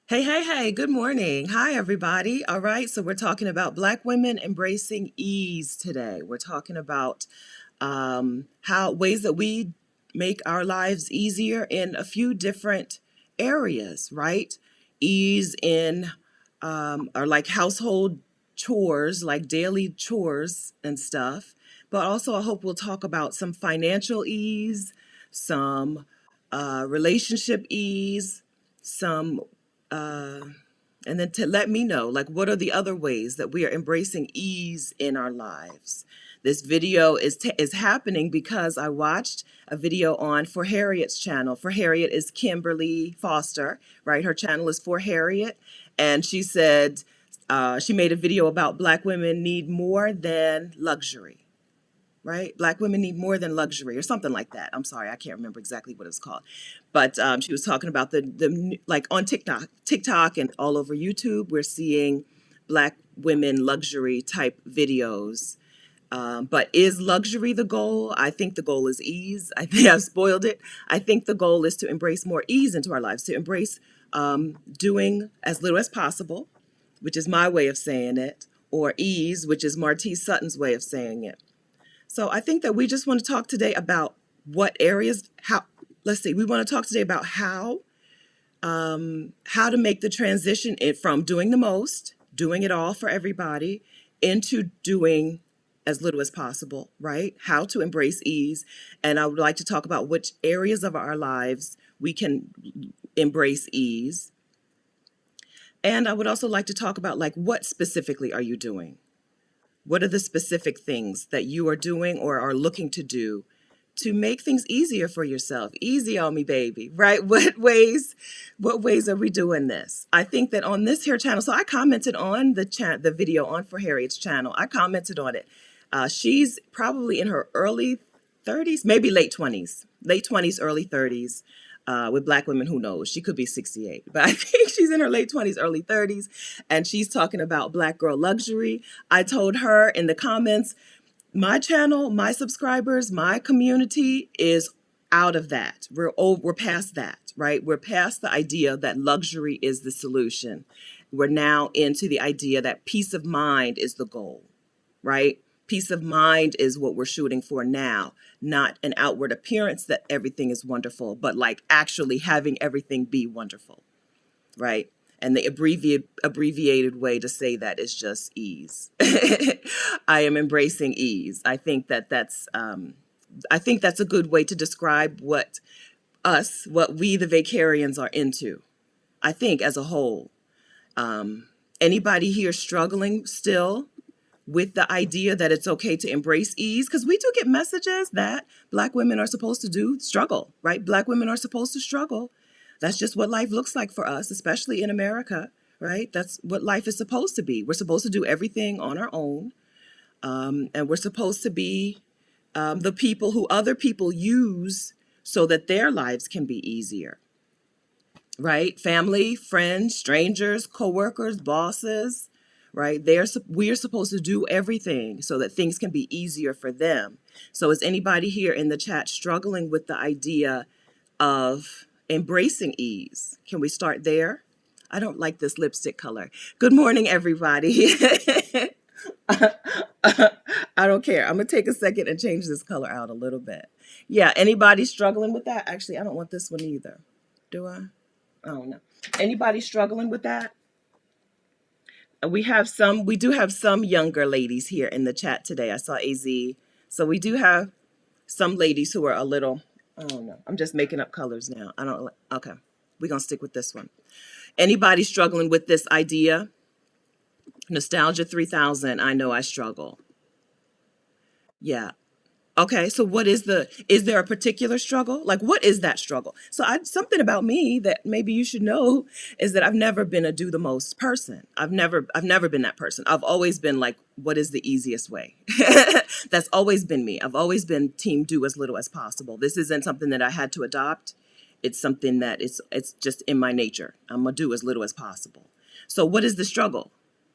Hey, hey, hey, good morning. Hi, everybody. All right, so we're talking about Black women embracing ease today. We're talking about how ways that we make our lives easier in a few different areas, right? Ease in or like household chores, like daily chores and stuff. But also, I hope we'll talk about some financial ease, some relationship ease, some uh, and then to let me know, like, what are the other ways that we are embracing ease in our lives? This video is happening because I watched a video on For Harriet's channel. For Harriet is Kimberly Foster, right? Her channel is For Harriet, and she said she made a video about Black women need more than luxury, right? Black women need more than luxury or something like that. I'm sorry, I can't remember exactly what it's called. But she was talking about the like on TikTok and all over YouTube, we're seeing Black women luxury type videos. But is luxury the goal? I think the goal is ease. I think I've spoiled it. I think the goal is to embrace more ease into our lives, to embrace doing as little as possible, which is my way of saying it, or ease, which is Martise Sutton's way of saying it. So I think that we just want to talk today about what areas, let's see, we want to talk today about how to make the transition from doing the most, doing it all for everybody, into doing as little as possible, right? How to embrace ease. And I would like to talk about which areas of our lives we can embrace ease. And I would also like to talk about, like, what specifically are you doing? What are the specific things that you are doing or are looking to do to make things easier for yourself? Easy on me, baby, right? What ways are we doing this? I think that on this here channel, so I commented on the video on For Harriet's channel. I commented on it. She's probably in her early 30s, maybe late 20s, early 30s. With Black women, who knows? She could be 68, but I think she's in her late 20s, early 30s, and she's talking about Black girl luxury. I told her in the comments, my channel, my subscribers, my community is out of that. We're past that, right? We're past the idea that luxury is the solution. We're now into the idea that peace of mind is the goal, right? Peace of mind is what we're shooting for now, not an outward appearance that everything is wonderful, but like actually having everything be wonderful, right? And the abbreviated way to say that is just ease. I am embracing ease. I think that's a good way to describe what we, the Vacarians, are into. I think as a whole. Anybody here struggling still with the idea that it's okay to embrace ease? Because we do get messages that Black women are supposed to struggle, right? Black women are supposed to struggle. That's just what life looks like for us, especially in America, right? That's what life is supposed to be. We're supposed to do everything on our own. And we're supposed to be the people who other people use so that their lives can be easier, right? Family, friends, strangers, coworkers, bosses, right? We are supposed to do everything so that things can be easier for them. So is anybody here in the chat struggling with the idea of embracing ease? Can we start there? I don't like this lipstick color. Good morning, everybody. I don't care. I'm gonna take a second and change this color out a little bit. Yeah, anybody struggling with that? Actually, I don't want this one either. Do I? I don't know. Anybody struggling with that? We do have some younger ladies here in the chat today. I saw AZ. So we do have some ladies who are a little, I don't know. I'm just making up colors now. Okay. We're going to stick with this one. Anybody struggling with this idea? Nostalgia 3000. I know I struggle. Yeah. Okay, so is there a particular struggle? Like, what is that struggle? Something about me that maybe you should know is that I've never been a do the most person. I've never been that person. I've always been like, what is the easiest way? That's always been me. I've always been team do as little as possible. This isn't something that I had to adopt. It's something that it's just in my nature. I'm gonna do as little as possible. So what is the struggle?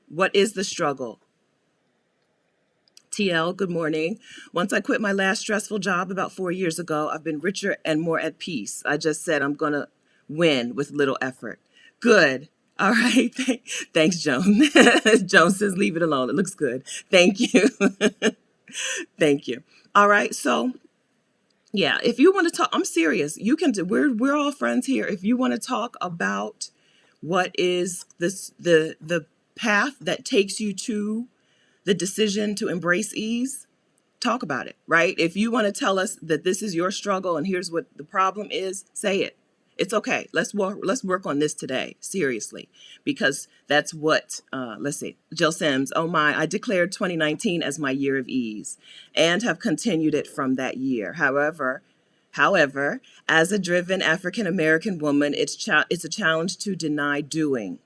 What is the struggle? TL, good morning. Once I quit my last stressful job about 4 years ago, I've been richer and more at peace. I just said I'm going to win with little effort. Good. All right. Thanks, Joan. Joan says, leave it alone. It looks good. Thank you. Thank you. All right. So, yeah, if you want to talk, I'm serious. You can do, we're all friends here. If you want to talk about what is the path that takes you to the decision to embrace ease, talk about it, right? If you want to tell us that this is your struggle and here's what the problem is, say it. It's okay. Let's work on this today, seriously, because that's what. Let's see, Jill Sims. Oh my! I declared 2019 as my year of ease, and have continued it from that year. However, as a driven African American woman, it's a challenge to deny doing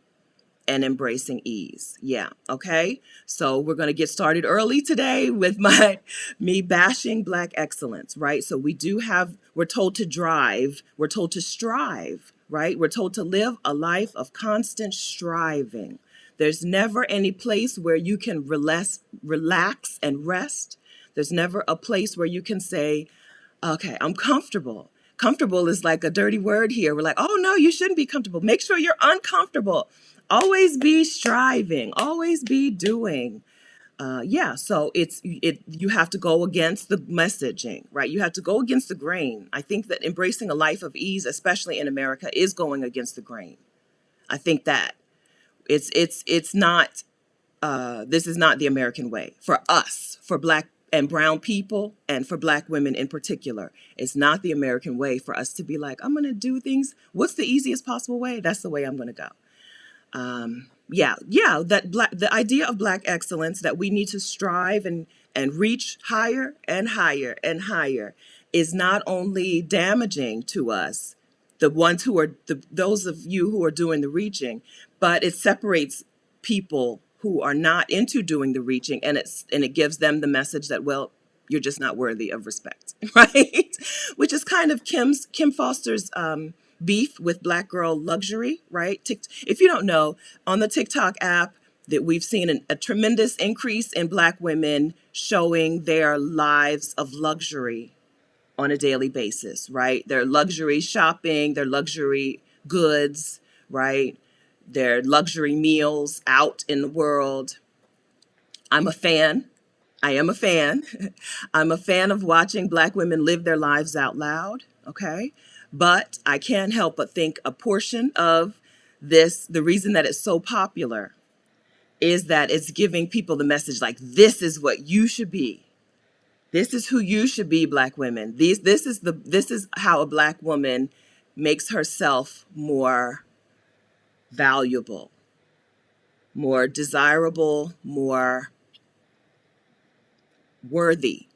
and embracing ease. Yeah, okay. So we're going to get started early today with my me bashing Black excellence, right? So we're told to drive, we're told to strive, right? We're told to live a life of constant striving. There's never any place where you can relax and rest. There's never a place where you can say, okay, I'm comfortable. Comfortable is like a dirty word here. We're like, oh no, you shouldn't be comfortable. Make sure you're uncomfortable. Always be striving. Always be doing. Yeah, so you have to go against the messaging, right? You have to go against the grain. I think that embracing a life of ease, especially in America, is going against the grain. I think that it's not this is not the American way for us, for Black and brown people, and for Black women in particular. It's not the American way for us to be like, I'm going to do things. What's the easiest possible way? That's the way I'm going to go. Yeah, the idea of Black excellence, that we need to strive and reach higher and higher and higher, is not only damaging to us, the ones who are those of you who are doing the reaching, but it separates people who are not into doing the reaching, and it gives them the message that, well, you're just not worthy of respect, right? Which is kind of Kim Foster's beef with Black girl luxury, right? If you don't know, on the TikTok app, that we've seen a tremendous increase in Black women showing their lives of luxury on a daily basis, right? Their luxury shopping, their luxury goods, right? Their luxury meals out in the world. I'm a fan. I am a fan. I'm a fan of watching Black women live their lives out loud, okay? But I can't help but think a portion of this, the reason that it's so popular, is that it's giving people the message like, this is what you should be. This is who you should be, Black women. This is how a Black woman makes herself more valuable, more desirable, more worthy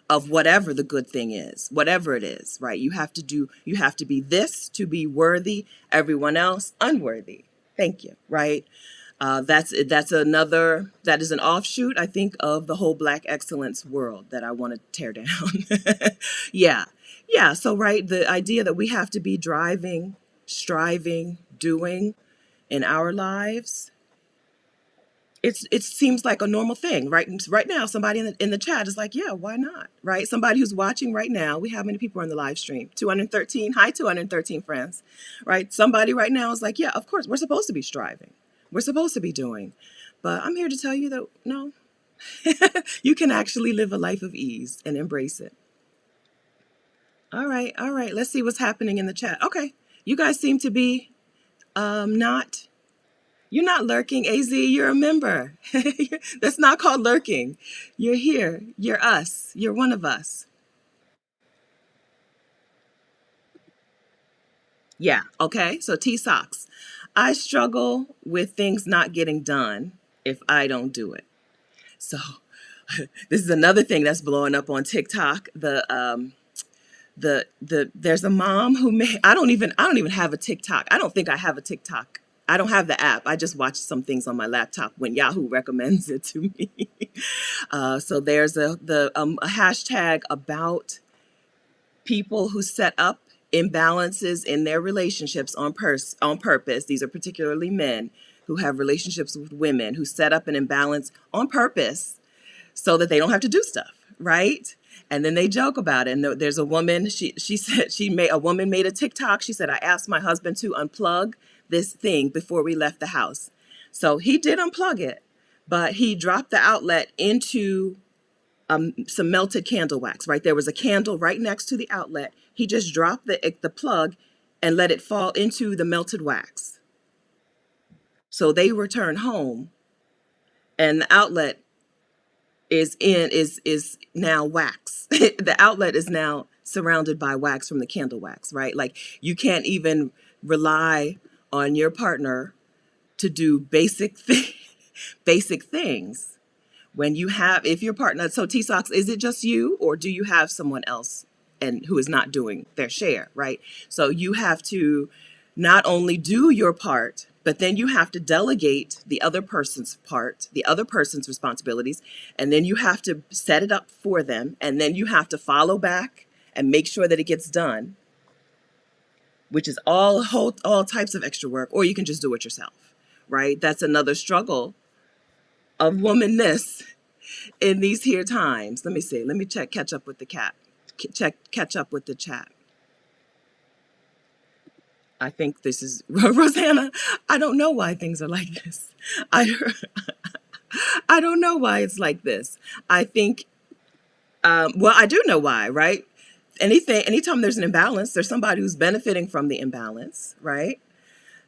of whatever the good thing is, whatever it is, right? You have to be this to be worthy, everyone else unworthy. Thank you, right? That is an offshoot, I think, of the whole Black excellence world that I want to tear down. Yeah. Yeah. So, right, the idea that we have to be driving, striving, doing in our lives, it seems like a normal thing, right? Right now, somebody in the chat is like, yeah, why not, right? Somebody who's watching right now, how many people are in the live stream? 213. Hi, 213 friends, right? Somebody right now is like, yeah, of course, we're supposed to be striving. We're supposed to be doing. But I'm here to tell you that, no, you can actually live a life of ease and embrace it. All right. Let's see what's happening in the chat. Okay. You guys seem to be not... You're not lurking, AZ. You're a member. That's not called lurking. You're here. You're us. You're one of us. Yeah. Okay. So Tsocks. I struggle with things not getting done if I don't do it. So this is another thing that's blowing up on TikTok. There's a mom who I don't even have a TikTok. I don't think I have a TikTok. I don't have the app. I just watch some things on my laptop when Yahoo recommends it to me. So there's a hashtag about people who set up imbalances in their relationships on purpose. These are particularly men who have relationships with women who set up an imbalance on purpose so that they don't have to do stuff, right? And then they joke about it. And there's a woman, she said a woman made a TikTok. She said, I asked my husband to unplug this thing before we left the house. So he did unplug it, but he dropped the outlet into some melted candle wax, right? There was a candle right next to the outlet. He just dropped the plug and let it fall into the melted wax. So they return home and the outlet is now wax. The outlet is now surrounded by wax from the candle wax, right? Like you can't even rely on your partner to do basic things when you have, if your partner, so Tsocks, is it just you or do you have someone else and who is not doing their share, right? So you have to not only do your part, but then you have to delegate the other person's part, the other person's responsibilities, and then you have to set it up for them, and then you have to follow back and make sure that it gets done, which is all types of extra work, or you can just do it yourself, right? That's another struggle of womanness in these here times. Let me see. Let me catch up with the cat. Catch up with the chat. I think this is Rosanna. I don't know why things are like this. I I don't know why it's like this. I think, well, I do know why, right? Anytime there's an imbalance, there's somebody who's benefiting from the imbalance, right?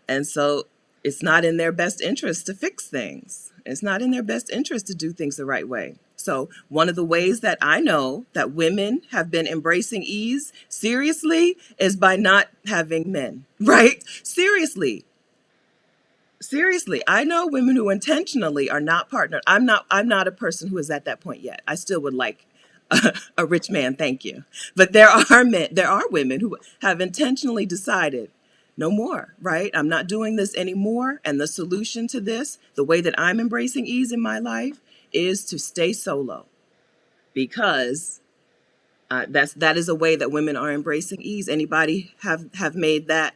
And so it's not in their best interest to fix things. It's not in their best interest to do things the right way. So one of the ways that I know that women have been embracing ease seriously is by not having men, right? Seriously. Seriously, I know women who intentionally are not partnered. I'm not a person who is at that point yet. I still would like a rich man, thank you. But there are women who have intentionally decided no more, right? I'm not doing this anymore. And the solution to this, the way that I'm embracing ease in my life, is to stay solo, because that is a way that women are embracing ease. Anybody have made that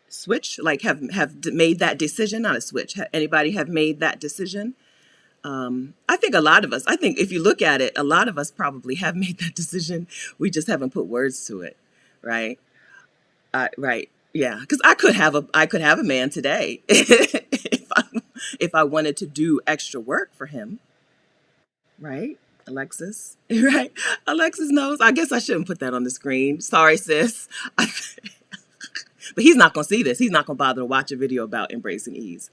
switch, like have made that decision? Not a switch. Anybody have made that decision? I think a lot of us, I think if you look at it, a lot of us probably have made that decision. We just haven't put words to it, right? Right. Yeah. Because I could have a man today if I wanted to do extra work for him, right? Alexis, right? Alexis knows. I guess I shouldn't put that on the screen. Sorry, sis. But he's not going to see this. He's not going to bother to watch a video about embracing ease.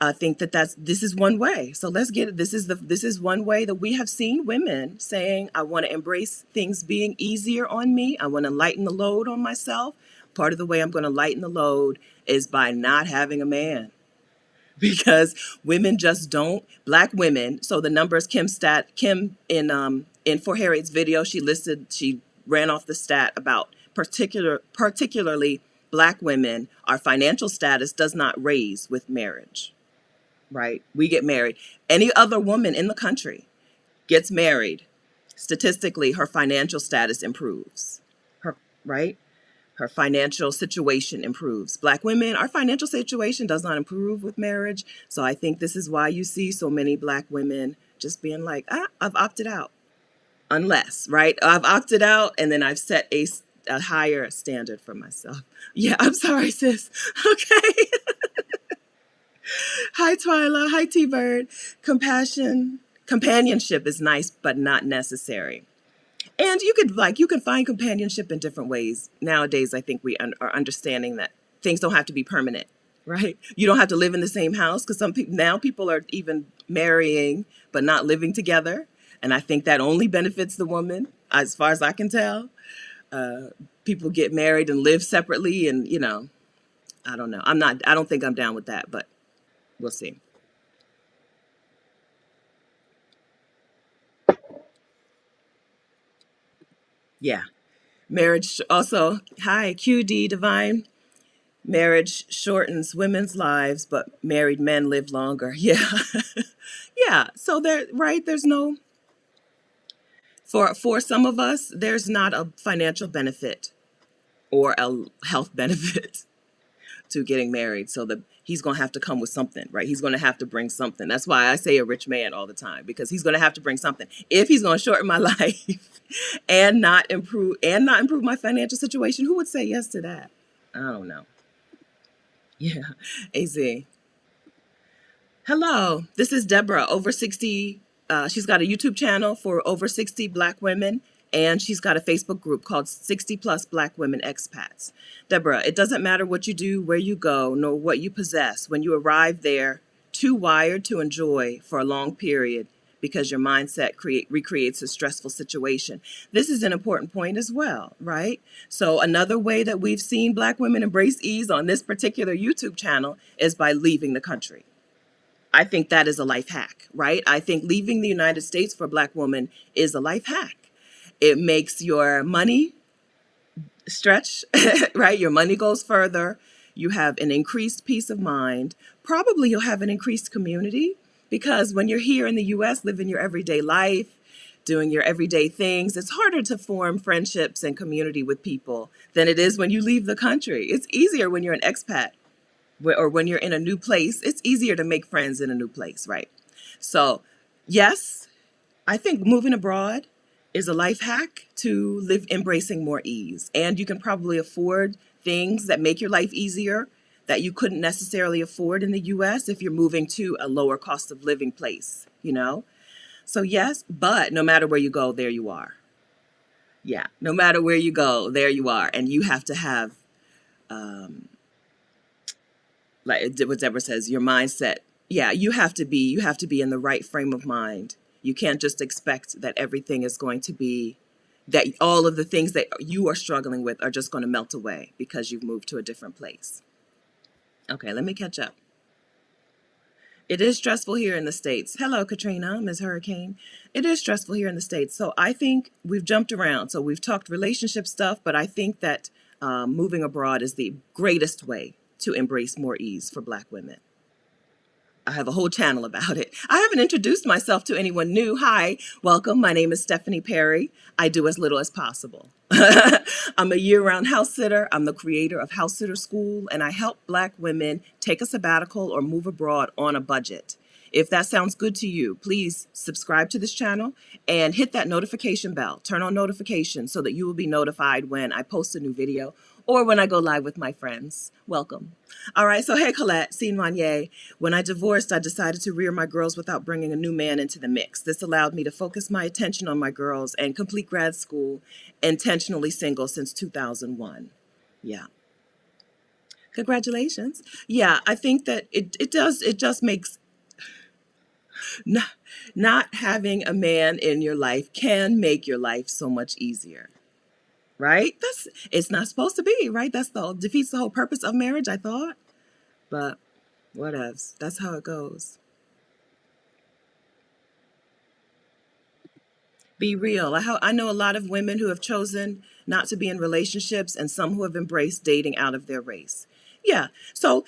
I think this is one way. So let's get it. This is one way that we have seen women saying, I want to embrace things being easier on me. I want to lighten the load on myself. Part of the way I'm going to lighten the load is by not having a man, because women just don't. Black women. So the numbers, Kim in For Harriet's video, she ran off the stat about particularly Black women. Our financial status does not raise with marriage. Right? We get married. Any other woman in the country gets married. Statistically, her financial status improves. Right? Her financial situation improves. Black women, our financial situation does not improve with marriage. So I think this is why you see so many Black women just being like, I've opted out. Unless, right? I've opted out and then I've set a higher standard for myself. Yeah, I'm sorry, sis. Okay. Hi, Twyla. Hi, T-Bird. Companionship is nice, but not necessary. And you can find companionship in different ways. Nowadays, I think we are understanding that things don't have to be permanent, right? You don't have to live in the same house, because people are even marrying, but not living together. And I think that only benefits the woman, as far as I can tell. People get married and live separately, and, I don't know. I don't think I'm down with that, but we'll see. Yeah. Marriage also, hi, QD Divine. Marriage shortens women's lives, but married men live longer. Yeah. Yeah. So there's no, for some of us, there's not a financial benefit or a health benefit to getting married. So he's going to have to come with something, right? He's going to have to bring something. That's why I say a rich man all the time, because he's going to have to bring something. If he's going to shorten my life and not improve my financial situation, who would say yes to that? I don't know. Yeah. AZ. Hello, this is Deborah, over 60. She's got a YouTube channel for over 60 Black women, and she's got a Facebook group called 60 Plus Black Women Expats. Deborah, it doesn't matter what you do, where you go, nor what you possess. When you arrive there, too wired to enjoy for a long period because your mindset recreates a stressful situation. This is an important point as well, right? So another way that we've seen Black women embrace ease on this particular YouTube channel is by leaving the country. I think that is a life hack, right? I think leaving the United States for a Black woman is a life hack. It makes your money stretch, right? Your money goes further. You have an increased peace of mind. Probably you'll have an increased community, because when you're here in the US, living your everyday life, doing your everyday things, it's harder to form friendships and community with people than it is when you leave the country. It's easier when you're an expat, or when you're in a new place. It's easier to make friends in a new place, right? So yes, I think moving abroad is a life hack to live embracing more ease. And you can probably afford things that make your life easier that you couldn't necessarily afford in the US if you're moving to a lower cost of living place, you know? So yes, but no matter where you go, there you are. Yeah, no matter where you go, there you are. And you have to have, like what Deborah says, your mindset. Yeah, you have to be in the right frame of mind. You can't just expect that everything is going to be, that all of the things that you are struggling with are just going to melt away because you've moved to a different place. Okay, let me catch up. It is stressful here in the States. Hello, Katrina, Ms. Hurricane. It is stressful here in the States. So I think we've jumped around. So we've talked relationship stuff, but I think that moving abroad is the greatest way to embrace more ease for Black women. I have a whole channel about it. I haven't introduced myself to anyone new. Hi, welcome. My name is Stephanie Perry. I do as little as possible. I'm a year-round house sitter. I'm the creator of House Sitter School, and I help Black women take a sabbatical or move abroad on a budget. If that sounds good to you, please subscribe to this channel and hit that notification bell. Turn on notifications so that you will be notified when I post a new video or when I go live with my friends. Welcome. All right, so hey, Colette, Sean Wanye. When I divorced, I decided to rear my girls without bringing a new man into the mix. This allowed me to focus my attention on my girls and complete grad school, intentionally single since 2001. Yeah. Congratulations. Yeah, I think that it just makes not having a man in your life can make your life so much easier. Right? It's not supposed to be, right? Defeats the whole purpose of marriage, I thought. But whatevs. That's how it goes. Be real. I know a lot of women who have chosen not to be in relationships, and some who have embraced dating out of their race. Yeah. So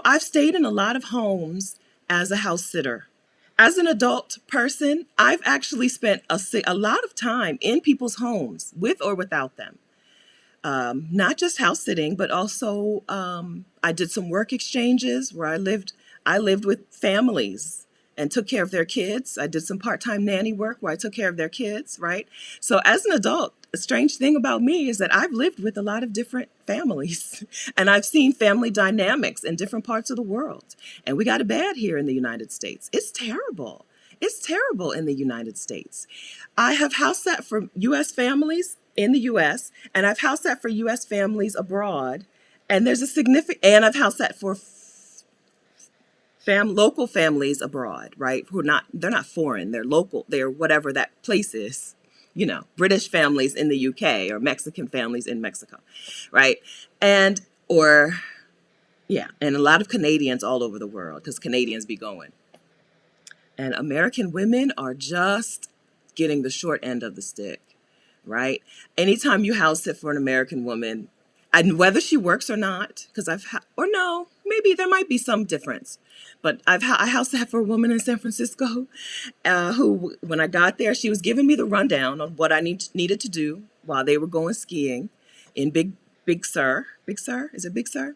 I've stayed in a lot of homes as a house sitter. As an adult person, I've actually spent a lot of time in people's homes, with or without them. Not just house sitting, but also I did some work exchanges where I lived with families and took care of their kids. I did some part-time nanny work where I took care of their kids, right? So as an adult, a strange thing about me is that I've lived with a lot of different families and I've seen family dynamics in different parts of the world. And we got it bad here in the United States. It's terrible. It's terrible in the United States. I have house sat for U.S. families in the U.S. and I've house sat for U.S. families abroad. And and I've house sat for local families abroad, right? They're not foreign, they're local, they're whatever that place is, British families in the UK or Mexican families in Mexico, right? And a lot of Canadians all over the world, because Canadians be going. And American women are just getting the short end of the stick, right? Anytime you house sit for an American woman, and whether she works or not, because maybe there might be some difference. But I house sat for a woman in San Francisco who, when I got there, she was giving me the rundown on what I needed to do while they were going skiing in Big Sur. Big Sur? Is it Big Sur?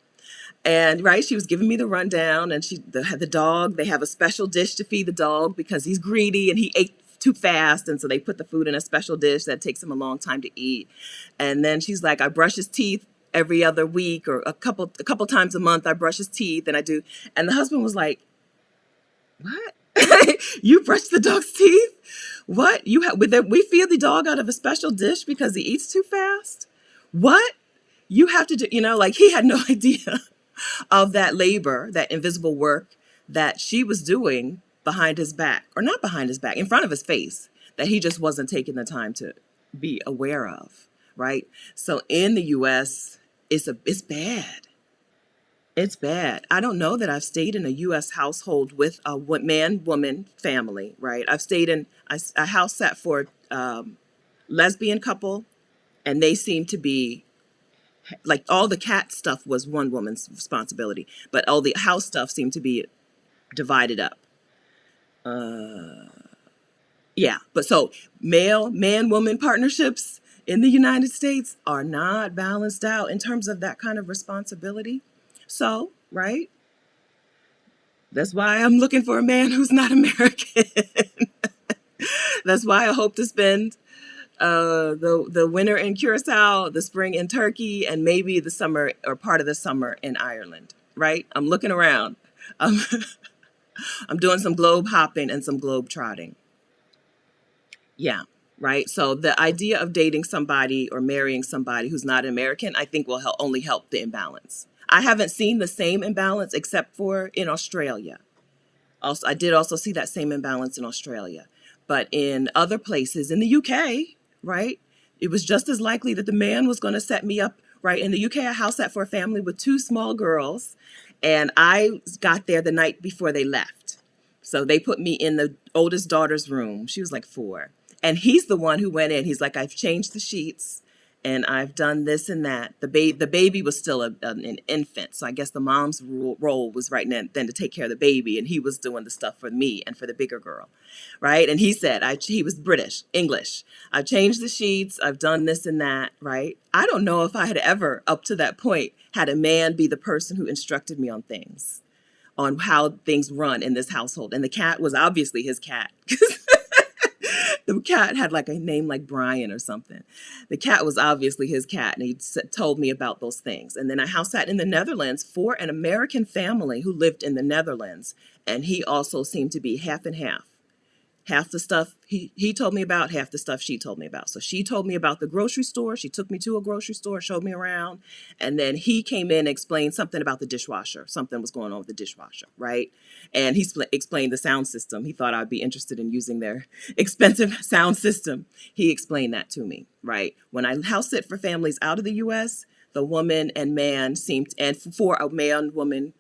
And right, she was giving me the rundown, and the dog, they have a special dish to feed the dog because he's greedy and he ate too fast, and so they put the food in a special dish that takes him a long time to eat. And then she's like, I brush his teeth every other week, or a couple times a month. I brush his teeth, and I do. And the husband was like, "What? You brush the dog's teeth? What? We feed the dog out of a special dish because he eats too fast? What? You have to do, like he had no idea of that labor, that invisible work that she was doing behind his back, or not behind his back, in front of his face, that he just wasn't taking the time to be aware of, right? So in the US, it's bad. It's bad. I don't know that I've stayed in a US household with a man-woman family, right? I've stayed in a house sat for lesbian couple, and they seem to be like, all the cat stuff was one woman's responsibility, but all the house stuff seemed to be divided up. Yeah, but so man-woman partnerships in the United States are not balanced out in terms of that kind of responsibility. So, right? That's why I'm looking for a man who's not American. That's why I hope to spend the winter in Curacao, the spring in Turkey, and maybe the summer or part of the summer in Ireland, right? I'm looking around. Um, I'm doing some globe hopping and some globe trotting. Yeah, right. So the idea of dating somebody or marrying somebody who's not American, I think will only help the imbalance. I haven't seen the same imbalance except for in Australia. Also, I did also see that same imbalance in Australia. But in other places, in the UK, right, it was just as likely that the man was going to set me up, right? In the UK, a house sat for a family with two small girls, and I got there the night before they left. So they put me in the oldest daughter's room. She was like 4. And he's the one who went in. He's like, I've changed the sheets and I've done this and that. The baby was still an infant. So I guess the mom's role was right then to take care of the baby. And he was doing the stuff for me and for the bigger girl. Right. And he said, he was British, English. I've changed the sheets. I've done this and that. Right. I don't know if I had ever, up to that point, had a man be the person who instructed me on things, on how things run in this household. And the cat was obviously his cat. The cat had like a name like Brian or something. The cat was obviously his cat, and he told me about those things. And then I house sat in the Netherlands for an American family who lived in the Netherlands, and he also seemed to be half and half. Half the stuff he told me about, half the stuff she told me about. So she told me about the grocery store. She took me to a grocery store, showed me around. And then he came in and explained something about the dishwasher. Something was going on with the dishwasher, right? And he explained the sound system. He thought I'd be interested in using their expensive sound system. He explained that to me, right? When I house sit for families out of the U.S., the woman and man and for a man-woman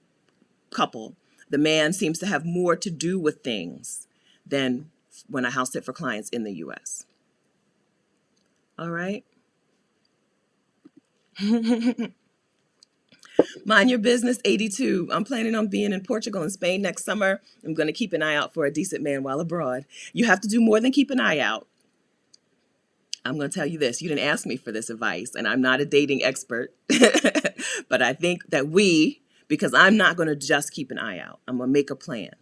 couple, the man seems to have more to do with things than when I house sit for clients in the US. All right. Mind your business, 82. I'm planning on being in Portugal and Spain next summer. I'm going to keep an eye out for a decent man while abroad. You have to do more than keep an eye out. I'm going to tell you this. You didn't ask me for this advice, and I'm not a dating expert. But I think that because I'm not going to just keep an eye out, I'm going to make a plan.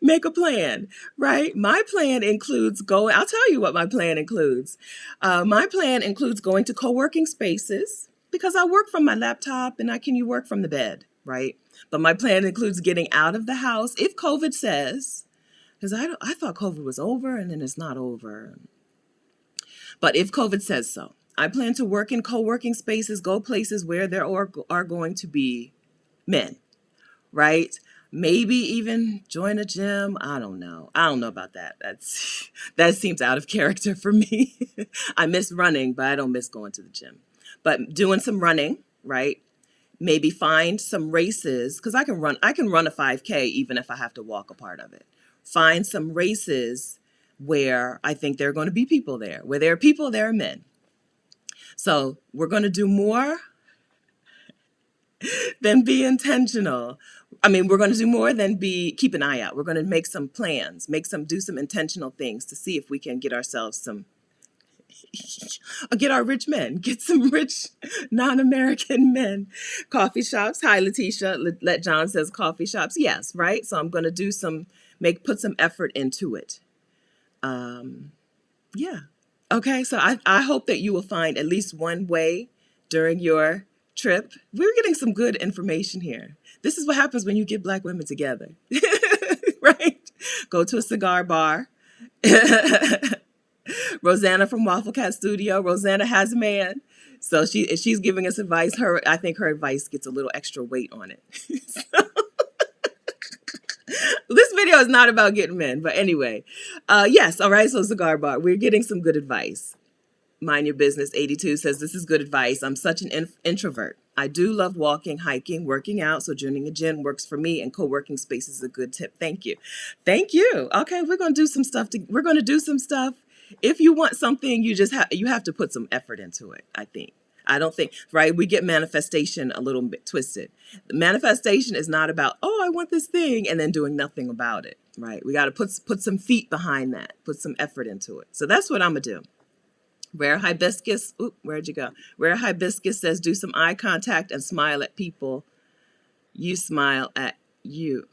Make a plan, right? My plan includes I'll tell you what my plan includes. My plan includes going to co-working spaces because I work from my laptop and you work from the bed, right? But my plan includes getting out of the house if COVID says, because I thought COVID was over and then it's not over. But if COVID says so, I plan to work in co-working spaces, go places where there are going to be men, right? Maybe even join a gym. I don't know. I don't know about that. That seems out of character for me. I miss running, but I don't miss going to the gym. But doing some running, right? Maybe find some races, because I can run a 5K even if I have to walk a part of it. Find some races where I think there are going to be people there. Where there are people, there are men. So we're going to do more than be intentional. We're going to do more than keep an eye out. We're going to make some plans, do some intentional things to see if we can get ourselves some. Get our rich men, get some rich non-American men. Coffee shops. Hi, Letitia. Let John says coffee shops. Yes, right. So I'm going to do some, put some effort into it. Um, yeah. Okay. So I hope that you will find at least one way during your trip. We're getting some good information here. This is what happens when you get Black women together, right? Go to a cigar bar. Rosanna from Waffle Cat Studio. Rosanna has a man. So she's giving us advice. I think her advice gets a little extra weight on it. So, this video is not about getting men, but anyway. Yes, all right, so cigar bar. We're getting some good advice. Mind Your Business 82 says, this is good advice. I'm such an introvert. I do love walking, hiking, working out. So joining a gym works for me, and co-working space is a good tip. Thank you. Thank you. Okay, we're going to do some stuff. We're going to do some stuff. If you want something, you have to put some effort into it, I think. I don't think, right? We get manifestation a little bit twisted. The manifestation is not about, oh, I want this thing, and then doing nothing about it, right? We got to put some feet behind that, put some effort into it. So that's what I'm going to do. Rare Hibiscus, where'd you go? Rare Hibiscus says, do some eye contact and smile at people. Who smile at you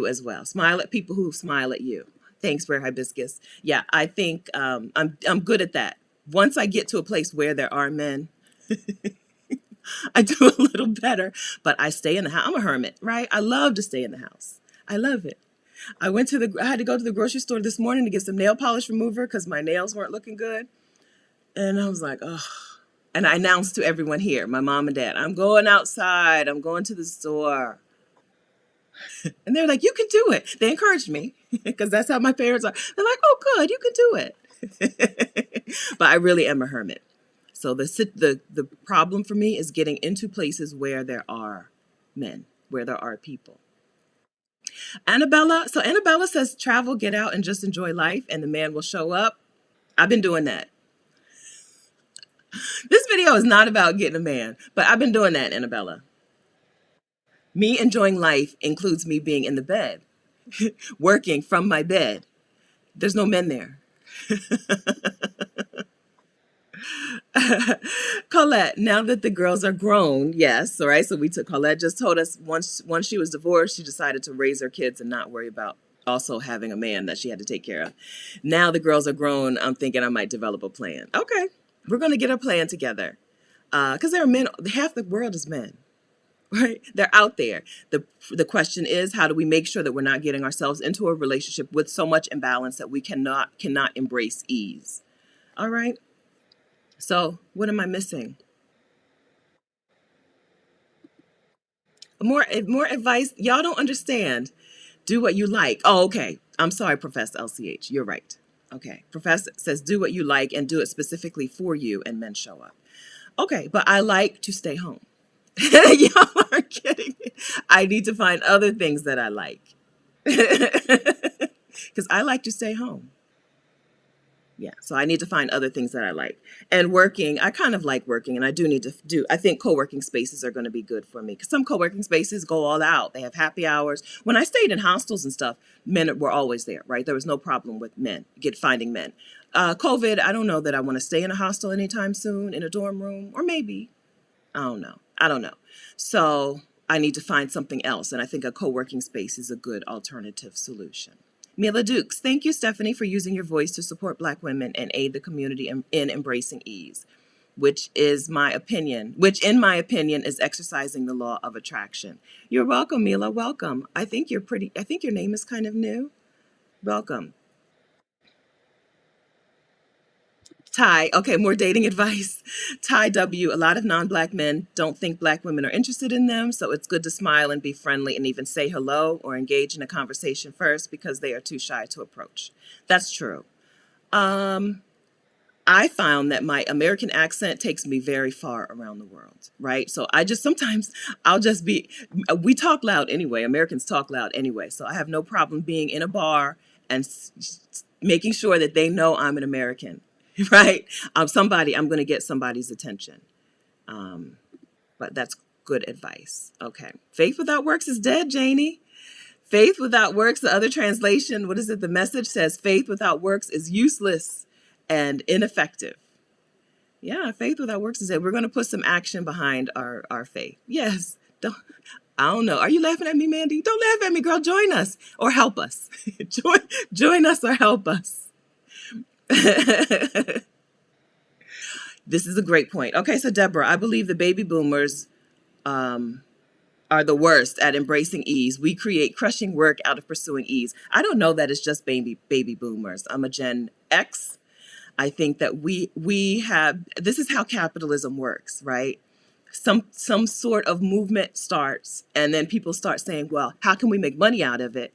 as well. Smile at people who smile at you. Thanks, Rare Hibiscus. Yeah, I think I'm good at that. Once I get to a place where there are men, I do a little better, but I stay in the house. I'm a hermit, right? I love to stay in the house. I love it. I had to go to the grocery store this morning to get some nail polish remover because my nails weren't looking good. And I was like, oh. And I announced to everyone here, my mom and dad, I'm going outside. I'm going to the store. And they're like, you can do it. They encouraged me because that's how my parents are. They're like, oh, good, you can do it. But I really am a hermit. So the problem for me is getting into places where there are men, where there are people. Annabella says, travel, get out, and just enjoy life, and the man will show up. I've been doing that. This video is not about getting a man, but I've been doing that, Annabella. Me enjoying life includes me being in the bed, working from my bed. There's no men there. Colette, now that the girls are grown, yes, all right. So Colette just told us once she was divorced, she decided to raise her kids and not worry about also having a man that she had to take care of. Now the girls are grown, I'm thinking I might develop a plan. Okay, we're going to get a plan together. Because there are men, half the world is men, right? They're out there. The question is, how do we make sure that we're not getting ourselves into a relationship with so much imbalance that we cannot embrace ease? All right. So what am I missing? More advice. Y'all don't understand. Do what you like. Oh, okay. I'm sorry, Professor LCH. You're right. Okay. Professor says, do what you like and do it specifically for you, and men show up. Okay. But I like to stay home. Y'all are kidding me. I need to find other things that I like. Because I like to stay home. Yeah, so I need to find other things that I like. And working, I kind of like working, and I do need to I think co-working spaces are going to be good for me. Because some co-working spaces go all out. They have happy hours. When I stayed in hostels and stuff, men were always there, right? There was no problem with finding men. COVID, I don't know that I want to stay in a hostel anytime soon, in a dorm room, or maybe. I don't know. So I need to find something else, and I think a co-working space is a good alternative solution. Mila Dukes, thank you, Stephanie, for using your voice to support Black women and aid the community in embracing ease, which in my opinion, is exercising the law of attraction. You're welcome, Mila. Welcome. I think your name is kind of new. Welcome. Ty, okay, more dating advice. Ty W, a lot of non-Black men don't think Black women are interested in them, so it's good to smile and be friendly and even say hello or engage in a conversation first because they are too shy to approach. That's true. I found that my American accent takes me very far around the world, right? So sometimes we talk loud anyway. Americans talk loud anyway. So I have no problem being in a bar and making sure that they know I'm an American. Right? I'm going to get somebody's attention. But that's good advice. Okay. Faith without works is dead, Janie. Faith without works, the other translation, what is it? The message says faith without works is useless. and ineffective. Yeah, faith without works is dead. We're going to put some action behind our faith. Yes. Don't, I don't know. Are you laughing at me, Mandy? Don't laugh at me, girl. Join us or help us. join us or help us. This is a great point. Okay, so Deborah, I believe the baby boomers are the worst at embracing ease. We create crushing work out of pursuing ease. I don't know that it's just baby boomers. I'm a Gen X. I think that we have, this is how capitalism works, right? Some sort of movement starts, and then people start saying, well, how can we make money out of it?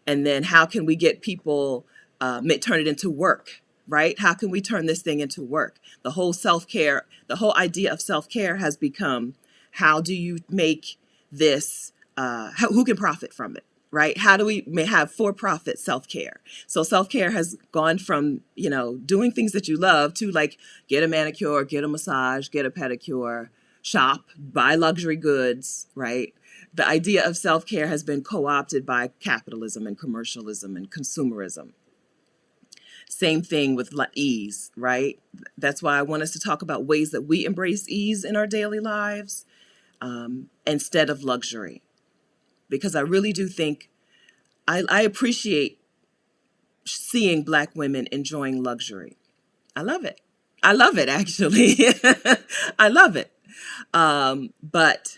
And then how can we get people turn it into work, right? How can we turn this thing into work? The whole self-care, the whole idea of self-care has become, how do you make this, who can profit from it, right? How do we have for-profit self-care? So self-care has gone from, doing things that you love to like get a manicure, get a massage, get a pedicure, shop, buy luxury goods, right? The idea of self-care has been co-opted by capitalism and commercialism and consumerism. Same thing with ease, right? That's why I want us to talk about ways that we embrace ease in our daily lives instead of luxury. Because I really do think, I appreciate seeing Black women enjoying luxury. I love it. I love it, actually. I love it. But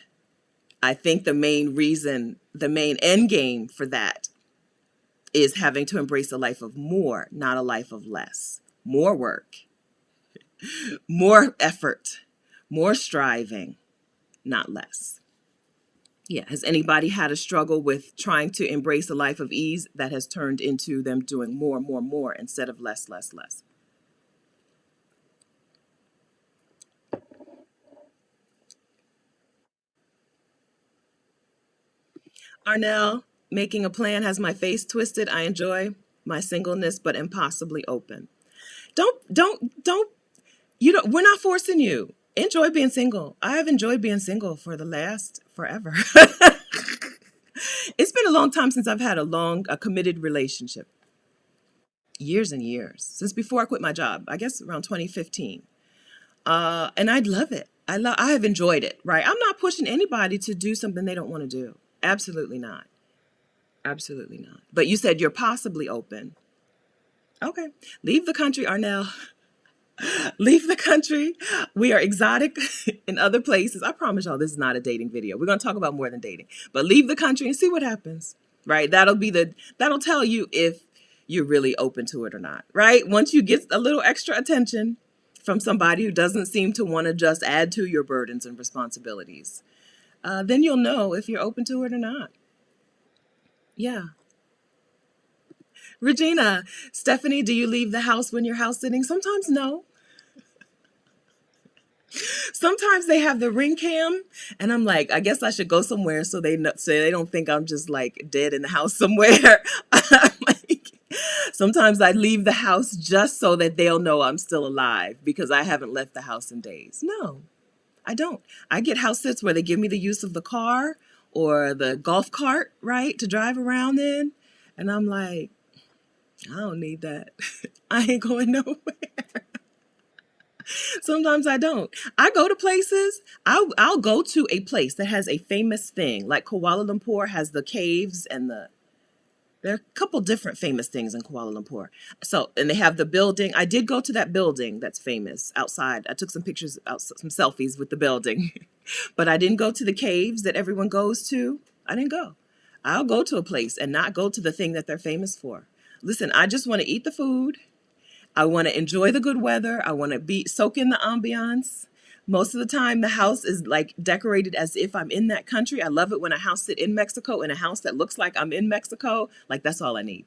I think the main end game for that is having to embrace a life of more, not a life of less. More work, more effort, more striving, not less. Yeah. Has anybody had a struggle with trying to embrace a life of ease that has turned into them doing more instead of less? Arnell, making a plan has my face twisted. I enjoy my singleness, but impossibly open. Don't, we're not forcing you. Enjoy being single. I have enjoyed being single for the last forever. It's been a long time since I've had a committed relationship. Years and years. Since before I quit my job. I guess around 2015. And I'd love it. I have enjoyed it, right? I'm not pushing anybody to do something they don't want to do. Absolutely not. Absolutely not. But you said you're possibly open. Okay. Leave the country, Arnell. Leave the country. We are exotic in other places. I promise y'all this is not a dating video. We're going to talk about more than dating. But leave the country and see what happens. Right? That'll tell you if you're really open to it or not. Right? Once you get a little extra attention from somebody who doesn't seem to want to just add to your burdens and responsibilities, then you'll know if you're open to it or not. Yeah. Regina, Stephanie, do you leave the house when you're house sitting? Sometimes no. Sometimes they have the ring cam, and I'm like, I guess I should go somewhere so they don't think I'm just like dead in the house somewhere. Like, sometimes I leave the house just so that they'll know I'm still alive because I haven't left the house in days. No, I don't. I get house sits where they give me the use of the car or the golf cart, right, to drive around in, and I'm like, I don't need that. I ain't going nowhere. Sometimes I don't. I go to places. I'll go to a place that has a famous thing, like Kuala Lumpur has the caves and there are a couple different famous things in Kuala Lumpur. So, and they have the building. I did go to that building that's famous outside. I took some pictures, some selfies with the building, but I didn't go to the caves that everyone goes to. I didn't go. I'll go to a place and not go to the thing that they're famous for. Listen, I just want to eat the food. I want to enjoy the good weather. I want to soak in the ambiance. Most of the time, the house is like decorated as if I'm in that country. I love it when a house sit in Mexico in a house that looks like I'm in Mexico. Like, that's all I need.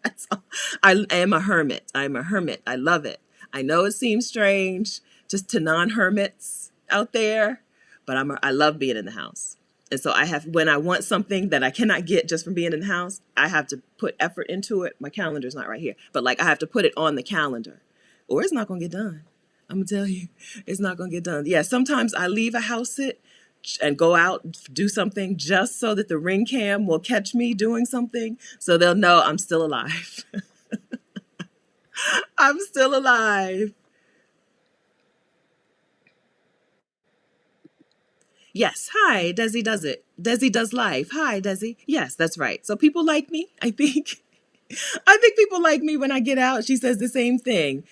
That's all. I am a hermit. I'm a hermit. I love it. I know it seems strange just to non-hermits out there, but I love being in the house. And so when I want something that I cannot get just from being in the house, I have to put effort into it. My calendar's not right here, but like I have to put it on the calendar or it's not going to get done. I'm going to tell you, it's not going to get done. Yeah, sometimes I leave a house sit and go out, do something just so that the ring cam will catch me doing something so they'll know I'm still alive. I'm still alive. Yes. Hi, Desi does it. Desi does life. Hi, Desi. Yes, that's right. So people like me. I think. I think people like me when I get out. She says the same thing.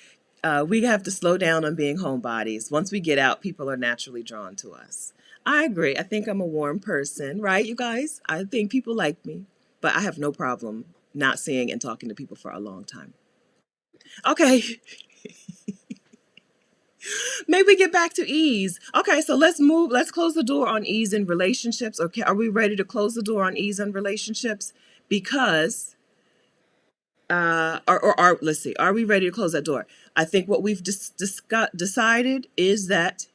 We have to slow down on being homebodies. Once we get out, people are naturally drawn to us. I agree. I think I'm a warm person, right, you guys? I think people like me, but I have no problem not seeing and talking to people for a long time. Okay, maybe we get back to ease. Okay, so let's move. Let's close the door on ease in relationships. Okay, are we ready to close the door on ease in relationships? Because, let's see, are we ready to close that door? I think what we've decided is that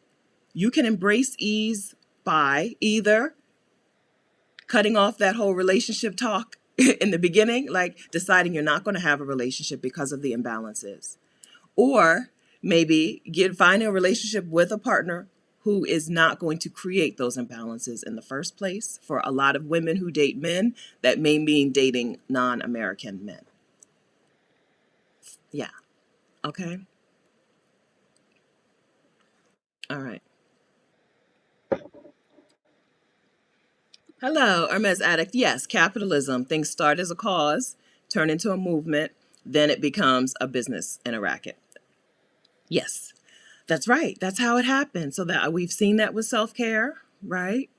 you can embrace ease by either cutting off that whole relationship talk in the beginning, like deciding you're not going to have a relationship because of the imbalances, or maybe finding a relationship with a partner who is not going to create those imbalances in the first place. For a lot of women who date men, that may mean dating non-American men. Yeah. Okay. All right. Hello, Hermes Addict. Yes, capitalism. Things start as a cause, turn into a movement, then it becomes a business and a racket. Yes, that's right. That's how it happens. So that we've seen that with self-care, right?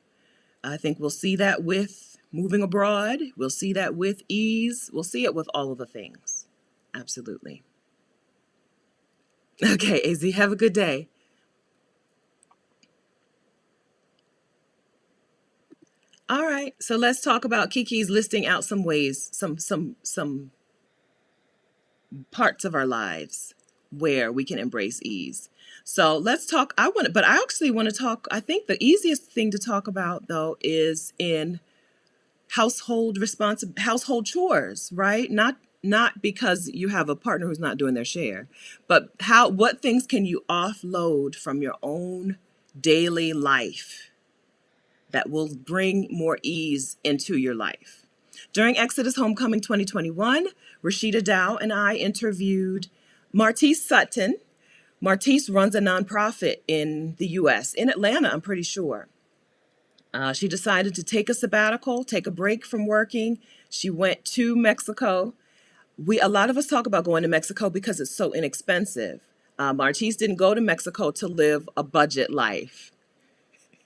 I think we'll see that with moving abroad. We'll see that with ease. We'll see it with all of the things. Absolutely. Okay, AZ, have a good day. All right, so let's talk about Kiki's listing out some ways, some parts of our lives where we can embrace ease. So let's talk. But I actually want to talk. I think the easiest thing to talk about though is in household chores, right? Not because you have a partner who's not doing their share, but what things can you offload from your own daily life that will bring more ease into your life. During Exodus Homecoming 2021, Rashida Dow and I interviewed Martise Sutton. Martise runs a nonprofit in the US, in Atlanta, I'm pretty sure. She decided to take a sabbatical, take a break from working. She went to Mexico. A lot of us talk about going to Mexico because it's so inexpensive. Martise didn't go to Mexico to live a budget life.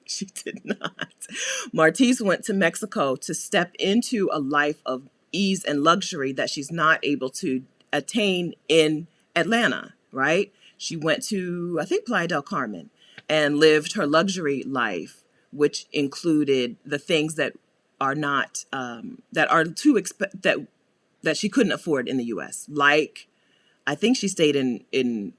She did not. Martise went to Mexico to step into a life of ease and luxury that she's not able to attain in Atlanta, right? She went to, I think, Playa del Carmen and lived her luxury life, which included the things that are not, that are that she couldn't afford in the US. Like, I think she stayed in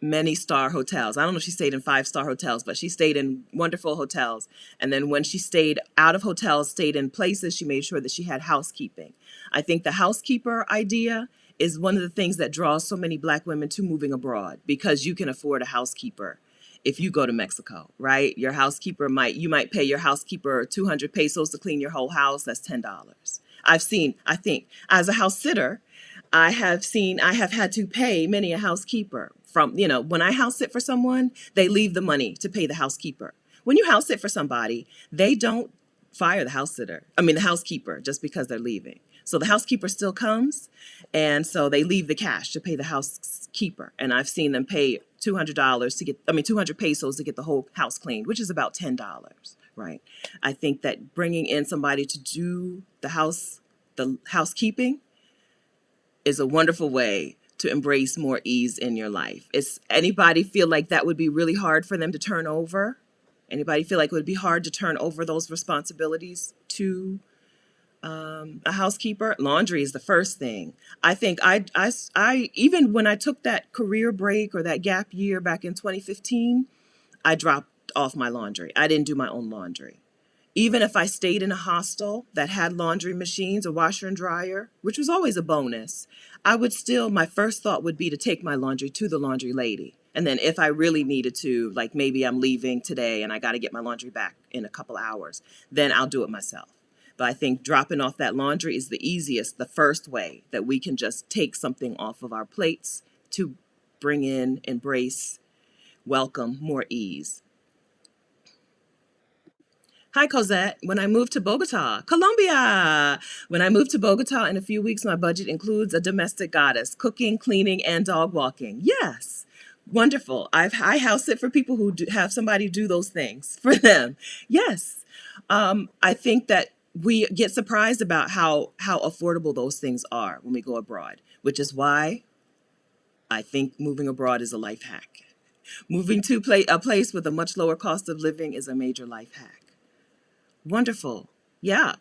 many star hotels. I don't know if she stayed in 5-star hotels, but she stayed in wonderful hotels. And then when she stayed out of hotels, stayed in places, she made sure that she had housekeeping. I think the housekeeper idea is one of the things that draws so many Black women to moving abroad, because you can afford a housekeeper if you go to Mexico, right? You might pay your housekeeper 200 pesos to clean your whole house. That's $10. I think as a house sitter, I have had to pay many a housekeeper when I house sit for someone, they leave the money to pay the housekeeper. When you house sit for somebody, they don't fire the housekeeper just because they're leaving. So the housekeeper still comes, and so they leave the cash to pay the housekeeper. And I've seen them pay $200 200 pesos to get the whole house cleaned, which is about $10, right? I think that bringing in somebody to do the housekeeping is a wonderful way to embrace more ease in your life. Is anybody feel like that would be really hard for them to turn over? Anybody feel like it would be hard to turn over those responsibilities to a housekeeper? Laundry is the first thing. I think I even when I took that career break or that gap year back in 2015, I dropped off my laundry. I didn't do my own laundry. Even if I stayed in a hostel that had laundry machines, a washer and dryer, which was always a bonus, my first thought would be to take my laundry to the laundry lady. And then if I really needed to, like maybe I'm leaving today and I got to get my laundry back in a couple hours, then I'll do it myself. But I think dropping off that laundry is the easiest, the first way that we can just take something off of our plates to bring in, embrace, welcome more ease. Hi, Cosette. When I moved to Bogota, Colombia. When I moved to Bogota in a few weeks, my budget includes a domestic goddess, cooking, cleaning, and dog walking. Yes. Wonderful. I house sit for people who have somebody do those things for them. Yes. I think that we get surprised about how affordable those things are when we go abroad, which is why I think moving abroad is a life hack. Moving to a place with a much lower cost of living is a major life hack. Wonderful. Yeah.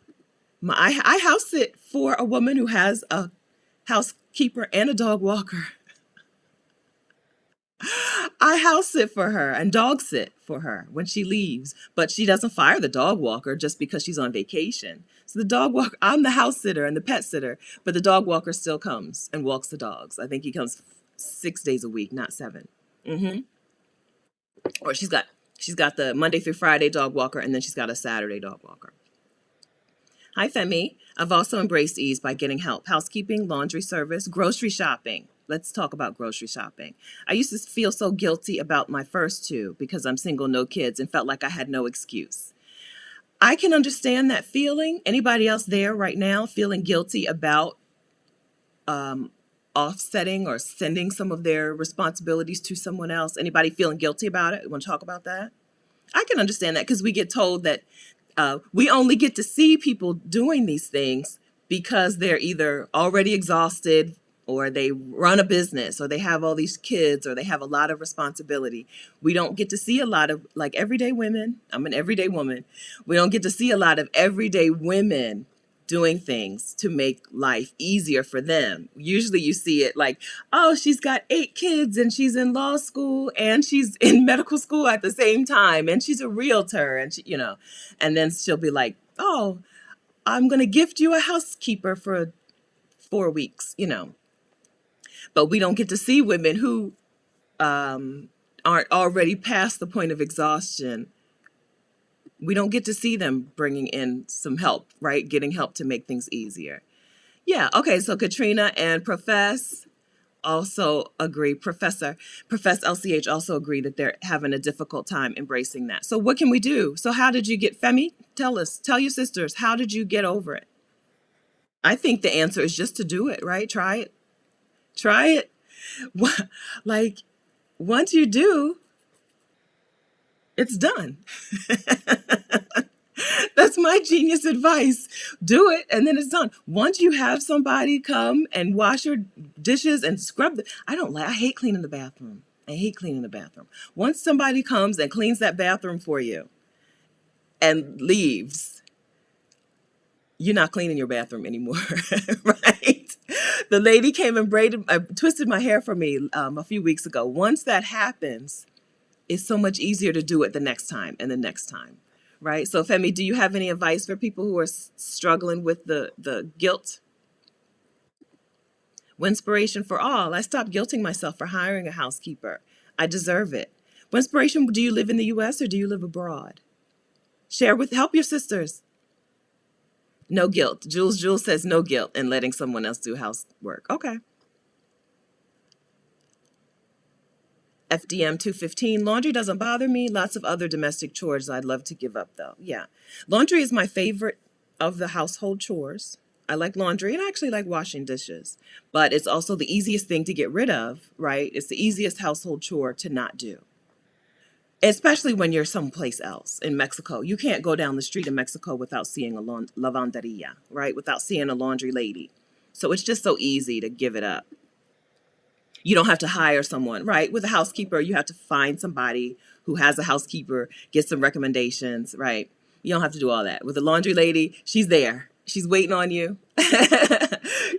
I house sit for a woman who has a housekeeper and a dog walker. I house sit for her and dog sit for her when she leaves, but she doesn't fire the dog walker just because she's on vacation. So the dog walker, I'm the house sitter and the pet sitter, but the dog walker still comes and walks the dogs. I think he comes 6 days a week, not 7. Hmm. Or she's got the Monday through Friday dog walker, and then she's got a Saturday dog walker. Hi, Femi. I've also embraced ease by getting help. Housekeeping, laundry service, grocery shopping. Let's talk about grocery shopping. I used to feel so guilty about my first two because I'm single, no kids, and felt like I had no excuse. I can understand that feeling. Anybody else there right now feeling guilty about offsetting or sending some of their responsibilities to someone else? Anybody feeling guilty about it? Want to talk about that? I can understand that because we get told that we only get to see people doing these things because they're either already exhausted or they run a business or they have all these kids or they have a lot of responsibility. We don't get to see a lot of like everyday women. I'm an everyday woman. We don't get to see a lot of everyday women doing things to make life easier for them. Usually you see it like, oh, she's got 8 kids and she's in law school and she's in medical school at the same time and she's a realtor and and then she'll be like, oh, I'm going to gift you a housekeeper for 4 weeks. But we don't get to see women who aren't already past the point of exhaustion. We don't get to see them bringing in some help, right? Getting help to make things easier. Yeah. Okay. So Katrina and Profess also agree. Profess LCH also agree that they're having a difficult time embracing that. So what can we do? So how did you get, Femi? Tell your sisters, how did you get over it? I think the answer is just to do it, right? Try it. Try it. Like once you do, it's done. That's my genius advice. Do it and then it's done. Once you have somebody come and wash your dishes and scrub I hate cleaning the bathroom. I hate cleaning the bathroom. Once somebody comes and cleans that bathroom for you and leaves, you're not cleaning your bathroom anymore, right? The lady came and twisted my hair for me a few weeks ago. Once that happens, it's so much easier to do it the next time and the next time. Right. So, Femi, do you have any advice for people who are struggling with the guilt? Winspiration for all. I stopped guilting myself for hiring a housekeeper. I deserve it. Winspiration, do you live in the U.S. or do you live abroad? Help your sisters. No guilt. Jules says no guilt in letting someone else do housework. Okay. FDM 215, laundry doesn't bother me. Lots of other domestic chores I'd love to give up, though. Yeah. Laundry is my favorite of the household chores. I like laundry and I actually like washing dishes. But it's also the easiest thing to get rid of, right? It's the easiest household chore to not do. Especially when you're someplace else in Mexico. You can't go down the street in Mexico without seeing a lavanderia, right? Without seeing a laundry lady. So it's just so easy to give it up. You don't have to hire someone, right? With a housekeeper, you have to find somebody who has a housekeeper, get some recommendations, right? You don't have to do all that. With a laundry lady, she's there. She's waiting on you.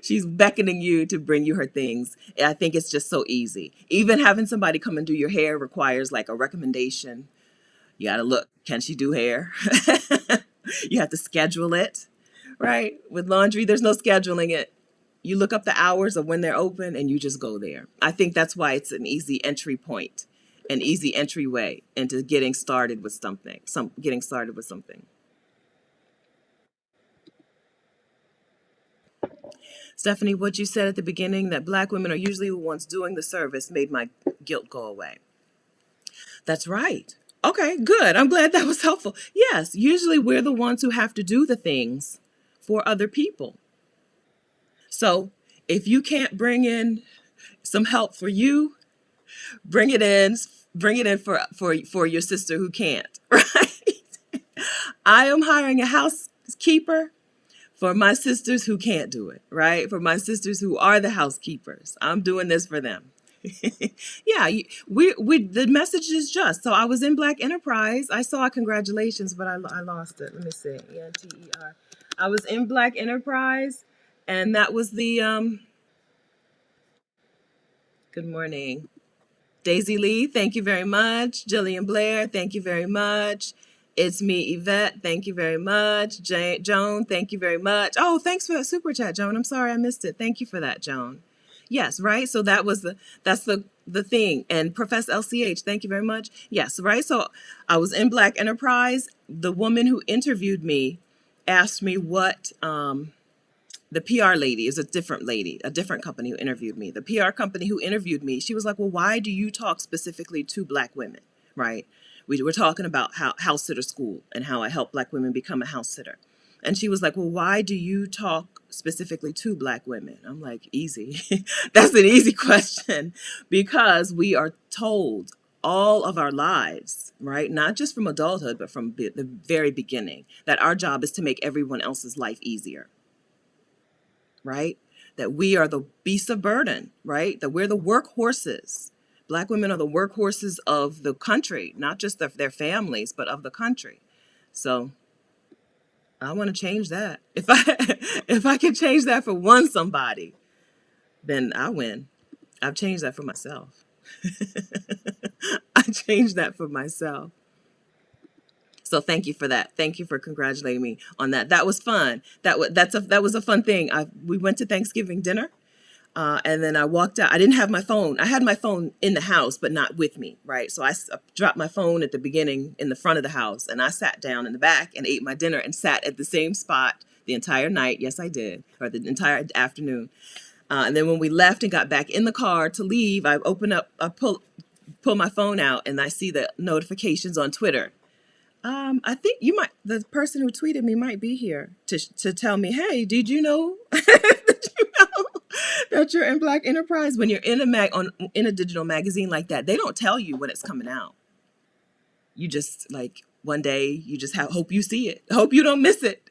She's beckoning you to bring you her things. And I think it's just so easy. Even having somebody come and do your hair requires like a recommendation. You got to look, can she do hair? You have to schedule it, right? With laundry, there's no scheduling it. You look up the hours of when they're open and you just go there. I think that's why it's an easy entry point, an easy entryway into getting started with something. Stephanie, what you said at the beginning, that black women are usually the ones doing the service, made my guilt go away. That's right. Okay, good. I'm glad that was helpful. Yes, usually we're the ones who have to do the things for other people. So if you can't bring in some help for you, bring it in, for your sister who can't, right? I am hiring a housekeeper for my sisters who can't do it, right? For my sisters who are the housekeepers. I'm doing this for them. Yeah, we the message is just. So I was in Black Enterprise. I saw congratulations, but I lost it. Let me see. ENTER. I was in Black Enterprise, and that was the good morning. Daisy Lee, thank you very much. Jillian Blair, thank you very much. It's me, Yvette. Thank you very much. Joan, thank you very much. Oh, thanks for that super chat, Joan. I'm sorry I missed it. Thank you for that, Joan. Yes, right. So that's the thing. And Professor LCH, thank you very much. Yes, right. So I was in Black Enterprise. The woman who interviewed me asked me what the PR lady is a different lady, a different company who interviewed me. The PR company who interviewed me, she was like, well, why do you talk specifically to Black women, right? We were talking about how house sitter school and how I help Black women become a house sitter. And she was like, well, why do you talk specifically to Black women? I'm like, easy. That's an easy question, because we are told all of our lives, right? Not just from adulthood, but from the very beginning, that our job is to make everyone else's life easier, right? That we are the beasts of burden, right? That we're the workhorses. Black women are the workhorses of the country, not just their families, but of the country. So I want to change that. If I can change that for one somebody, then I win. I've changed that for myself. I changed that for myself. So thank you for that. Thank you for congratulating me on that. That was fun. That was a fun thing. We went to Thanksgiving dinner. And then I walked out. I didn't have my phone. I had my phone in the house, but not with me, right? So I dropped my phone at the beginning in the front of the house, and I sat down in the back and ate my dinner and sat at the same spot the entire night. Yes, I did, or the entire afternoon. And then when we left and got back in the car to leave, I pull my phone out, and I see the notifications on Twitter. I think the person who tweeted me might be here to tell me, hey, did you know, did you know that you're in Black Enterprise? When you're in in a digital magazine like that, they don't tell you when it's coming out. You just like one day you just hope you see it. Hope you don't miss it.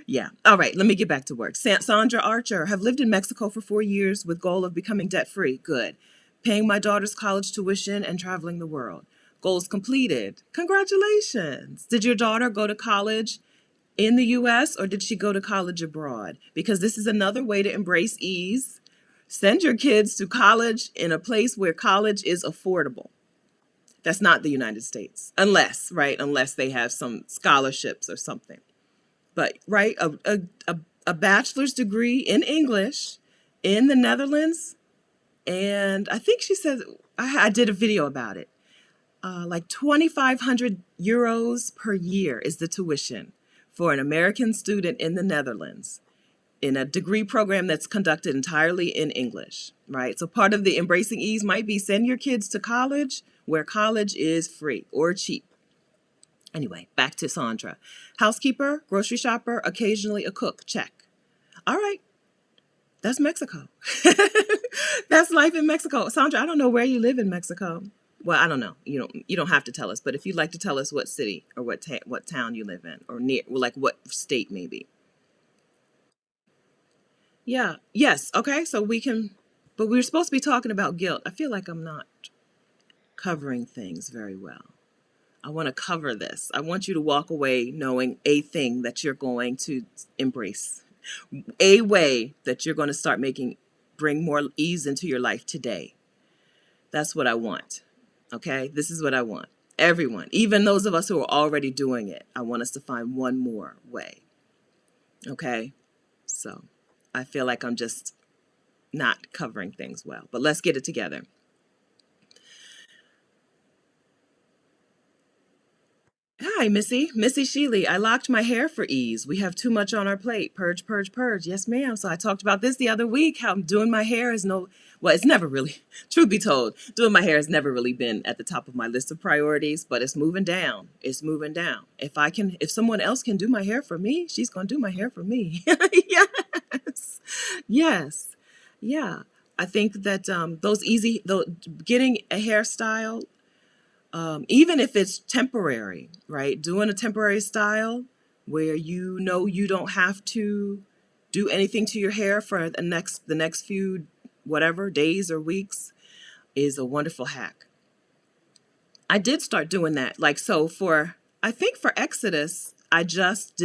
Yeah. All right. Let me get back to work. Sandra Archer, have lived in Mexico for 4 years with goal of becoming debt free. Good. Paying my daughter's college tuition and traveling the world. Goals completed. Congratulations. Did your daughter go to college in the US or did she go to college abroad? Because this is another way to embrace ease. Send your kids to college in a place where college is affordable. That's not the United States, unless they have some scholarships or something. But right, a bachelor's degree in English in the Netherlands, and I think she said I did a video about it. Like 2,500 euros per year is the tuition for an American student in the Netherlands in a degree program that's conducted entirely in English, right? So part of the embracing ease might be send your kids to college where college is free or cheap. Anyway, back to Sandra. Housekeeper, grocery shopper, occasionally a cook, check. All right, that's Mexico. That's life in Mexico. Sandra, I don't know where you live in Mexico. Well, I don't know. You don't have to tell us, but if you'd like to tell us what city or what town you live in, or near, like what state maybe. Yeah. Yes. Okay. So we can, but we were supposed to be talking about guilt. I feel like I'm not covering things very well. I want to cover this. I want you to walk away knowing a thing that you're going to embrace, a way that you're going to start bring more ease into your life today. That's what I want. Okay. This is what I want. Everyone, even those of us who are already doing it, I want us to find one more way. Okay. So I feel like I'm just not covering things well, but let's get it together. Hi, Hi, Missy. Missy Sheely. I locked my hair for ease. We have too much on our plate. Purge, purge, purge. Yes, ma'am. So I talked about this the other week, how doing my hair is no, well, it's never really, truth be told, doing my hair has never really been at the top of my list of priorities, but it's moving down. It's moving down. If someone else can do my hair for me, she's going to do my hair for me. Yes. Yes. Yeah. I think that getting a hairstyle, even if it's temporary, right? Doing a temporary style where you know you don't have to do anything to your hair for the next few whatever days or weeks is a wonderful hack. I did start doing that. Like so for I think for Exodus, I just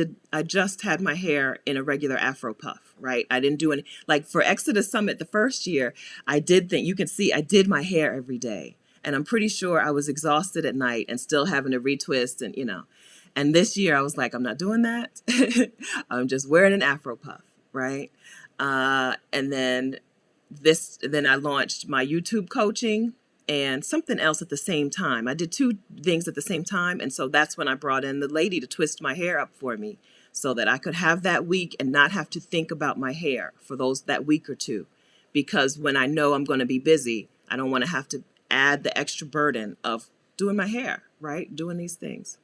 had my hair in a regular Afro puff, right? I didn't do any like for Exodus Summit the first year, I did think you can see I did my hair every day. And I'm pretty sure I was exhausted at night and still having to retwist and And this year I was like, I'm not doing that. I'm just wearing an Afro puff, right? And then I launched my YouTube coaching and something else at the same time. I did two things at the same time. And so that's when I brought in the lady to twist my hair up for me so that I could have that week and not have to think about my hair for that week or two. Because when I know I'm going to be busy, I don't want to have to add the extra burden of doing my hair, right? Doing these things.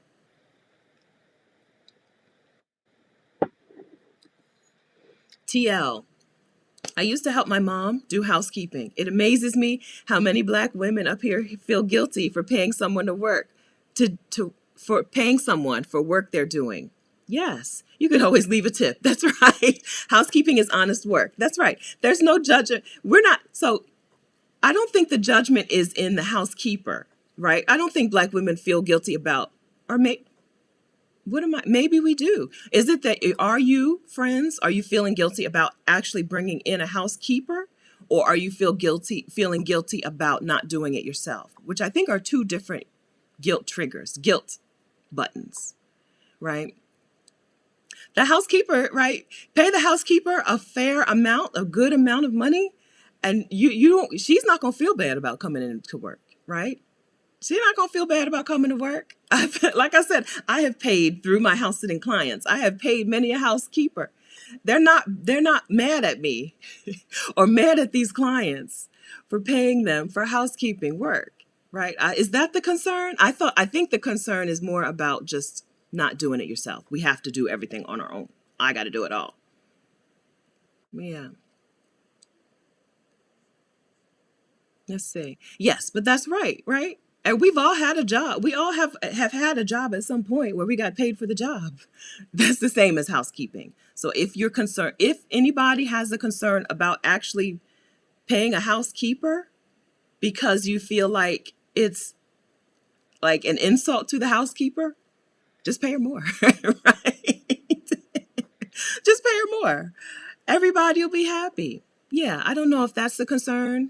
TL. I used to help my mom do housekeeping. It amazes me how many black women up here feel guilty for paying someone to work, for paying someone for work they're doing. Yes, you can always leave a tip. That's right. Housekeeping is honest work. That's right. There's no judgment. We're not, so I don't think the judgment is in the housekeeper, right? I don't think black women feel guilty about, or what am I? Maybe we do. Is it that, are you, friends, are you feeling guilty about actually bringing in a housekeeper? Or are you feeling guilty about not doing it yourself? Which I think are two different guilt triggers, guilt buttons, right? The housekeeper, right? Pay the housekeeper a fair amount, a good amount of money. And you don't, she's not going to feel bad about coming into work, right? She's not going to feel bad about coming to work. Like I said, I have paid through my house sitting clients. I have paid many a housekeeper. They're not mad at me or mad at these clients for paying them for housekeeping work, right? Is that the concern? I think the concern is more about just not doing it yourself. We have to do everything on our own. I got to do it all. Yeah. Let's see. Yes, but that's right, right? And we've all had a job. We all have had a job at some point where we got paid for the job. That's the same as housekeeping. So if you're concerned, if anybody has a concern about actually paying a housekeeper because you feel like it's like an insult to the housekeeper, just pay her more, right? Just pay her more. Everybody will be happy. Yeah, I don't know if that's the concern.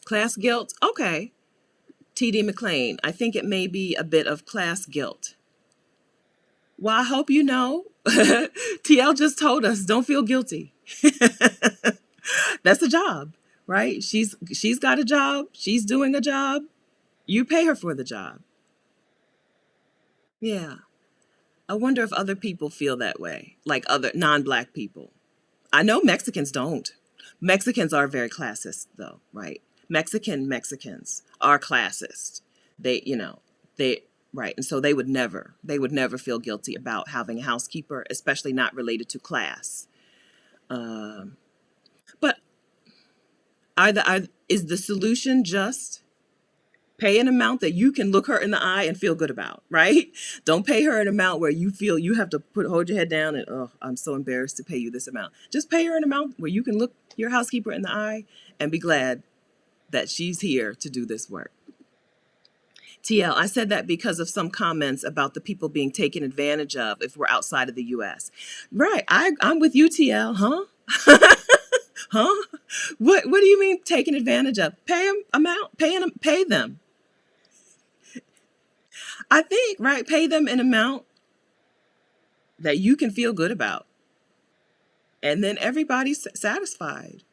Class guilt? Okay. TD McLean, I think it may be a bit of class guilt. Well, I hope you know. TL just told us, don't feel guilty. That's a job, right? She's got a job. She's doing a job. You pay her for the job. Yeah. I wonder if other people feel that way, like other non-black people. I know Mexicans don't. Mexicans are very classist, though, right? Mexicans are classist. They, they, right. And so they would never feel guilty about having a housekeeper, especially not related to class. Um, but is the solution just pay an amount that you can look her in the eye and feel good about, right? Don't pay her an amount where you feel you have to hold your head down and, oh, I'm so embarrassed to pay you this amount. Just pay her an amount where you can look your housekeeper in the eye and be glad that she's here to do this work. TL, I said that because of some comments about the people being taken advantage of if we're outside of the US. Right. I'm with you, TL, huh? Huh? What do you mean taken advantage of? Pay them amount, pay them. I think, right? Pay them an amount that you can feel good about. And then everybody's satisfied.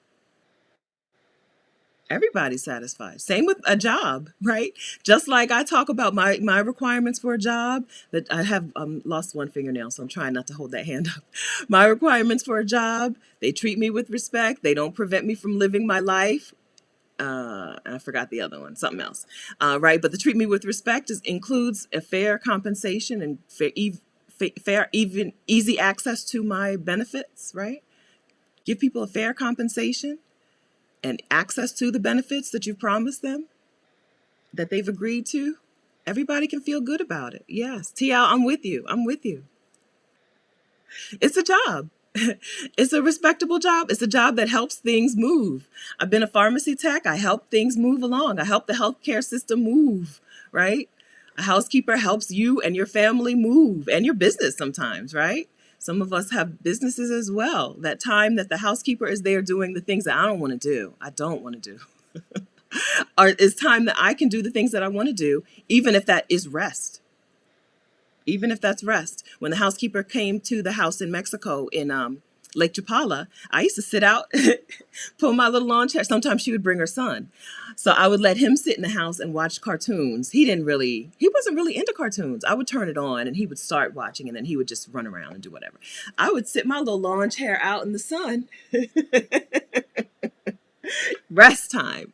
Everybody's satisfied. Same with a job, right? Just like I talk about my requirements for a job, that I have lost one fingernail, so I'm trying not to hold that hand up. My requirements for a job, they treat me with respect. They don't prevent me from living my life. I forgot the other one, something else, right? But the treat me with respect includes a fair compensation and fair, even easy access to my benefits, right? Give people a fair compensation and access to the benefits that you've promised them, that they've agreed to. Everybody can feel good about it. Yes. TL, I'm with you. I'm with you. It's a job. It's a respectable job. It's a job that helps things move. I've been a pharmacy tech. I help things move along. I help the healthcare system move, right? A housekeeper helps you and your family move, and your business sometimes, right? Some of us have businesses as well. That time that the housekeeper is there doing the things that I don't want to do. I don't want to do. Or it's time that I can do the things that I want to do, even if that is rest. Even if that's rest. When the housekeeper came to the house in Mexico in Lake Chapala, I used to sit out, pull my little lawn chair. Sometimes she would bring her son. So I would let him sit in the house and watch cartoons. He wasn't really into cartoons. I would turn it on and he would start watching and then he would just run around and do whatever. I would sit my little lawn chair out in the sun. Rest time.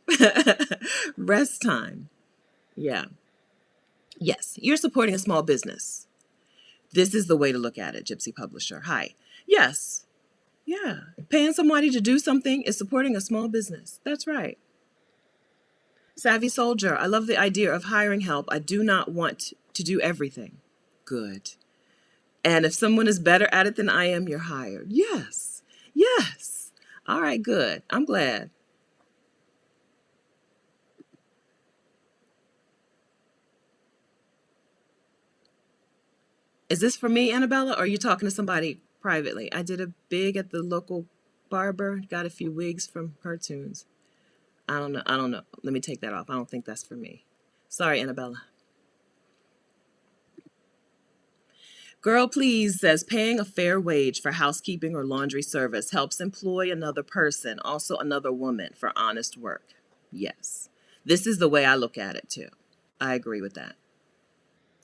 Rest time. Yeah. Yes, you're supporting a small business. This is the way to look at it, Gypsy Publisher. Hi. Yes. Yeah. Paying somebody to do something is supporting a small business. That's right. Savvy Soldier. I love the idea of hiring help. I do not want to do everything. Good. And if someone is better at it than I am, you're hired. Yes. Yes. All right, good. I'm glad. Is this for me, Annabella, or are you talking to somebody privately? I did a big at the local barber, got a few wigs from cartoons. I don't know. I don't know. Let me take that off. I don't think that's for me. Sorry, Annabella. Girl Please says paying a fair wage for housekeeping or laundry service helps employ another person, also another woman, for honest work. Yes. This is the way I look at it too. I agree with that.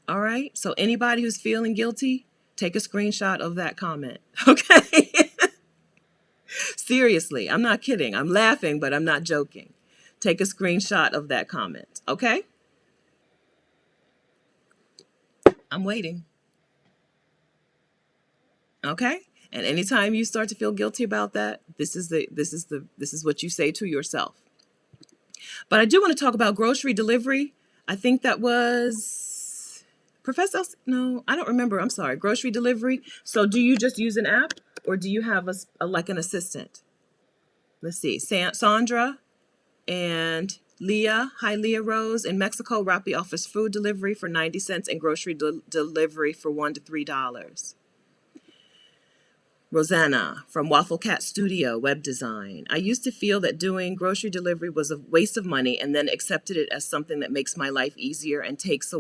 All right. So anybody who's feeling guilty, take a screenshot of that comment. Okay. Seriously, I'm not kidding. I'm laughing, but I'm not joking. Take a screenshot of that comment. Okay. I'm waiting. Okay. And anytime you start to feel guilty about that, this is what you say to yourself. But I do want to talk about grocery delivery. I think that was Professor. No, I don't remember. I'm sorry. Grocery delivery. So do you just use an app or do you have like an assistant? Let's see. Sandra and Leah. Hi, Leah Rose. In Mexico, Rappi offers food delivery for 90 cents and grocery delivery for $1 to $3. Rosanna from Waffle Cat Studio, web design. I used to feel that doing grocery delivery was a waste of money and then accepted it as something that makes my life easier and takes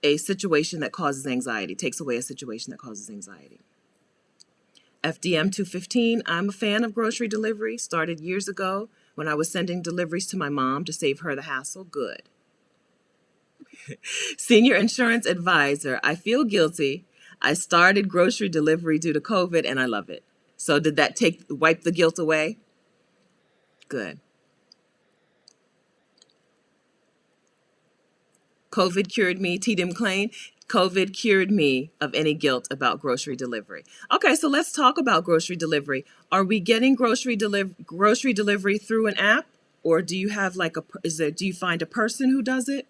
a situation that causes anxiety, takes away a situation that causes anxiety. FDM 215, I'm a fan of grocery delivery, started years ago when I was sending deliveries to my mom to save her the hassle. Good. Senior insurance advisor, I feel guilty. I started grocery delivery due to COVID and I love it. So did that wipe the guilt away? Good. COVID cured me, T. Dim Klein. COVID cured me of any guilt about grocery delivery. Okay, so let's talk about grocery delivery. Are we getting grocery delivery through an app, or do you have do you find a person who does it?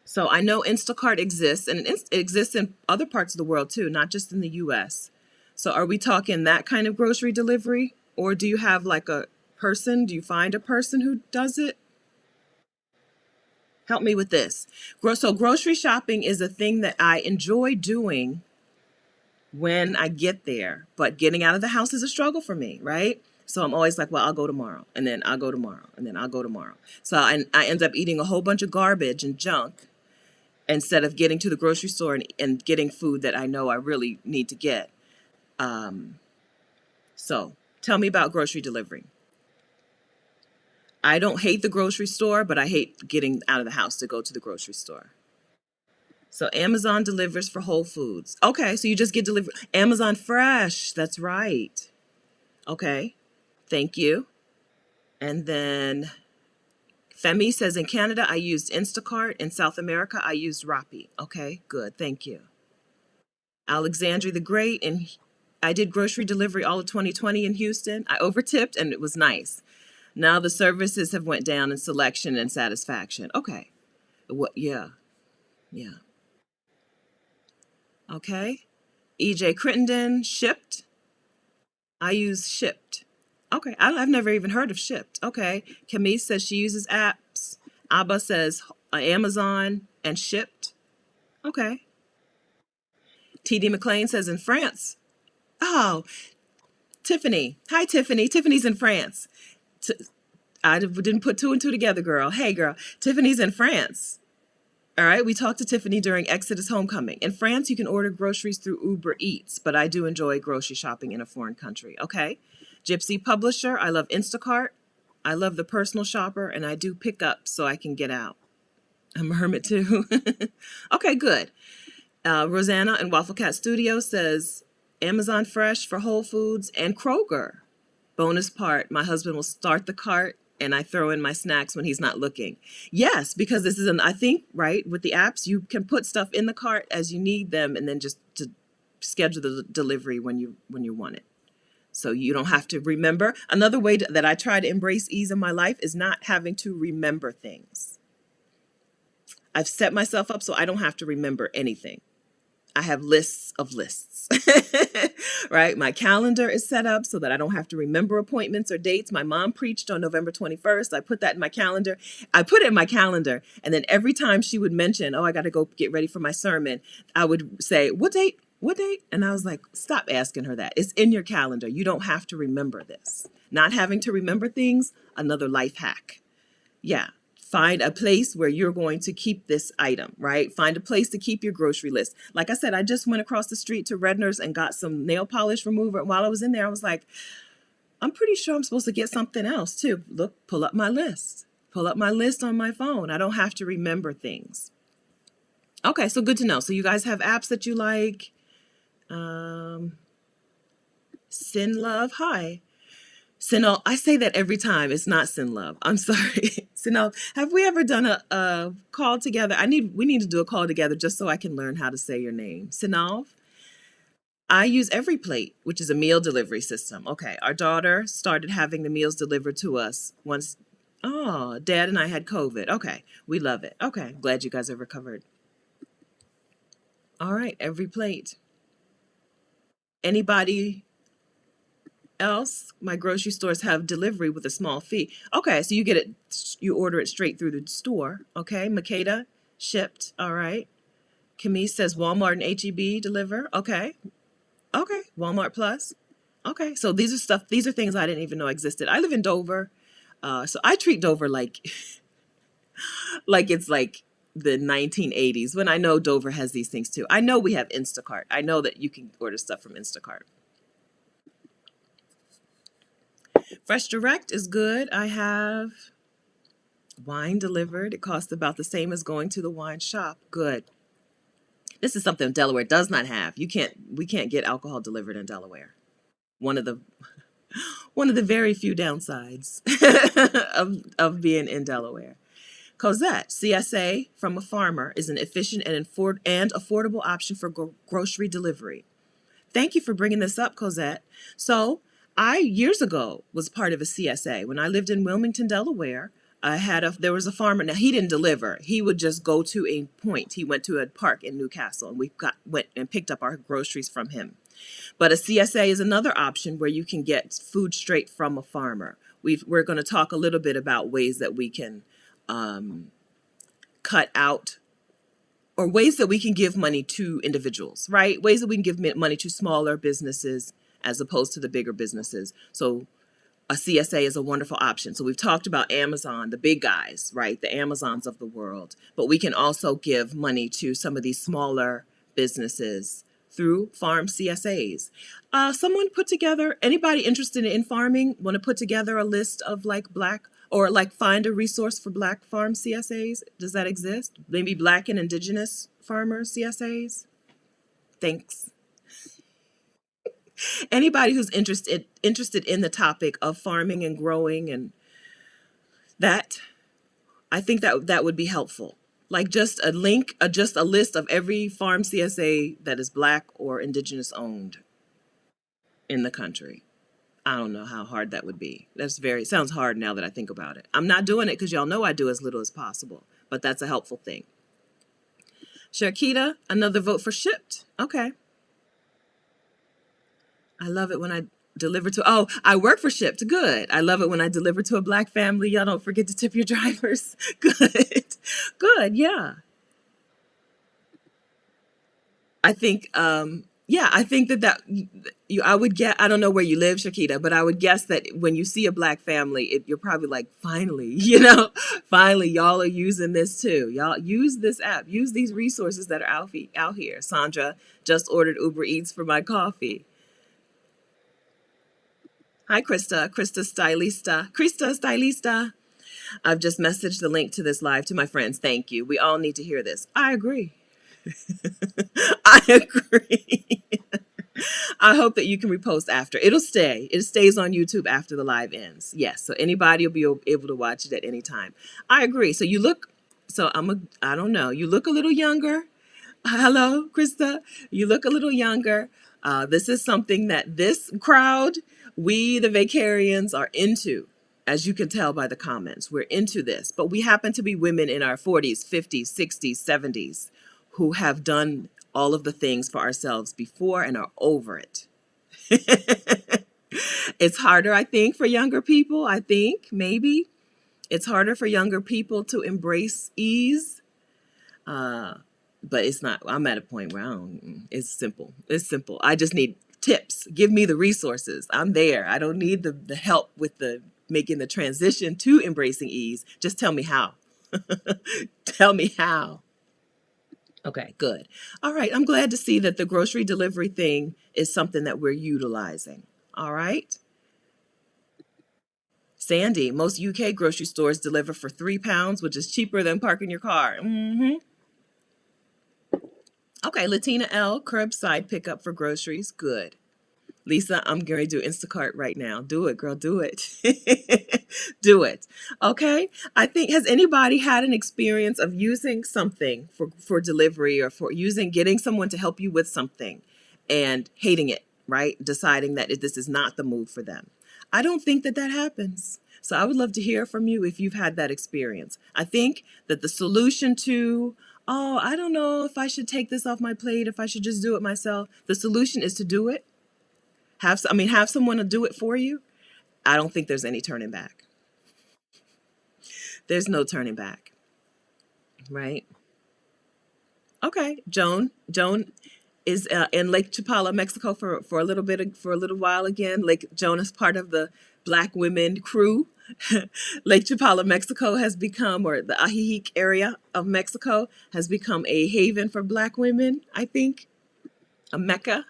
So I know Instacart exists, and it exists in other parts of the world too, not just in the U.S. So are we talking that kind of grocery delivery, or do you have like a person? Do you find a person who does it? Help me with this. So grocery shopping is a thing that I enjoy doing when I get there, but getting out of the house is a struggle for me, right? So I'm always like, well, I'll go tomorrow, and then I'll go tomorrow, and then I'll go tomorrow. So I end up eating a whole bunch of garbage and junk instead of getting to the grocery store and getting food that I know I really need to get. So tell me about grocery delivery. I don't hate the grocery store, but I hate getting out of the house to go to the grocery store. So Amazon delivers for Whole Foods. Okay, so you just get delivered. Amazon Fresh, that's right. Okay, thank you. And then Femi says in Canada, I used Instacart. In South America, I used Rappi. Okay, good, thank you. Alexandria the Great, and I did grocery delivery all of 2020 in Houston. I overtipped and it was nice. Now the services have went down in selection and satisfaction. Okay, what? Yeah, yeah. Okay. EJ Crittenden, Shipped. I use Shipped. Okay, I've never even heard of Shipped. Okay. Camise says she uses apps. Abba says Amazon and Shipped. Okay. TD McLean says in France. Oh, Tiffany. Hi, Tiffany. Tiffany's in France. T- I didn't put two and two together, girl. Hey, girl. Tiffany's in France. All right, we talked to Tiffany during Exodus Homecoming. In France, you can order groceries through Uber Eats, but I do enjoy grocery shopping in a foreign country. Okay. Gypsy Publisher, I love Instacart. I love the personal shopper, and I do pick up so I can get out. I'm a hermit too. Okay, good. Rosanna in Waffle Cat Studio says Amazon Fresh for Whole Foods and Kroger. Bonus part, my husband will start the cart and I throw in my snacks when he's not looking. Yes, because this is I think, right, with the apps, you can put stuff in the cart as you need them and then just to schedule the delivery when you want it. So you don't have to remember. Another way that I try to embrace ease in my life is not having to remember things. I've set myself up so I don't have to remember anything. I have lists of lists, right? My calendar is set up so that I don't have to remember appointments or dates. My mom preached on November 21st. I put that in my calendar. I put it in my calendar. And then every time she would mention, oh, I got to go get ready for my sermon, I would say, what date? What date? And I was like, stop asking her that. It's in your calendar. You don't have to remember this. Not having to remember things, another life hack. Yeah. Find a place where you're going to keep this item, right? Find a place to keep your grocery list. Like I said, I just went across the street to Redner's and got some nail polish remover. And while I was in there, I was like, I'm pretty sure I'm supposed to get something else too. Look, pull up my list. Pull up my list on my phone. I don't have to remember things. Okay, so good to know. So you guys have apps that you like. Sin Love, hi. Sinal, I say that every time. It's not Sin Love. I'm sorry. Sinal, have we ever done a call together? We need to do a call together just so I can learn how to say your name. Sinal, I use Every Plate, which is a meal delivery system. Okay, our daughter started having the meals delivered to us once. Oh, Dad and I had COVID. Okay, we love it. Okay, glad you guys have recovered. All right, Every Plate. Anybody else? My grocery stores have delivery with a small fee. Okay, so you order it straight through the store. Okay, Makeda, Shipped. All right. Camise says Walmart and HEB deliver. Okay. Okay, Walmart Plus. Okay, so these are things I didn't even know existed. I live in Dover, so I treat Dover like like it's like the 1980s when I know Dover has these things too. I know we have Instacart. I know that you can order stuff from Instacart. Fresh Direct is good. I have wine delivered. It costs about the same as going to the wine shop. Good. This is something Delaware does not have. We can't get alcohol delivered in Delaware. One of the very few downsides of being in Delaware. Cosette, CSA from a farmer, is an efficient and affordable option for grocery delivery. Thank you for bringing this up, Cosette. So I, years ago, was part of a CSA. When I lived in Wilmington, Delaware, there was a farmer. Now, he didn't deliver. He would just go to a point. He went to a park in Newcastle, and we went and picked up our groceries from him. But a CSA is another option where you can get food straight from a farmer. We're going to talk a little bit about ways that we can cut out, or ways that we can give money to individuals, right? Ways that we can give money to smaller businesses as opposed to the bigger businesses. So a CSA is a wonderful option. So we've talked about Amazon, the big guys, right? The Amazons of the world. But we can also give money to some of these smaller businesses through farm CSAs. Anybody interested in farming, want to put together a list of like Black Or like find a resource for Black farm CSAs. Does that exist? Maybe Black and Indigenous farmers CSAs? Thanks. Anybody who's interested in the topic of farming and growing and that, I think that would be helpful. Like just a link, just a list of every farm CSA that is Black or Indigenous owned in the country. I don't know how hard that would be. Sounds hard now that I think about it. I'm not doing it because y'all know I do as little as possible, but that's a helpful thing. Sharkita, another vote for shipped. Okay. I love it when I deliver to, oh, I work for shipped. Good. I love it when I deliver to a Black family. Y'all don't forget to tip your drivers. Good. Good. Yeah. I think, yeah, I think I would get, I don't know where you live, Shakita, but I would guess that when you see a Black family, you're probably like, finally, finally, y'all are using this too. Y'all use this app, use these resources that are out here. Sandra just ordered Uber Eats for my coffee. Hi, Krista Stylista. I've just messaged the link to this live to my friends. Thank you. We all need to hear this. I agree. I agree. I hope that you can repost after. It'll stay. It stays on YouTube after the live ends. Yes. So anybody will be able to watch it at any time. I agree. So I don't know. You look a little younger. Hello, Krista. You look a little younger. This is something that this crowd, we the Vacarians, are into. As you can tell by the comments, we're into this. But we happen to be women in our 40s, 50s, 60s, 70s who have done all of the things for ourselves before and are over it. It's harder, I think, for younger people. I think maybe it's harder for younger people to embrace ease. But it's not, I'm at a point where it's simple. It's simple. I just need tips. Give me the resources. I'm there. I don't need the help with making the transition to embracing ease. Just tell me how. Tell me how. Okay, good. All right. I'm glad to see that the grocery delivery thing is something that we're utilizing. All right. Sandy, most UK grocery stores deliver for £3, which is cheaper than parking your car. Okay, Latina L, curbside pickup for groceries. Good. Lisa, I'm going to do Instacart right now. Do it, girl. Do it. Do it. Okay. I think, has anybody had an experience of using something for delivery or for getting someone to help you with something and hating it, right? Deciding that this is not the move for them. I don't think that happens. So I would love to hear from you if you've had that experience. I think that the solution to, oh, I don't know if I should take this off my plate, if I should just do it myself. The solution is to do it. Have someone to do it for you. I don't think there's any turning back. There's no turning back. Right? Okay. Joan is in Lake Chapala, Mexico for a little while again. Joan is part of the Black women crew. Lake Chapala, Mexico has become, or the Ajijic area of Mexico has become a haven for Black women, I think. A Mecca.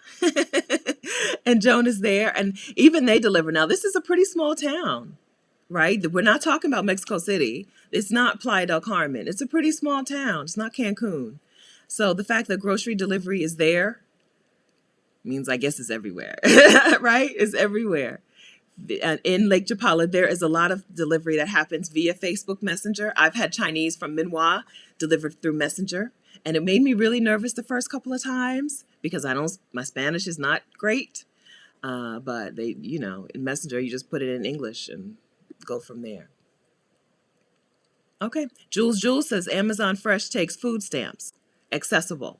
And Joan is there, and even they deliver. Now, this is a pretty small town, right? We're not talking about Mexico City. It's not Playa del Carmen. It's a pretty small town. It's not Cancun. So the fact that grocery delivery is there means, I guess, it's everywhere, right? It's everywhere. In Lake Chapala, there is a lot of delivery that happens via Facebook Messenger. I've had Chinese from Minhua delivered through Messenger, and it made me really nervous the first couple of times because my Spanish is not great. But they, in Messenger, you just put it in English and go from there. Okay. Jules says Amazon Fresh takes food stamps. Accessible.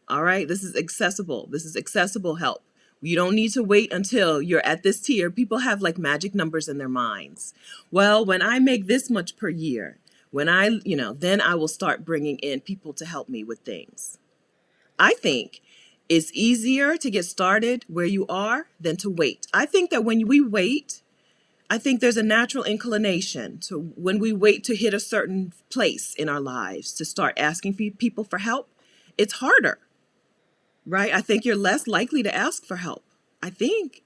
All right. This is accessible. This is accessible help. You don't need to wait until you're at this tier. People have like magic numbers in their minds. Well, when I make this much per year, then I will start bringing in people to help me with things. I think it's easier to get started where you are than to wait. I think that when we wait, I think there's a natural inclination to, when we wait to hit a certain place in our lives, to start asking people for help. It's harder, right? I think you're less likely to ask for help, I think,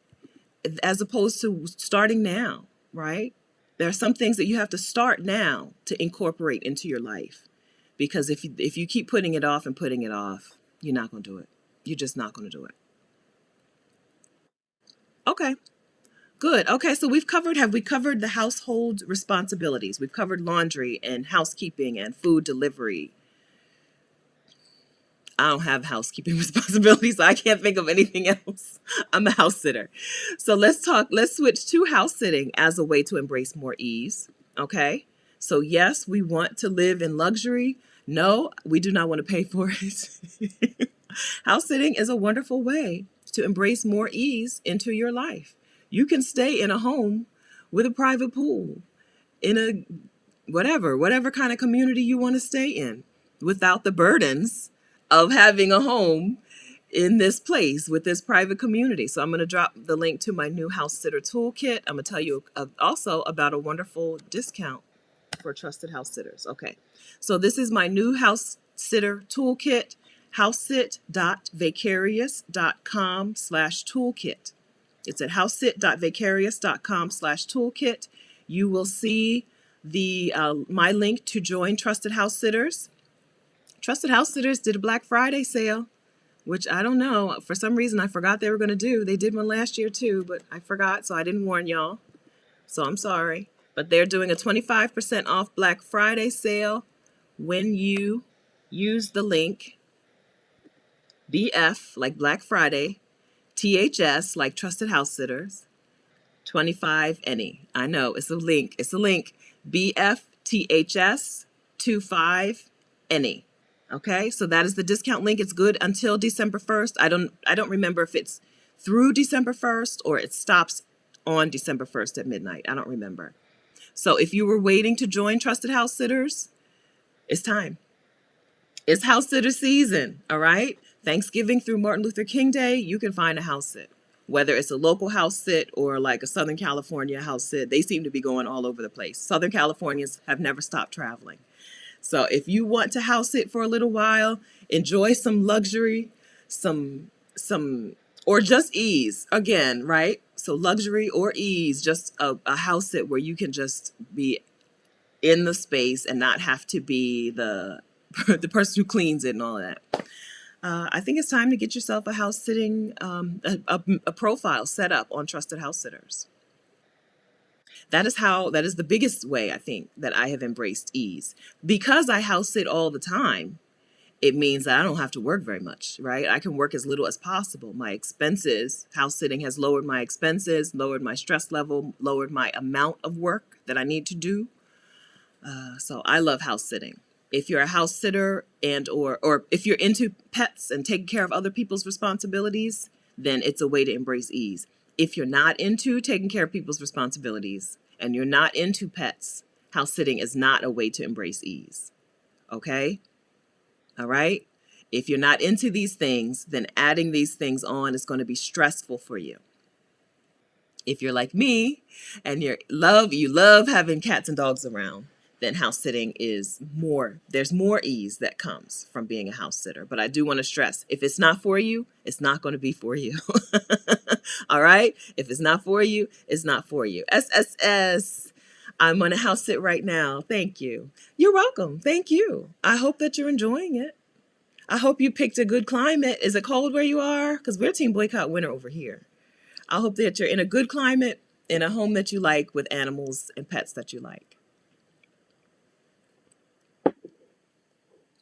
as opposed to starting now, right? There are some things that you have to start now to incorporate into your life. Because if you keep putting it off and putting it off, you're not going to do it. You're just not going to do it. Okay, good. Okay, so have we covered the household responsibilities? We've covered laundry and housekeeping and food delivery. I don't have housekeeping responsibilities, so I can't think of anything else. I'm a house sitter. So let's switch to house sitting as a way to embrace more ease. Okay. So yes, we want to live in luxury. No, we do not want to pay for it. House sitting is a wonderful way to embrace more ease into your life. You can stay in a home with a private pool, in a whatever kind of community you want to stay in, without the burdens of having a home in this place with this private community. So I'm going to drop the link to my new house sitter toolkit. I'm going to tell you also about a wonderful discount for trusted house sitters. Okay. So this is my new house sitter toolkit, housesit.vicarious.com/toolkit. It's at housesit.vicarious.com/toolkit. You will see my link to join Trusted House Sitters. Trusted House Sitters did a Black Friday sale, which I don't know. For some reason, I forgot they were going to do. They did one last year too, but I forgot, so I didn't warn y'all. So I'm sorry. But they're doing a 25% off Black Friday sale when you use the link BF, like Black Friday, THS, like Trusted House Sitters, 25 any. I know, it's a link. It's a link. BFTHS 25 any. Okay, so that is the discount link. It's good until December 1st. I don't remember if it's through December 1st or it stops on December 1st at midnight. I don't remember. So if you were waiting to join Trusted House Sitters, it's time. It's house sitter season, all right? Thanksgiving through Martin Luther King Day, you can find a house sit. Whether it's a local house sit or like a Southern California house sit, they seem to be going all over the place. Southern Californians have never stopped traveling. So if you want to house sit for a little while, enjoy some luxury, or just ease again, right? So luxury or ease, just a house sit where you can just be in the space and not have to be the person who cleans it and all of that. I think it's time to get yourself a house sitting, a profile set up on Trusted House Sitters. That is the biggest way I think that I have embraced ease. Because I house sit all the time, it means that I don't have to work very much, right? I can work as little as possible. My expenses, house sitting has lowered my expenses, lowered my stress level, lowered my amount of work that I need to do. So I love house sitting. If you're a house sitter or if you're into pets and taking care of other people's responsibilities, then it's a way to embrace ease. If you're not into taking care of people's responsibilities and you're not into pets, house sitting is not a way to embrace ease. Okay? All right? If you're not into these things, then adding these things on is going to be stressful for you. If you're like me and you love having cats and dogs around, then house sitting is there's more ease that comes from being a house sitter. But I do want to stress, if it's not for you, it's not going to be for you. All right? If it's not for you, it's not for you. SSS. I'm on a house sit right now. Thank you. You're welcome. Thank you. I hope that you're enjoying it. I hope you picked a good climate. Is it cold where you are? Because we're Team Boycott Winter over here. I hope that you're in a good climate, in a home that you like, with animals and pets that you like.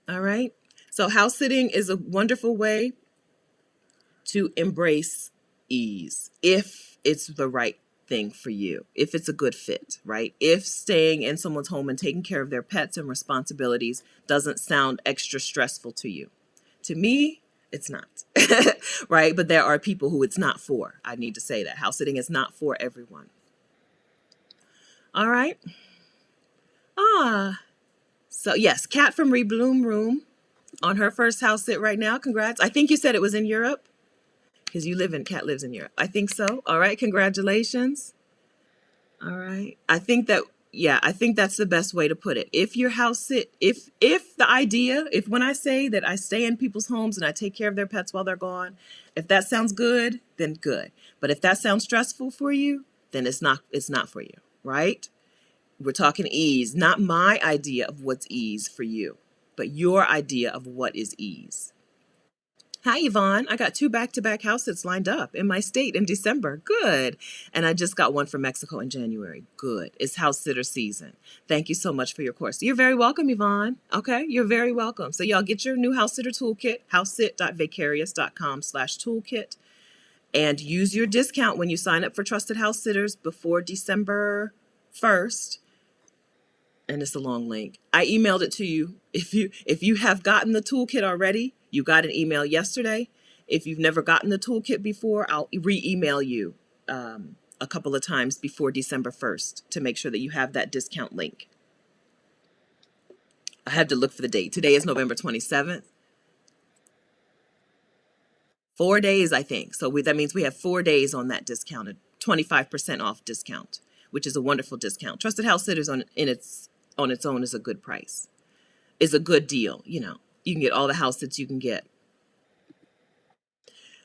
All right. So house sitting is a wonderful way to embrace ease if it's the right thing for you, if it's a good fit, right? If staying in someone's home and taking care of their pets and responsibilities doesn't sound extra stressful to you. To me, it's not, right? But there are people who it's not for. I need to say that. House sitting is not for everyone. All right. So yes, Kat from Rebloom Room on her first house sit right now. Congrats. I think you said it was in Europe because Kat lives in Europe. I think so. All right. Congratulations. All right. I think that's the best way to put it. If your house sit, if when I say that I stay in people's homes and I take care of their pets while they're gone, if that sounds good, then good. But if that sounds stressful for you, then it's not for you, right? We're talking ease, not my idea of what's ease for you, but your idea of what is ease. Hi, Yvonne. I got two back-to-back house sits lined up in my state in December. Good. And I just got one from Mexico in January. Good. It's house sitter season. Thank you so much for your course. You're very welcome, Yvonne. Okay, you're very welcome. So y'all get your new house sitter toolkit, housesit.vicarious.com/toolkit, and use your discount when you sign up for Trusted House Sitters before December 1st. And it's a long link. I emailed it to you. If you have gotten the toolkit already, you got an email yesterday. If you've never gotten the toolkit before, I'll re-email you a couple of times before December 1st to make sure that you have that discount link. I have to look for the date. Today is November 27th. 4 days, I think. So that means we have 4 days on that discounted 25% off discount, which is a wonderful discount. Trusted House Sitters on its own is a good price, is a good deal. You know, you can get all the house sits you can get.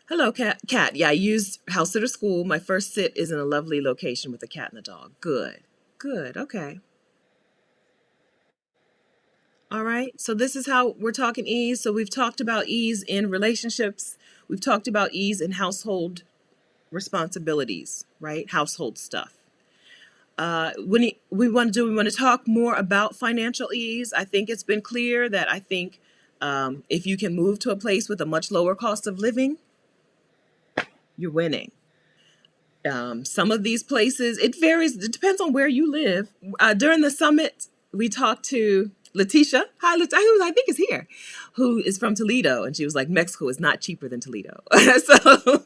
Hello, Cat. Yeah, I used House Sitter School. My first sit is in a lovely location with a cat and a dog. Good. Okay. All right. So this is how we're talking ease. So we've talked about ease in relationships. We've talked about ease in household responsibilities, right? Household stuff. We want to talk more about financial ease. I think it's been clear that if you can move to a place with a much lower cost of living, you're winning. Some of these places, it varies. It depends on where you live. During the summit, we talked to Letitia. Hi, Letitia, who I think is here, who is from Toledo. And she was like, Mexico is not cheaper than Toledo. So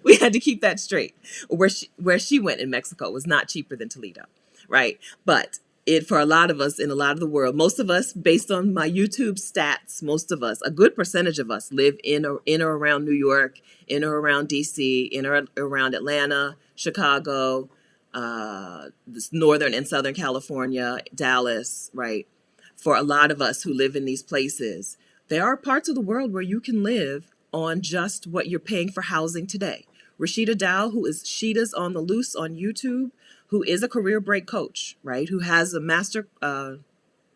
we had to keep that straight. Where she went in Mexico was not cheaper than Toledo, right? But for a lot of us in a lot of the world, most of us, based on my YouTube stats, most of us, a good percentage of us live in or around New York, in or around DC, in or around Atlanta, Chicago, Northern and Southern California, Dallas, right? For a lot of us who live in these places, there are parts of the world where you can live on just what you're paying for housing today. Rashida Dow, who is Sheeta's on the Loose on YouTube, who is a career break coach, right? Who has a master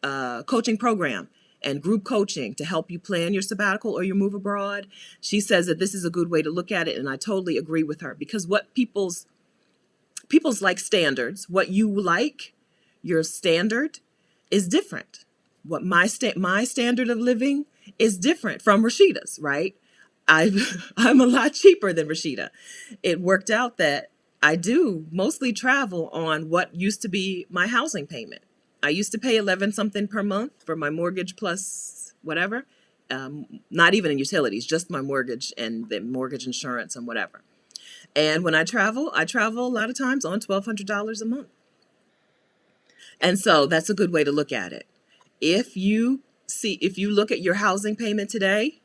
coaching program and group coaching to help you plan your sabbatical or your move abroad. She says that this is a good way to look at it. And I totally agree with her, because what people's like standards, what you like, your standard is different. What my standard of living is different from Rashida's, right? I'm a lot cheaper than Rashida. It worked out that I do mostly travel on what used to be my housing payment. I used to pay 11 something per month for my mortgage plus whatever, not even in utilities, just my mortgage and the mortgage insurance and whatever. And when I travel a lot of times on $1,200 a month. And so that's a good way to look at it. If you look at your housing payment today,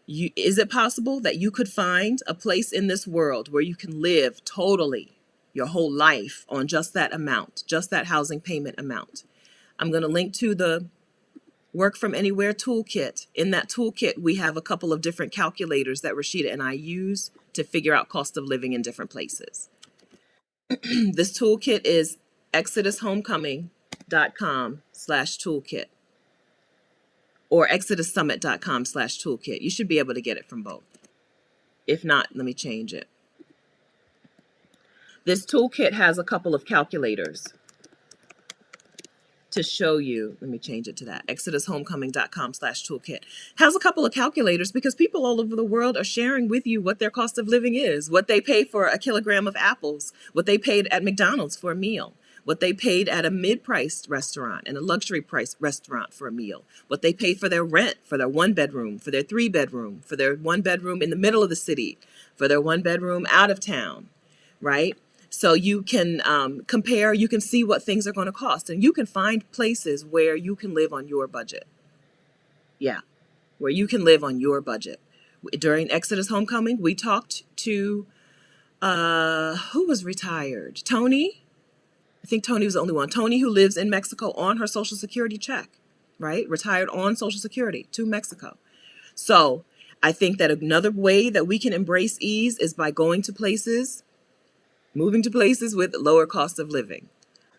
is it possible that you could find a place in this world where you can live totally your whole life on just that amount, just that housing payment amount? I'm going to link to the Work From Anywhere toolkit. In that toolkit, we have a couple of different calculators that Rashida and I use to figure out cost of living in different places. This toolkit is exodushomecoming.com/toolkit or exodussummit.com/toolkit. You should be able to get it from both. If not, let me change it. This toolkit has a couple of calculators to show you. Let me change it to that. exodushomecoming.com/toolkit has a couple of calculators because people all over the world are sharing with you what their cost of living is, what they pay for a kilogram of apples, what they paid at McDonald's for a meal, what they paid at a mid-priced restaurant and a luxury price restaurant for a meal, what they paid for their rent, for their 1-bedroom, for their 3-bedroom, for their 1-bedroom in the middle of the city, for their 1-bedroom out of town, right? So you can compare, you can see what things are going to cost, and you can find places where you can live on your budget. Yeah, where you can live on your budget. During Exodus Homecoming, we talked to, who was retired? Tony? I think Tony was the only one. Tony, who lives in Mexico on her Social Security check, right? Retired on Social Security to Mexico. So I think that another way that we can embrace ease is by going to places, moving to places with lower cost of living.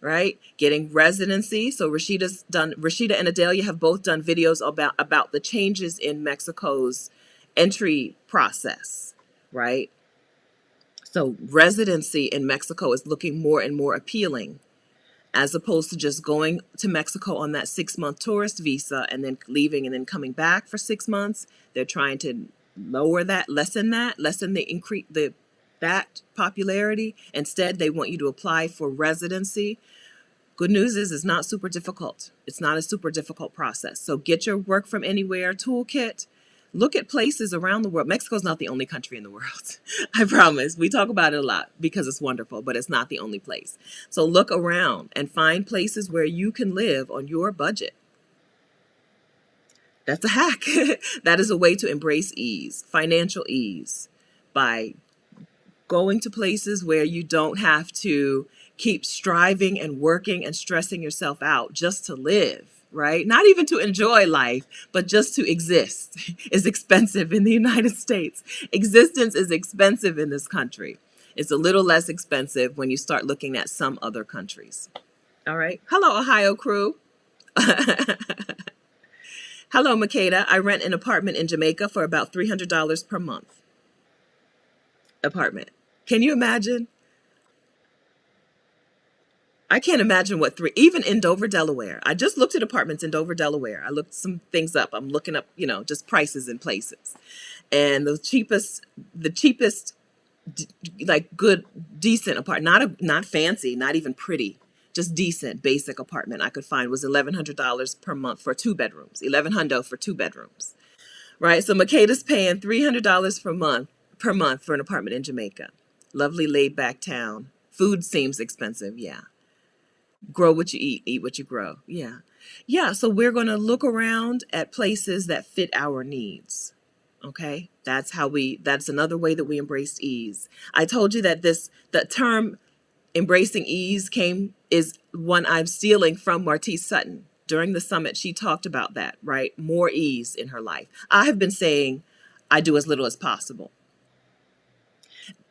right? Getting residency. So Rashida and Adelia have both done videos about the changes in Mexico's entry process, right? So residency in Mexico is looking more and more appealing, as opposed to just going to Mexico on that 6-month tourist visa and then leaving and then coming back for 6 months. They're trying to lessen the increase that popularity. Instead, they want you to apply for residency. Good news is it's not super difficult. It's not a super difficult process. So get your work from anywhere toolkit. Look at places around the world. Mexico's not the only country in the world. I promise. We talk about it a lot because it's wonderful, but it's not the only place. So look around and find places where you can live on your budget. That's a hack. That is a way to embrace ease, financial ease, by going to places where you don't have to keep striving and working and stressing yourself out just to live, right? Not even to enjoy life, but just to exist is expensive in the United States. Existence is expensive in this country. It's a little less expensive when you start looking at some other countries. All right. Hello, Ohio crew. Hello, Makeda. I rent an apartment in Jamaica for about $300 per month. Apartment. Can you imagine? I can't imagine even in Dover, Delaware. I just looked at apartments in Dover, Delaware. I looked some things up. I'm looking up, just prices in places. And the cheapest, like good, decent apartment, not fancy, not even pretty, just decent, basic apartment I could find was $1,100 per month for 2 bedrooms. $1,100 for 2 bedrooms, right? So Makeda's paying $300 per month for an apartment in Jamaica. Lovely laid back town. Food seems expensive, yeah. Grow what you eat what you grow. Yeah. Yeah. So we're going to look around at places that fit our needs. Okay. That's another way that we embrace ease. I told you that the term embracing ease is one I'm stealing from Martise Sutton. During the summit, she talked about that, right? More ease in her life. I have been saying I do as little as possible.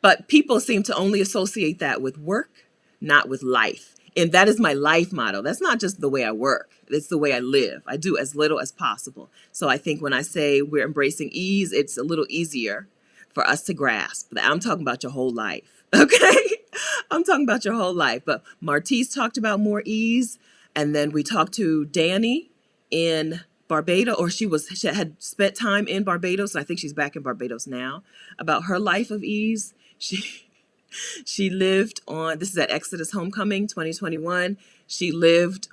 But people seem to only associate that with work, not with life. And that is my life motto. That's not just the way I work. It's the way I live. I do as little as possible. So I think when I say we're embracing ease, it's a little easier for us to grasp. I'm talking about your whole life. Okay? I'm talking about your whole life. But Martise talked about more ease. And then we talked to Danny in Barbados, or she had spent time in Barbados. And I think she's back in Barbados now, about her life of ease. She lived this is at Exodus Homecoming 2021. She lived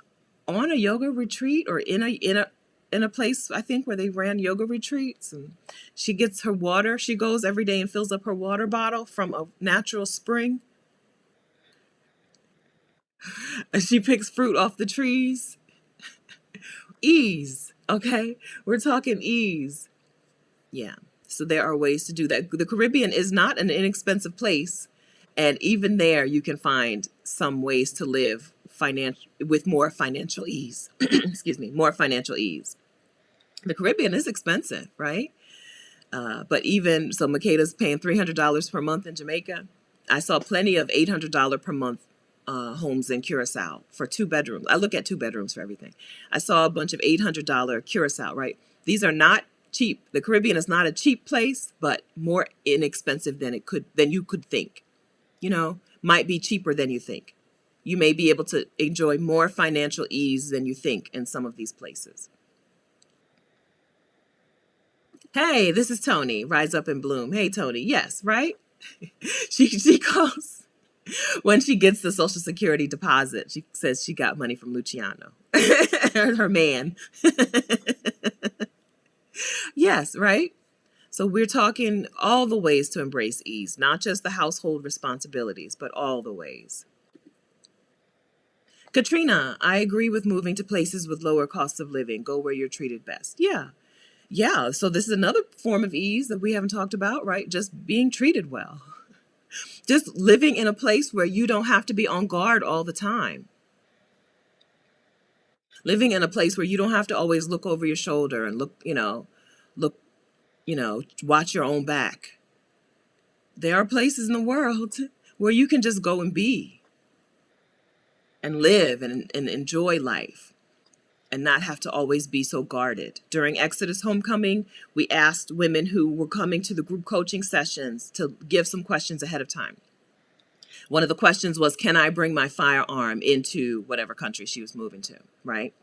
on a yoga retreat or in a place, I think, where they ran yoga retreats. And she gets her water. She goes every day and fills up her water bottle from a natural spring. And she picks fruit off the trees. Ease, okay? We're talking ease. Yeah. So there are ways to do that. The Caribbean is not an inexpensive place. And even there, you can find some ways to live with more financial ease. Excuse me, more financial ease. The Caribbean is expensive, right? But even so, Makeda's paying $300 per month in Jamaica. I saw plenty of $800 per month homes in Curacao for 2 bedrooms. I look at 2 bedrooms for everything. I saw a bunch of $800 Curacao, right? These are not cheap. The Caribbean is not a cheap place, but more inexpensive than you could think. Might be cheaper than you think. You may be able to enjoy more financial ease than you think in some of these places. Hey, this is Tony. Rise up and bloom. Hey, Tony. Yes, right? She calls when she gets the Social Security deposit. She says she got money from Luciano, her man. Yes, right? So we're talking all the ways to embrace ease, not just the household responsibilities, but all the ways. Katrina, I agree with moving to places with lower costs of living. Go where you're treated best. Yeah. Yeah. So this is another form of ease that we haven't talked about, right? Just being treated well. Just living in a place where you don't have to be on guard all the time. Living in a place where you don't have to always look over your shoulder and watch your own back. There are places in the world where you can just go and be. and live and enjoy life and not have to always be so guarded. During Exodus Homecoming, we asked women who were coming to the group coaching sessions to give some questions ahead of time. One of the questions was, can I bring my firearm into whatever country she was moving to, right?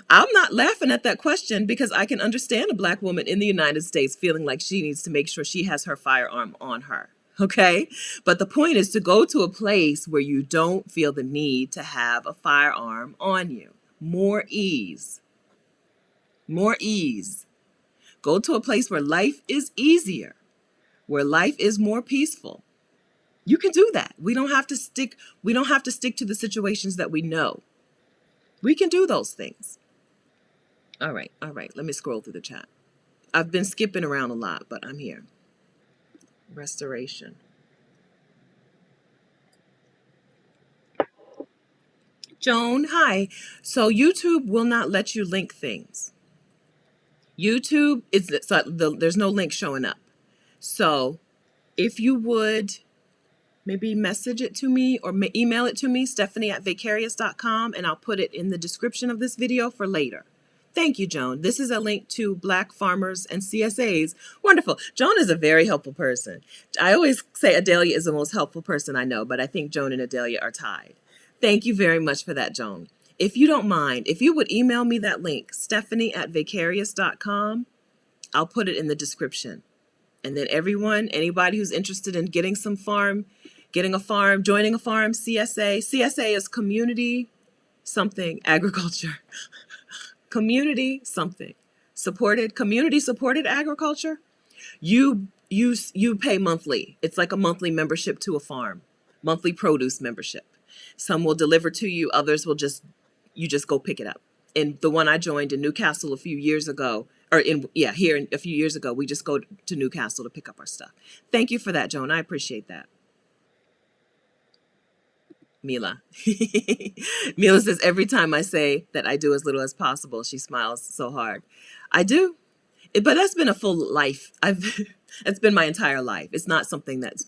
I'm not laughing at that question because I can understand a Black woman in the United States feeling like she needs to make sure she has her firearm on her. Okay. But the point is to go to a place where you don't feel the need to have a firearm on you. More ease. More ease. Go to a place where life is easier, where life is more peaceful. You can do that. We don't have to stick to the situations that we know. We can do those things. All right. Let me scroll through the chat. I've been skipping around a lot, but I'm here. Restoration. Joan, hi. So YouTube will not let you link things. YouTube there's no link showing up. So if you would maybe message it to me or email it to me, Stephanie@vicarious.com, and I'll put it in the description of this video for later. Thank you, Joan. This is a link to Black farmers and CSAs. Wonderful. Joan is a very helpful person. I always say Adelia is the most helpful person I know, but I think Joan and Adelia are tied. Thank you very much for that, Joan. If you don't mind, if you would email me that link, Stephanie@vicarious.com, I'll put it in the description. And then anybody who's interested in getting a farm, joining a farm, CSA is community something agriculture. Community something. Community supported agriculture. You pay monthly. It's like a monthly membership to a farm, monthly produce membership. Some will deliver to you, others will just go pick it up. And the one I joined in Newcastle a few years ago, here a few years ago, we just go to Newcastle to pick up our stuff. Thank you for that, Joan. I appreciate that. Mila. Mila says, every time I say that I do as little as possible, she smiles so hard. I do. But that's been a full life. It's been my entire life. It's not something that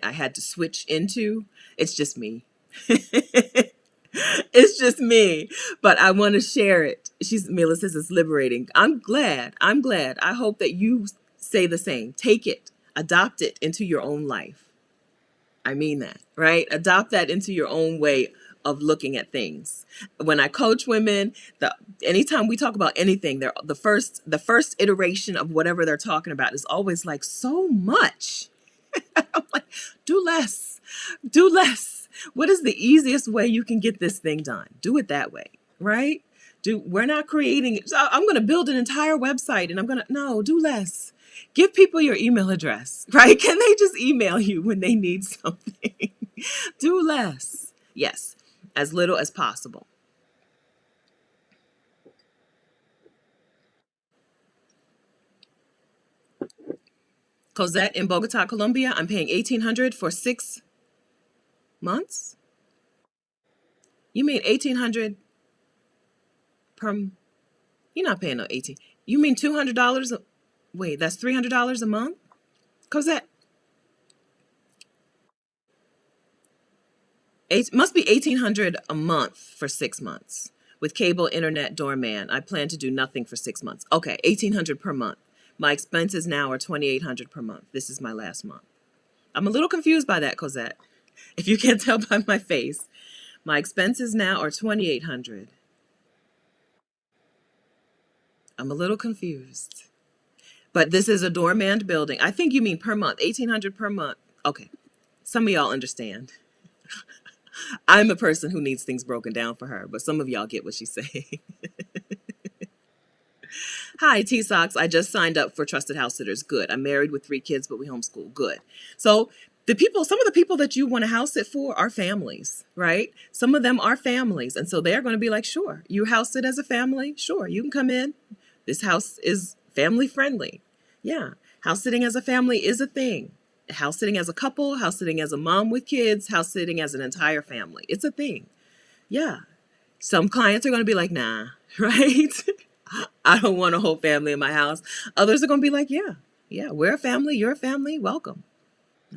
I had to switch into. It's just me. It's just me. But I want to share it. Mila says it's liberating. I'm glad. I hope that you say the same. Take it. Adopt it into your own life. I mean that, right? Adopt that into your own way of looking at things. When I coach women, anytime we talk about anything, the first iteration of whatever they're talking about is always like, so much. I'm like, do less. What is the easiest way you can get this thing done? Do it that way, right? We're not creating, I'm going to build an entire website and do less. Give people your email address, right? Can they just email you when they need something? Do less. Yes, as little as possible. Cosette in Bogota, Colombia, I'm paying $1,800 for 6 months. You mean $1,800 per? You're not paying no 18. You mean $200? Wait, that's $300 a month, Cosette. Must be $1,800 a month for 6 months with cable, internet, doorman. I plan to do nothing for 6 months. Okay, $1,800 per month. My expenses now are $2,800 per month. This is my last month. I'm a little confused by that, Cosette. If you can't tell by my face, my expenses now are $2,800. I'm a little confused. But this is a doorman building. I think you mean per month, $1,800 per month. Okay, some of y'all understand. I'm a person who needs things broken down for her, but some of y'all get what she's saying. Hi, Tsocks. I just signed up for Trusted House Sitters. Good. I'm married with 3 kids, but we homeschool. Good. So some of the people that you want to house sit for are families, right? Some of them are families. And so they're going to be like, sure, you house sit as a family. Sure, you can come in. This house is family friendly. Yeah. House sitting as a family is a thing. House sitting as a couple, house sitting as a mom with kids, house sitting as an entire family. It's a thing. Yeah. Some clients are going to be like, nah, right? I don't want a whole family in my house. Others are going to be like, yeah, we're a family. You're a family. Welcome.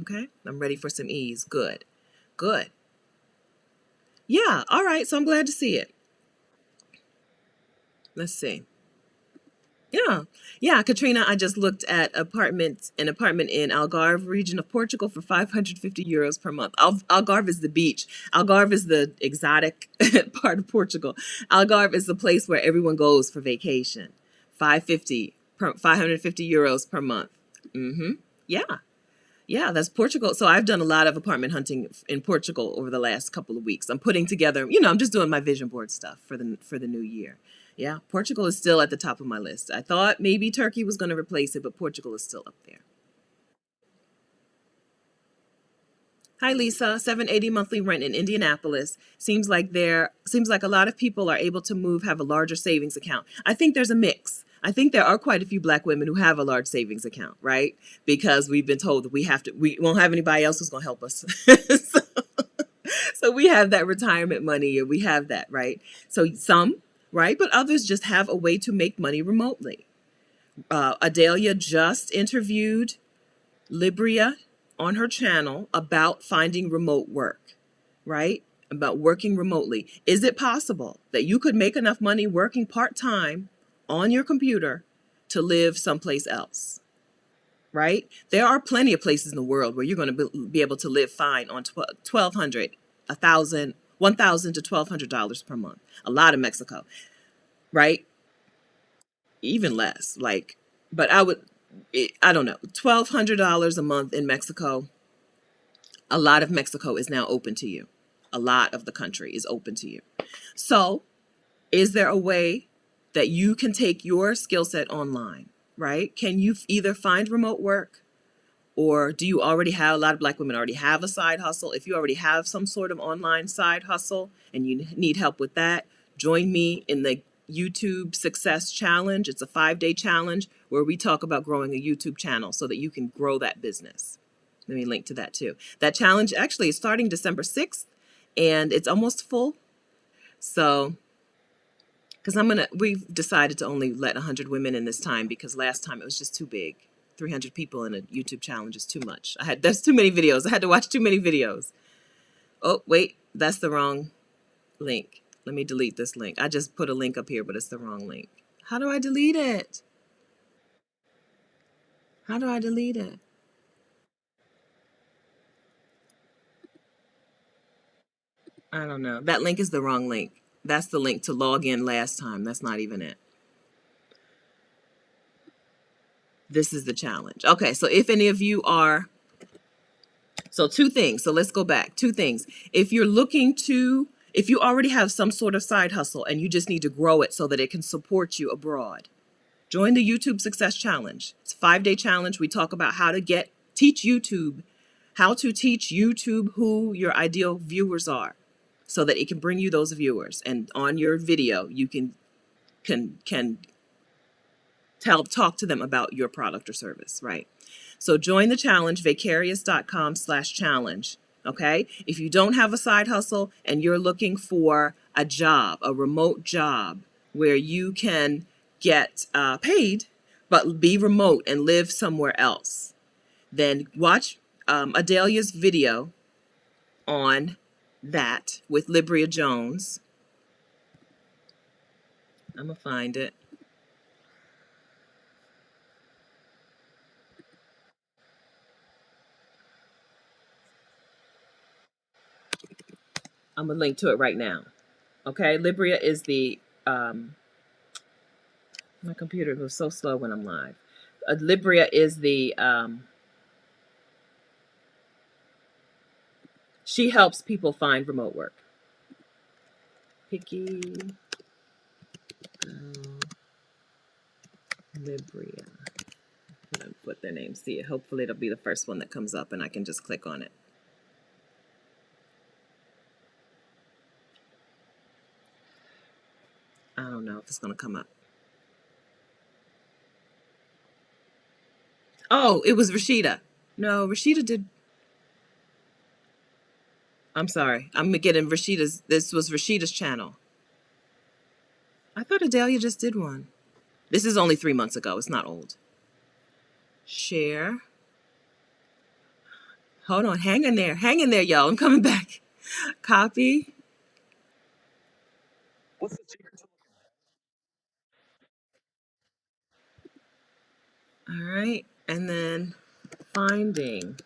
Okay. I'm ready for some ease. Good. Yeah. All right. So I'm glad to see it. Let's see. Yeah. Yeah, Katrina, I just looked at an apartment in Algarve region of Portugal for 550 euros per month. Algarve is the beach. Algarve is the exotic part of Portugal. Algarve is the place where everyone goes for vacation. 550 euros per month. Mhm. Yeah. Yeah, that's Portugal. So I've done a lot of apartment hunting in Portugal over the last couple of weeks. I'm putting together, I'm just doing my vision board stuff for the new year. Yeah, Portugal is still at the top of my list. I thought maybe Turkey was going to replace it, but Portugal is still up there. Hi Lisa, 780 monthly rent in Indianapolis. Seems like a lot of people are able to move, have a larger savings account. I think there's a mix. I think there are quite a few black women who have a large savings account, right? Because we've been told that we won't have anybody else who's going to help us. so, so we have that retirement money, or we have that, right? So some, right? But others just have a way to make money remotely. Adelia just interviewed Libria on her channel about finding remote work, right? About working remotely. Is it possible that you could make enough money working part-time on your computer to live someplace else, right? There are plenty of places in the world where you're going to be able to live fine on 1200, 1000, 1000 to $1,200 per month. A lot of Mexico, right? Even less, like, but I don't know, $1,200 a month in Mexico. A lot of Mexico is now open to you. A lot of the country is open to you. So, is there a way that you can take your skill set online, right? Can you either find remote work, or do you already have, a lot of black women already have a side hustle? If you already have some sort of online side hustle and you need help with that, join me in the YouTube Success Challenge. It's a 5-day challenge where we talk about growing a YouTube channel so that you can grow that business. Let me link to that too. That challenge actually is starting December 6th and it's almost full. So, because we've decided to only let 100 women in this time because last time it was just too big. 300 people in a YouTube challenge is too much. There's too many videos. I had to watch too many videos. Oh, wait, that's the wrong link. Let me delete this link. I just put a link up here, but it's the wrong link. How do I delete it? How do I delete it? I don't know. That link is the wrong link. That's the link to log in last time. That's not even it. This is the challenge. Okay, so if any of you are, so two things. So let's go back. Two things. If you already have some sort of side hustle and you just need to grow it so that it can support you abroad, join the YouTube Success Challenge. It's a 5-day challenge. We talk about how to teach YouTube who your ideal viewers are so that it can bring you those viewers. And on your video, you can talk to them about your product or service, right? So join the challenge, vicarious.com/challenge. Okay. If you don't have a side hustle and you're looking for a job, a remote job where you can get paid, but be remote and live somewhere else, then watch Adelia's video on that with Libria Jones. I'm going to find it. I'm going to link to it right now. Okay, Libria is the, my computer goes so slow when I'm live. Libria is the, she helps people find remote work. Picky Libria. I'm going to put their name, see it. Hopefully it'll be the first one that comes up and I can just click on it. I don't know if it's going to come up. Oh, it was Rashida. No, Rashida did. I'm sorry. I'm getting this was Rashida's channel. I thought Adelia just did one. This is only 3 months ago. It's not old. Share. Hold on. Hang in there. Hang in there, y'all. I'm coming back. Copy. All right. And then finding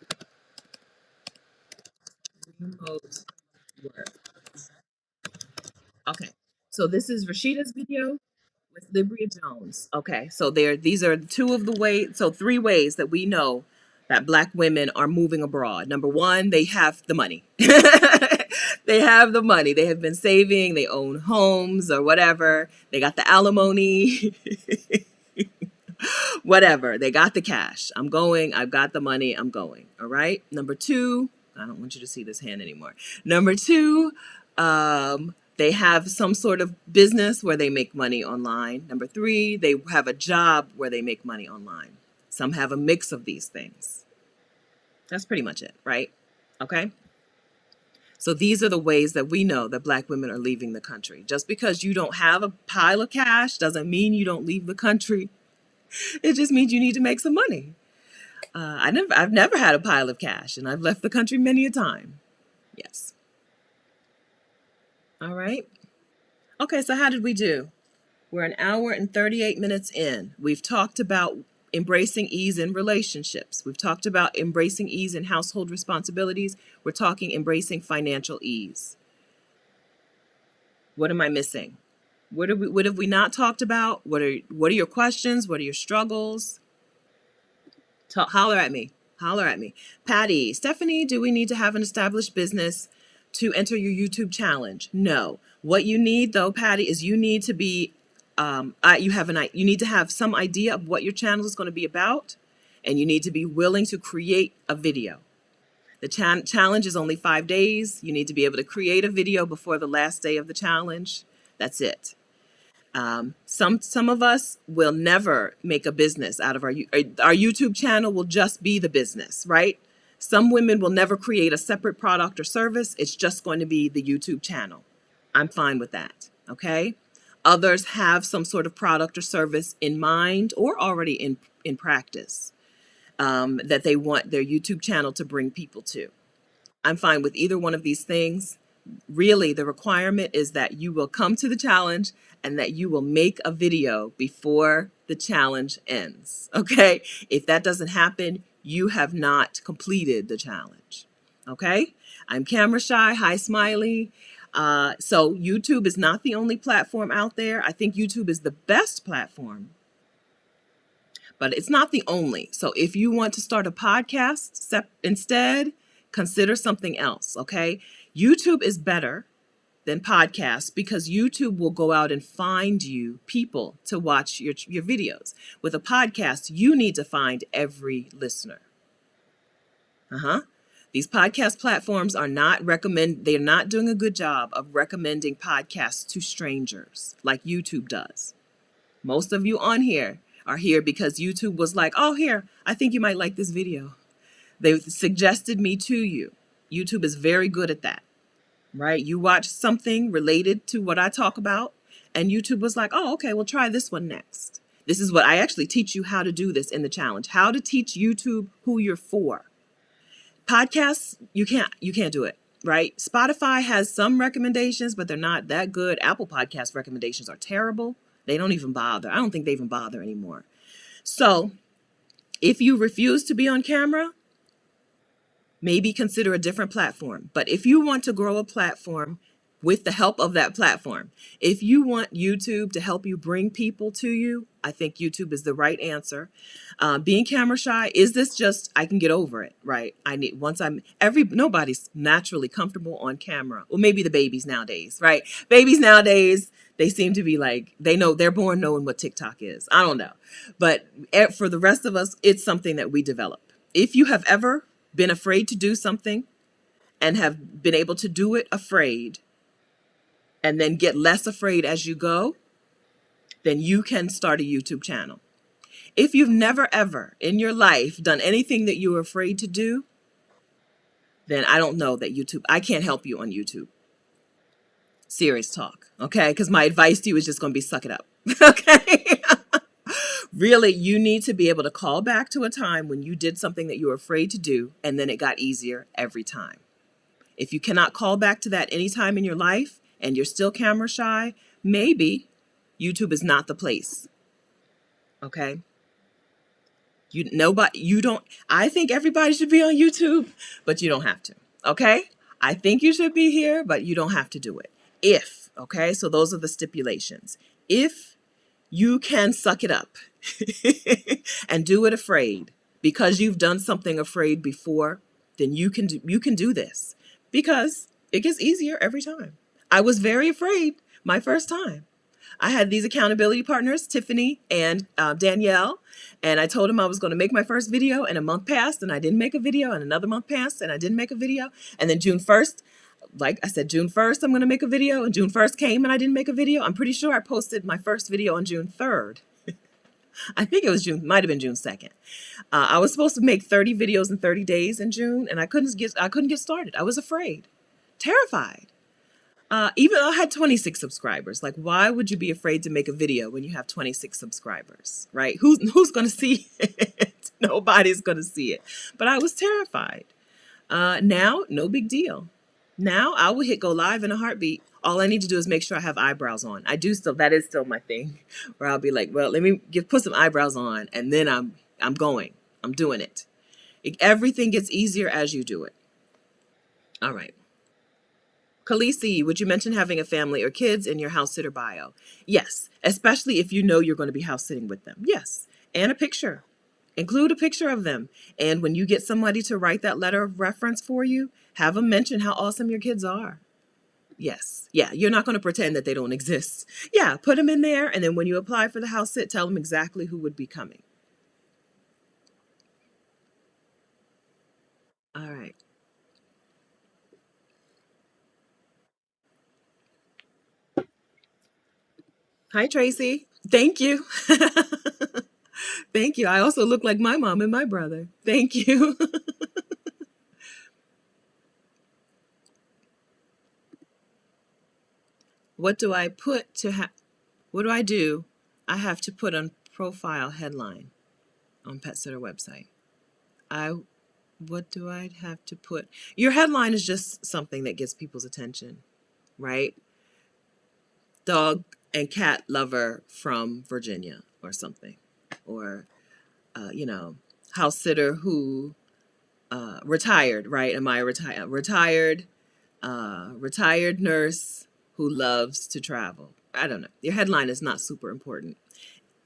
remote work. Okay. So this is Rashida's video with Libria Jones. Okay. So these are two of the ways, so three ways that we know that Black women are moving abroad. Number one, they have the money. They have the money. They have been saving, they own homes or whatever. They got the alimony. Whatever. They got the cash. I'm going. I've got the money. I'm going. All right. Number two, I don't want you to see this hand anymore. Number two, they have some sort of business where they make money online. Number three, they have a job where they make money online. Some have a mix of these things. That's pretty much it, right? Okay. So these are the ways that we know that Black women are leaving the country. Just because you don't have a pile of cash doesn't mean you don't leave the country. It just means you need to make some money. I've never had a pile of cash, and I've left the country many a time. Yes. All right. Okay, so how did we do? We're an hour and 38 minutes in. We've talked about embracing ease in relationships. We've talked about embracing ease in household responsibilities. We're talking embracing financial ease. What am I missing? What have we not talked about? What are your questions? What are your struggles? Holler at me. Holler at me. Patty, Stephanie, do we need to have an established business to enter your YouTube challenge? No. What you need though, Patty, is you need to be, you need to have some idea of what your channel is going to be about, and you need to be willing to create a video. The challenge is only 5 days. You need to be able to create a video before the last day of the challenge. That's it. Some of us will never make a business out of our YouTube channel will just be the business, right? Some women will never create a separate product or service. It's just going to be the YouTube channel. I'm fine with that. Okay. Others have some sort of product or service in mind or already in practice that they want their YouTube channel to bring people to. I'm fine with either one of these things. Really, the requirement is that you will come to the challenge and that you will make a video before the challenge ends. Okay? If that doesn't happen, you have not completed the challenge. Okay? I'm camera shy. Hi, Smiley. So YouTube is not the only platform out there. I think YouTube is the best platform, but it's not the only. So if you want to start a podcast instead, consider something else, okay? YouTube is better than podcasts because YouTube will go out and find you people to watch your videos. With a podcast, you need to find every listener. These podcast platforms are they're not doing a good job of recommending podcasts to strangers like YouTube does. Most of you on here are here because YouTube was like, oh, here, I think you might like this video. They suggested me to you. YouTube is very good at that, right? You watch something related to what I talk about, and YouTube was like, oh, okay, we'll try this one next. This is what I actually teach you how to do this in the challenge, how to teach YouTube who you're for. Podcasts, you can't do it, right? Spotify has some recommendations, but they're not that good. Apple Podcast recommendations are terrible. They don't even bother. I don't think they even bother anymore. So if you refuse to be on camera, maybe consider a different platform. But if you want to grow a platform with the help of that platform, if you want YouTube to help you bring people to you, I think YouTube is the right answer. Being camera shy, is this just, I can get over it, right? Nobody's naturally comfortable on camera. Well, maybe the babies nowadays, right? Babies nowadays, they seem to be like, they're born knowing what TikTok is. I don't know. But for the rest of us, it's something that we develop. If you have ever been afraid to do something and have been able to do it afraid and then get less afraid as you go, then you can start a YouTube channel. If you've never ever in your life done anything that you were afraid to do, then I don't know that I can't help you on YouTube. Serious talk, okay? Because my advice to you is just going to be suck it up, okay? Really, you need to be able to call back to a time when you did something that you were afraid to do, and then it got easier every time. If you cannot call back to that any time in your life and you're still camera shy, maybe YouTube is not the place. Okay. You don't, I think everybody should be on YouTube, but you don't have to. Okay. I think you should be here, but you don't have to do it. Okay. So those are the stipulations. If you can suck it up and do it afraid because you've done something afraid before, then you can do this because it gets easier every time. I was very afraid my first time. I had these accountability partners, Tiffany and Danielle, and I told them I was going to make my first video, and a month passed and I didn't make a video, and another month passed and I didn't make a video. And then June 1st, like I said, June 1st, I'm going to make a video, and June 1st came and I didn't make a video. I'm pretty sure I posted my first video on June 3rd. I think it was June, might have been June 2nd. I was supposed to make 30 videos in 30 days in June, and I couldn't get started. I was afraid, terrified. Even though I had 26 subscribers, like, why would you be afraid to make a video when you have 26 subscribers, right? Who's going to see it? Nobody's going to see it. But I was terrified. Now, no big deal. Now I will hit go live in a heartbeat. All I need to do is make sure I have eyebrows on. That is still my thing, where I'll be like, well, let me put some eyebrows on, and then I'm doing it. Everything gets easier as you do it. All right. Khaleesi, would you mention having a family or kids in your house sitter bio? Yes, especially if you know you're going to be house sitting with them. Yes, and a picture. Include a picture of them. And when you get somebody to write that letter of reference for you, have them mention how awesome your kids are. Yes. Yeah, you're not going to pretend that they don't exist. Yeah, put them in there. And then when you apply for the house sit, tell them exactly who would be coming. All right. Hi, Tracy. Thank you. Thank you. I also look like my mom and my brother. Thank you. What do I put to what do I do? I have to put on profile headline on Pet Sitter website. What do I have to put? Your headline is just something that gets people's attention, right? Dog and cat lover from Virginia or something. Or, house sitter who retired, right? Am I retired nurse who loves to travel? I don't know. Your headline is not super important.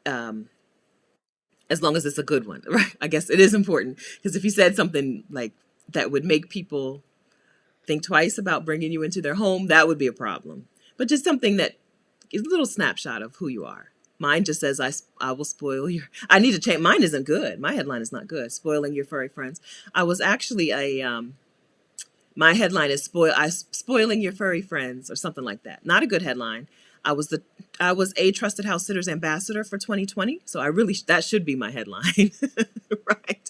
As long as it's a good one, right? I guess it is important, because if you said something like that would make people think twice about bringing you into their home, that would be a problem. But just something that is a little snapshot of who you are. Mine just says, I will spoil your, I need to change. Mine isn't good. My headline is not good. Spoiling your furry friends. I was actually my headline is spoiling your furry friends or something like that. Not a good headline. I was a Trusted House Sitters ambassador for 2020. So that should be my headline, right?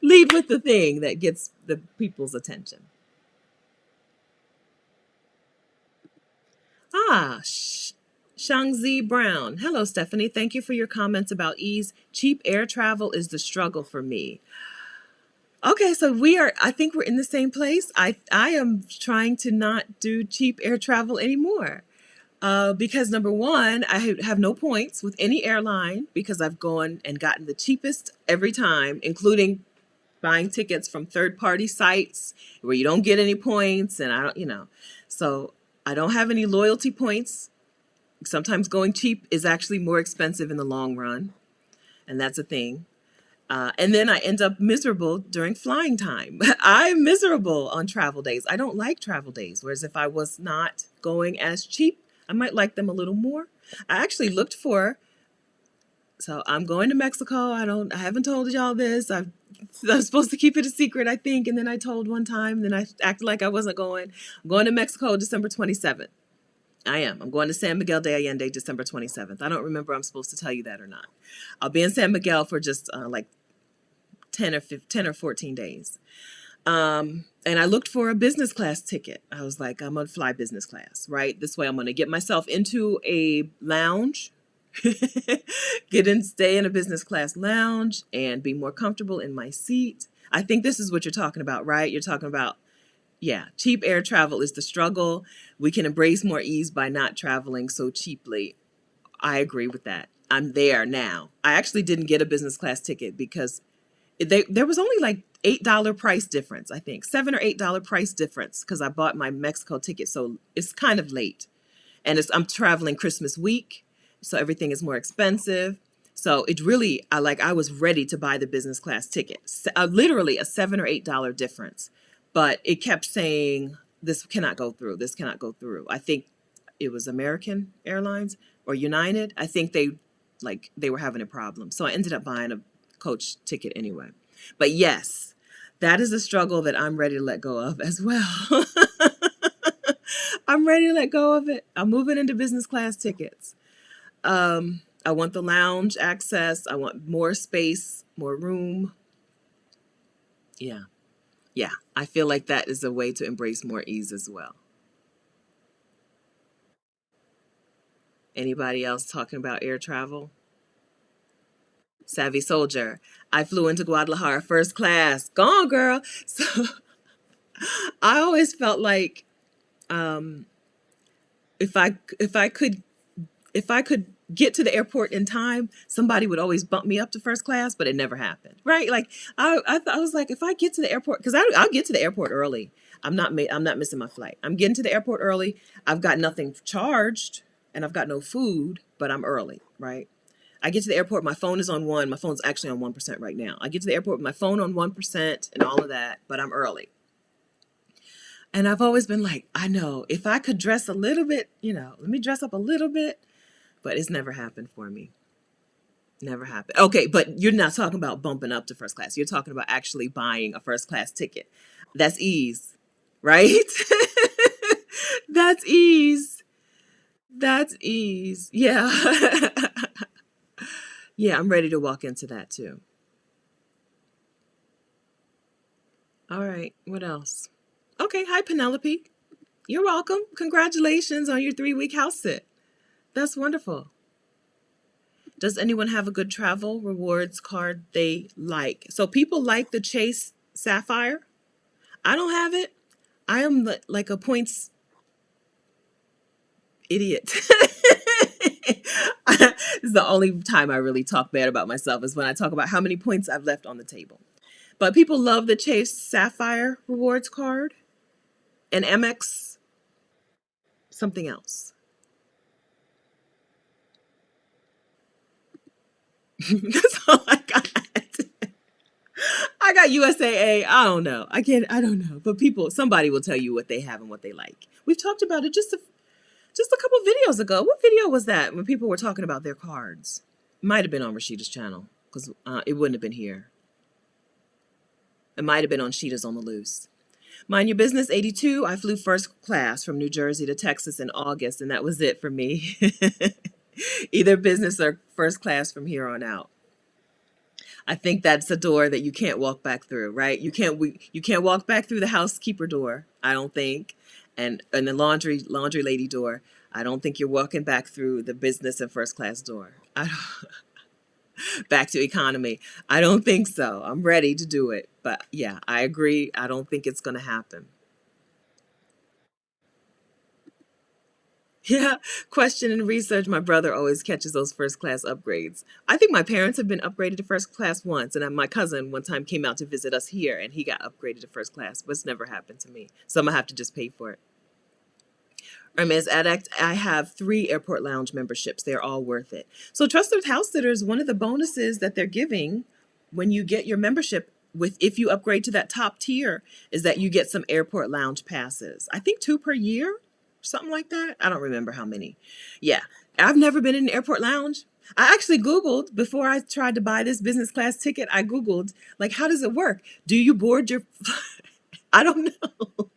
Lead with the thing that gets the people's attention. Shangzi Brown. Hello, Stephanie. Thank you for your comments about ease. Cheap air travel is the struggle for me. Okay, so I think we're in the same place. I am trying to not do cheap air travel anymore. Because number one, I have no points with any airline because I've gone and gotten the cheapest every time, including buying tickets from third-party sites where you don't get any points, and I don't, so I don't have any loyalty points. Sometimes going cheap is actually more expensive in the long run, and that's a thing. And then I end up miserable during flying time. I'm miserable on travel days. I don't like travel days, whereas if I was not going as cheap, I might like them a little more. I actually looked so I'm going to Mexico. I haven't told y'all this. I'm supposed to keep it a secret, I think. And then I told one time, then I acted like I wasn't going. I'm going to Mexico December 27th. I am. I'm going to San Miguel de Allende December 27th. I don't remember I'm supposed to tell you that or not. I'll be in San Miguel for just like 10 or 14 days. And I looked for a business class ticket. I was like, I'm going to fly business class, right? This way I'm going to get myself into a lounge, stay in a business class lounge and be more comfortable in my seat. I think this is what you're talking about, right? You're talking about Yeah, cheap air travel is the struggle. We can embrace more ease by not traveling so cheaply. I agree with that. I'm there now. I actually didn't get a business class ticket because there was only like $8 price difference, I think. $7 or $8 price difference because I bought my Mexico ticket, so it's kind of late. And I'm traveling Christmas week, so everything is more expensive. So it really, I was ready to buy the business class ticket. Literally a $7 or $8 difference. But it kept saying this cannot go through. This cannot go through. I think it was American Airlines or United. I think they were having a problem. So I ended up buying a coach ticket anyway. But yes, that is a struggle that I'm ready to let go of as well. I'm ready to let go of it. I'm moving into business class tickets. I want the lounge access. I want more space, more room. Yeah. Yeah. I feel like that is a way to embrace more ease as well. Anybody else talking about air travel? Savvy Soldier. I flew into Guadalajara first class. Gone, girl. So I always felt like um, if I could get to the airport in time, somebody would always bump me up to first class, but it never happened. Right? Like I was like, if I get to the airport, because I'll get to the airport early. I'm not missing my flight. I'm getting to the airport early. I've got nothing charged and I've got no food, but I'm early. Right? I get to the airport, my phone is on one. My phone's actually on 1% right now. I get to the airport with my phone on 1% and all of that, but I'm early. And I've always been like, I know if I could dress a little bit, let me dress up a little bit, but it's never happened for me. Never happened. Okay, but you're not talking about bumping up to first class. You're talking about actually buying a first class ticket. That's ease, right? That's ease. That's ease. Yeah. Yeah, I'm ready to walk into that too. All right, what else? Okay, hi, Penelope. You're welcome. Congratulations on your 3-week house sit. That's wonderful. Does anyone have a good travel rewards card they like? So people like the Chase Sapphire. I don't have it. I am like a points idiot. This is the only time I really talk bad about myself is when I talk about how many points I've left on the table. But people love the Chase Sapphire rewards card and Amex something else. That's all I got. I got USAA. I don't know. I don't know. But somebody will tell you what they have and what they like. We've talked about it just a couple videos ago. What video was that when people were talking about their cards? Might have been on Rashida's channel because it wouldn't have been here. It might have been on Sheeta's on the Loose. Mind Your Business 82. I flew first class from New Jersey to Texas in August, and that was it for me. Either business or first class from here on out. I think that's a door that you can't walk back through, right? You can't walk back through the housekeeper door, I don't think, and the laundry lady door. I don't think you're walking back through the business and first class door. Back to economy. I don't think so. I'm ready to do it, but yeah, I agree. I don't think it's going to happen. Yeah, question and research. My brother always catches those first class upgrades. I think my parents have been upgraded to first class once, and my cousin one time came out to visit us here, and he got upgraded to first class, but it's never happened to me. So I'm gonna have to just pay for it. Hermes Addict, I have 3 airport lounge memberships. They're all worth it. So Trusted House Sitters, one of the bonuses that they're giving when you get your membership if you upgrade to that top tier is that you get some airport lounge passes. I think 2 per year. Something like that. I don't remember how many. Yeah. I've never been in an airport lounge. I actually Googled before I tried to buy this business class ticket. I Googled, like, how does it work? Do you board your, I don't know.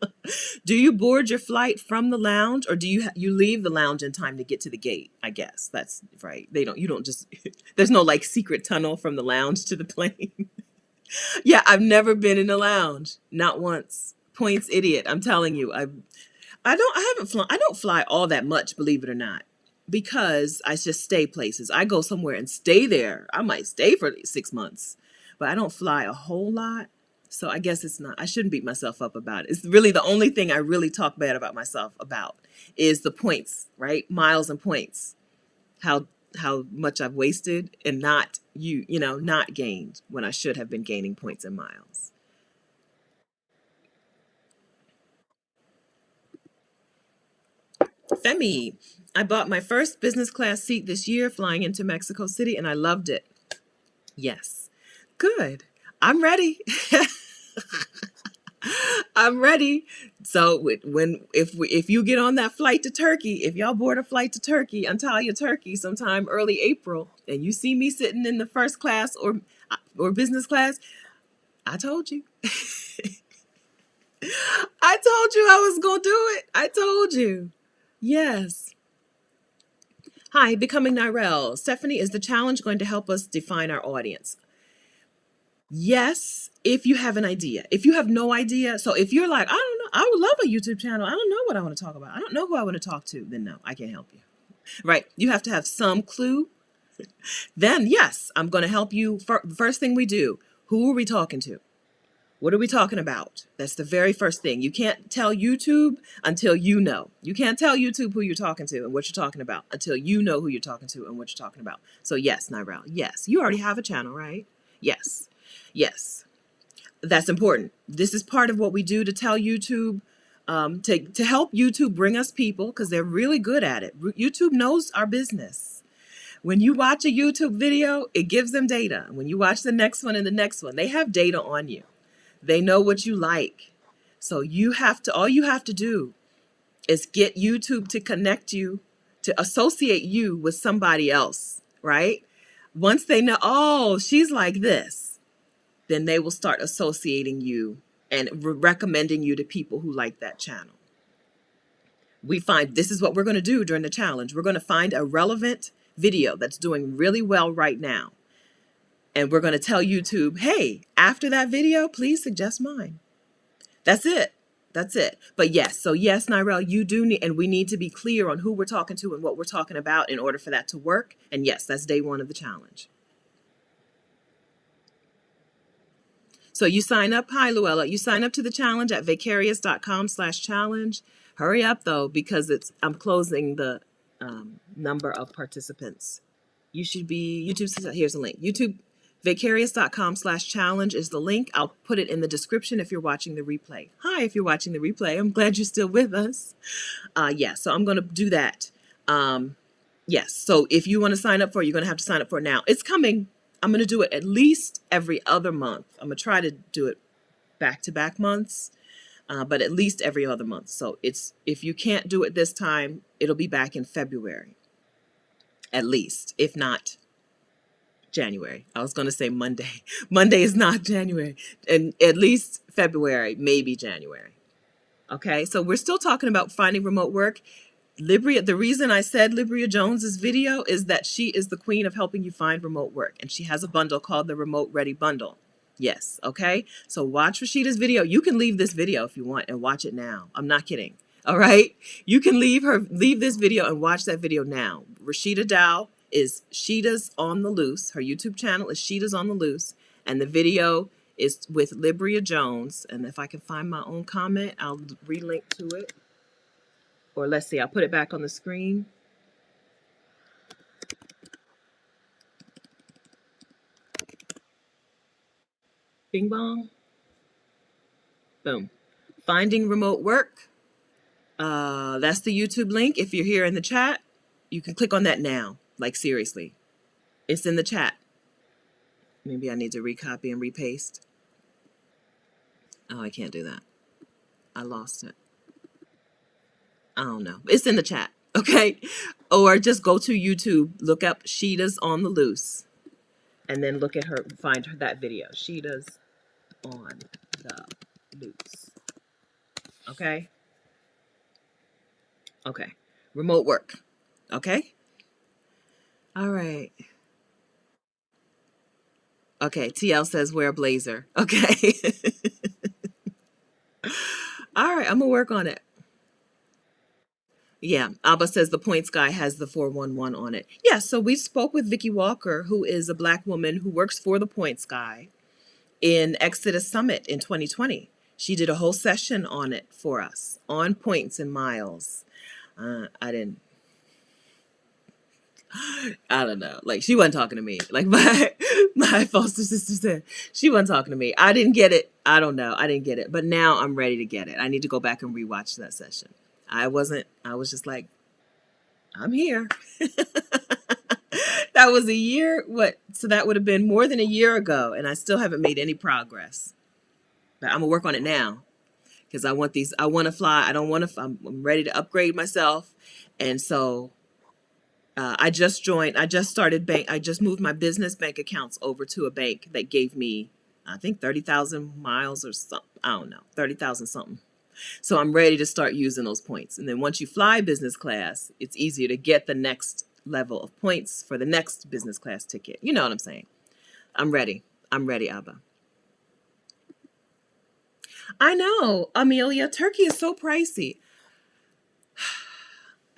Do you board your flight from the lounge or do you leave the lounge in time to get to the gate? I guess that's right. You don't just, there's no like secret tunnel from the lounge to the plane. Yeah. I've never been in a lounge. Not once. Points idiot. I'm telling you. I don't fly all that much, believe it or not, because I just stay places. I go somewhere and stay there. I might stay for 6 months, but I don't fly a whole lot. So I guess it's not, I shouldn't beat myself up about it. It's really the only thing I really talk bad about myself about is the points, right? Miles and points. How how much I've wasted and not not gained when I should have been gaining points and miles. Femi, I bought my first business class seat this year flying into Mexico City and I loved it. Yes. Good. I'm ready. I'm ready. So if you get on that flight to Turkey, if y'all board a flight to Turkey, Antalya, Turkey, sometime early April, and you see me sitting in the first class or business class, I told you. I told you I was gonna do it. I told you. Yes. Hi, Becoming Nirel. Stephanie, is the challenge going to help us define our audience? Yes, if you have an idea. If you have no idea, so if you're like, I don't know, I would love a YouTube channel. I don't know what I want to talk about. I don't know who I want to talk to. Then no, I can't help you. Right? You have to have some clue. Then yes, I'm going to help you. First thing we do, who are we talking to? What are we talking about? That's the very first thing. You can't tell YouTube until you know. You can't tell YouTube who you're talking to and what you're talking about until you know who you're talking to and what you're talking about. So yes, Nirel, yes. You already have a channel, right? Yes. Yes. That's important. This is part of what we do to tell YouTube, to help YouTube bring us people because they're really good at it. YouTube knows our business. When you watch a YouTube video, it gives them data. When you watch the next one and the next one, they have data on you. They know what you like. So all you have to do is get YouTube to connect you, to associate you with somebody else, right? Once they know, oh, she's like this, then they will start associating you and recommending you to people who like that channel. We find this is what we're going to do during the challenge. We're going to find a relevant video that's doing really well right now. And we're going to tell YouTube, hey, after that video, please suggest mine. That's it. That's it. But yes, so yes, Nirel, you do need, and we need to be clear on who we're talking to and what we're talking about in order for that to work. And yes, that's day one of the challenge. So you sign up. Hi, Luella. You sign up to the challenge at vicarious.com/challenge. Hurry up though, because I'm closing the number of participants. You should be YouTube. Here's a link. YouTube vicarious.com/challenge is the link. I'll put it in the description if you're watching the replay. Hi, if you're watching the replay. I'm glad you're still with us. Yeah, so I'm going to do that. Yes, so if you want to sign up for it, you're going to have to sign up for it now. It's coming. I'm going to do it at least every other month. I'm going to try to do it back-to-back months, but at least every other month. So if you can't do it this time, it'll be back in February, at least, if not January. I was going to say Monday. Monday is not January. And at least February, maybe January. Okay, so we're still talking about finding remote work. The reason I said Libria Jones's video is that she is the queen of helping you find remote work. And she has a bundle called the Remote Ready Bundle. Yes, okay? So watch Rashida's video. You can leave this video if you want and watch it now. I'm not kidding. All right? You can leave this video and watch that video now. Rashida Dow is Sheeta's on the Loose. Her YouTube channel is Sheeta's on the Loose. And the video is with Libria Jones. And if I can find my own comment, I'll relink to it. Or let's see, I'll put it back on the screen. Bing bong. Boom. Finding remote work. That's the YouTube link. If you're here in the chat, you can click on that now. Like seriously. It's in the chat. Maybe I need to recopy and repaste. Oh, I can't do that. I lost it. I don't know. It's in the chat, okay? Or just go to YouTube, look up Sheeta's on the Loose, and then look at her, find that video. Sheeta's on the Loose. Okay? Okay. Remote work. Okay? All right. Okay, TL says wear a blazer. Okay. All right, I'm gonna work on it. Yeah, Abba says the points guy has the 411 on it. Yeah, so we spoke with Vicki Walker, who is a Black woman who works for the points guy. in Exodus Summit in 2020. She did a whole session on it for us, on points and miles. I didn't, I don't know. Like, she wasn't talking to me. Like, my foster sister said, she wasn't talking to me. I didn't get it. I don't know. I didn't get it. But now I'm ready to get it. I need to go back and rewatch that session. I was just like, I'm here. That was a year. What? So that would have been more than a year ago. And I still haven't made any progress. But I'm going to work on it now. Because I want to fly. I don't want to, I'm ready to upgrade myself. And so I just moved my business bank accounts over to a bank that gave me, I think, 30,000 miles or something. I don't know, 30,000 something. So I'm ready to start using those points. And then once you fly business class, it's easier to get the next level of points for the next business class ticket. You know what I'm saying? I'm ready. I'm ready, Abba. I know, Amelia, Turkey is so pricey.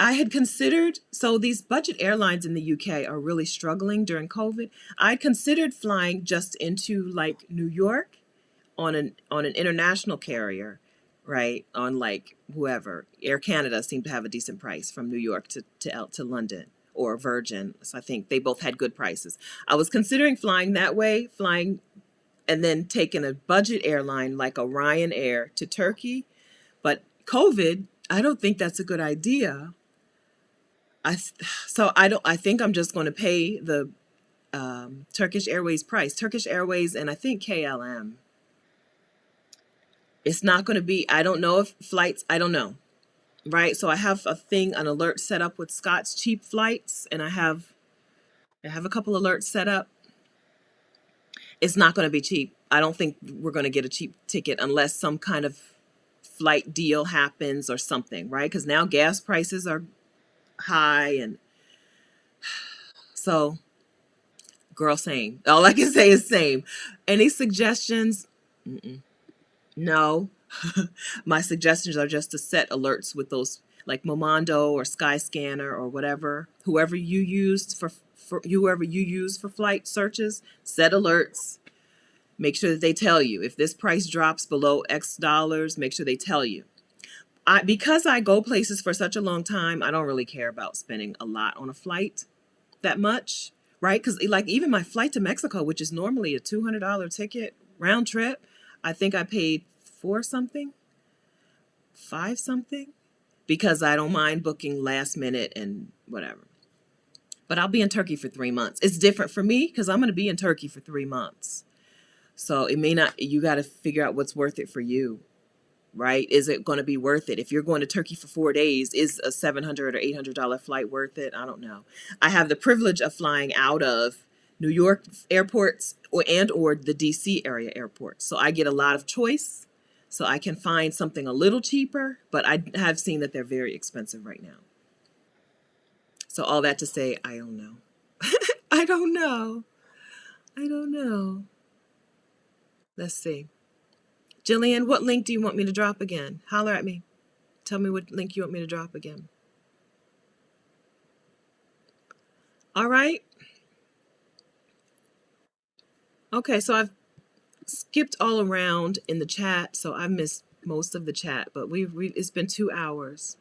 I had considered, so these budget airlines in the UK are really struggling during COVID. I considered flying just into like New York on an international carrier, right? On like whoever. Air Canada seemed to have a decent price from New York to London, or Virgin. So I think they both had good prices. I was considering flying that way, flying and then taking a budget airline like a Ryanair to Turkey. But COVID, I don't think that's a good idea. I so I don't. I think I'm just going to pay the Turkish Airways price. Turkish Airways and I think KLM. It's not going to be. I don't know if flights. I don't know. Right. So I have an alert set up with Scott's cheap flights, and I have a couple alerts set up. It's not going to be cheap. I don't think we're going to get a cheap ticket unless some kind of flight deal happens or something, right? Because now gas prices are high, and so, girl, same. All I can say is same. Any suggestions? Mm-mm. No. My suggestions are just to set alerts with those like Momondo or Skyscanner or whatever, whoever you used for whoever you use for flight searches, set alerts. Make sure that they tell you if this price drops below X dollars, make sure they tell you. Because I go places for such a long time, I don't really care about spending a lot on a flight that much, right? Because like even my flight to Mexico, which is normally a $200 ticket round trip, I think I paid four something, five something, because I don't mind booking last minute and whatever. But I'll be in Turkey for 3 months. It's different for me because I'm going to be in Turkey for 3 months. So it may not, you got to figure out what's worth it for you, right? Is it going to be worth it? If you're going to Turkey for 4 days, is a $700 or $800 flight worth it? I don't know. I have the privilege of flying out of New York airports or the DC area airports. So I get a lot of choice. So I can find something a little cheaper, but I have seen that they're very expensive right now. So all that to say, I don't know. I don't know. I don't know. Let's see. Jillian, what link do you want me to drop again? Holler at me. Tell me what link you want me to drop again. All right. Okay, so I've skipped all around in the chat, so I missed most of the chat, but it's been 2 hours.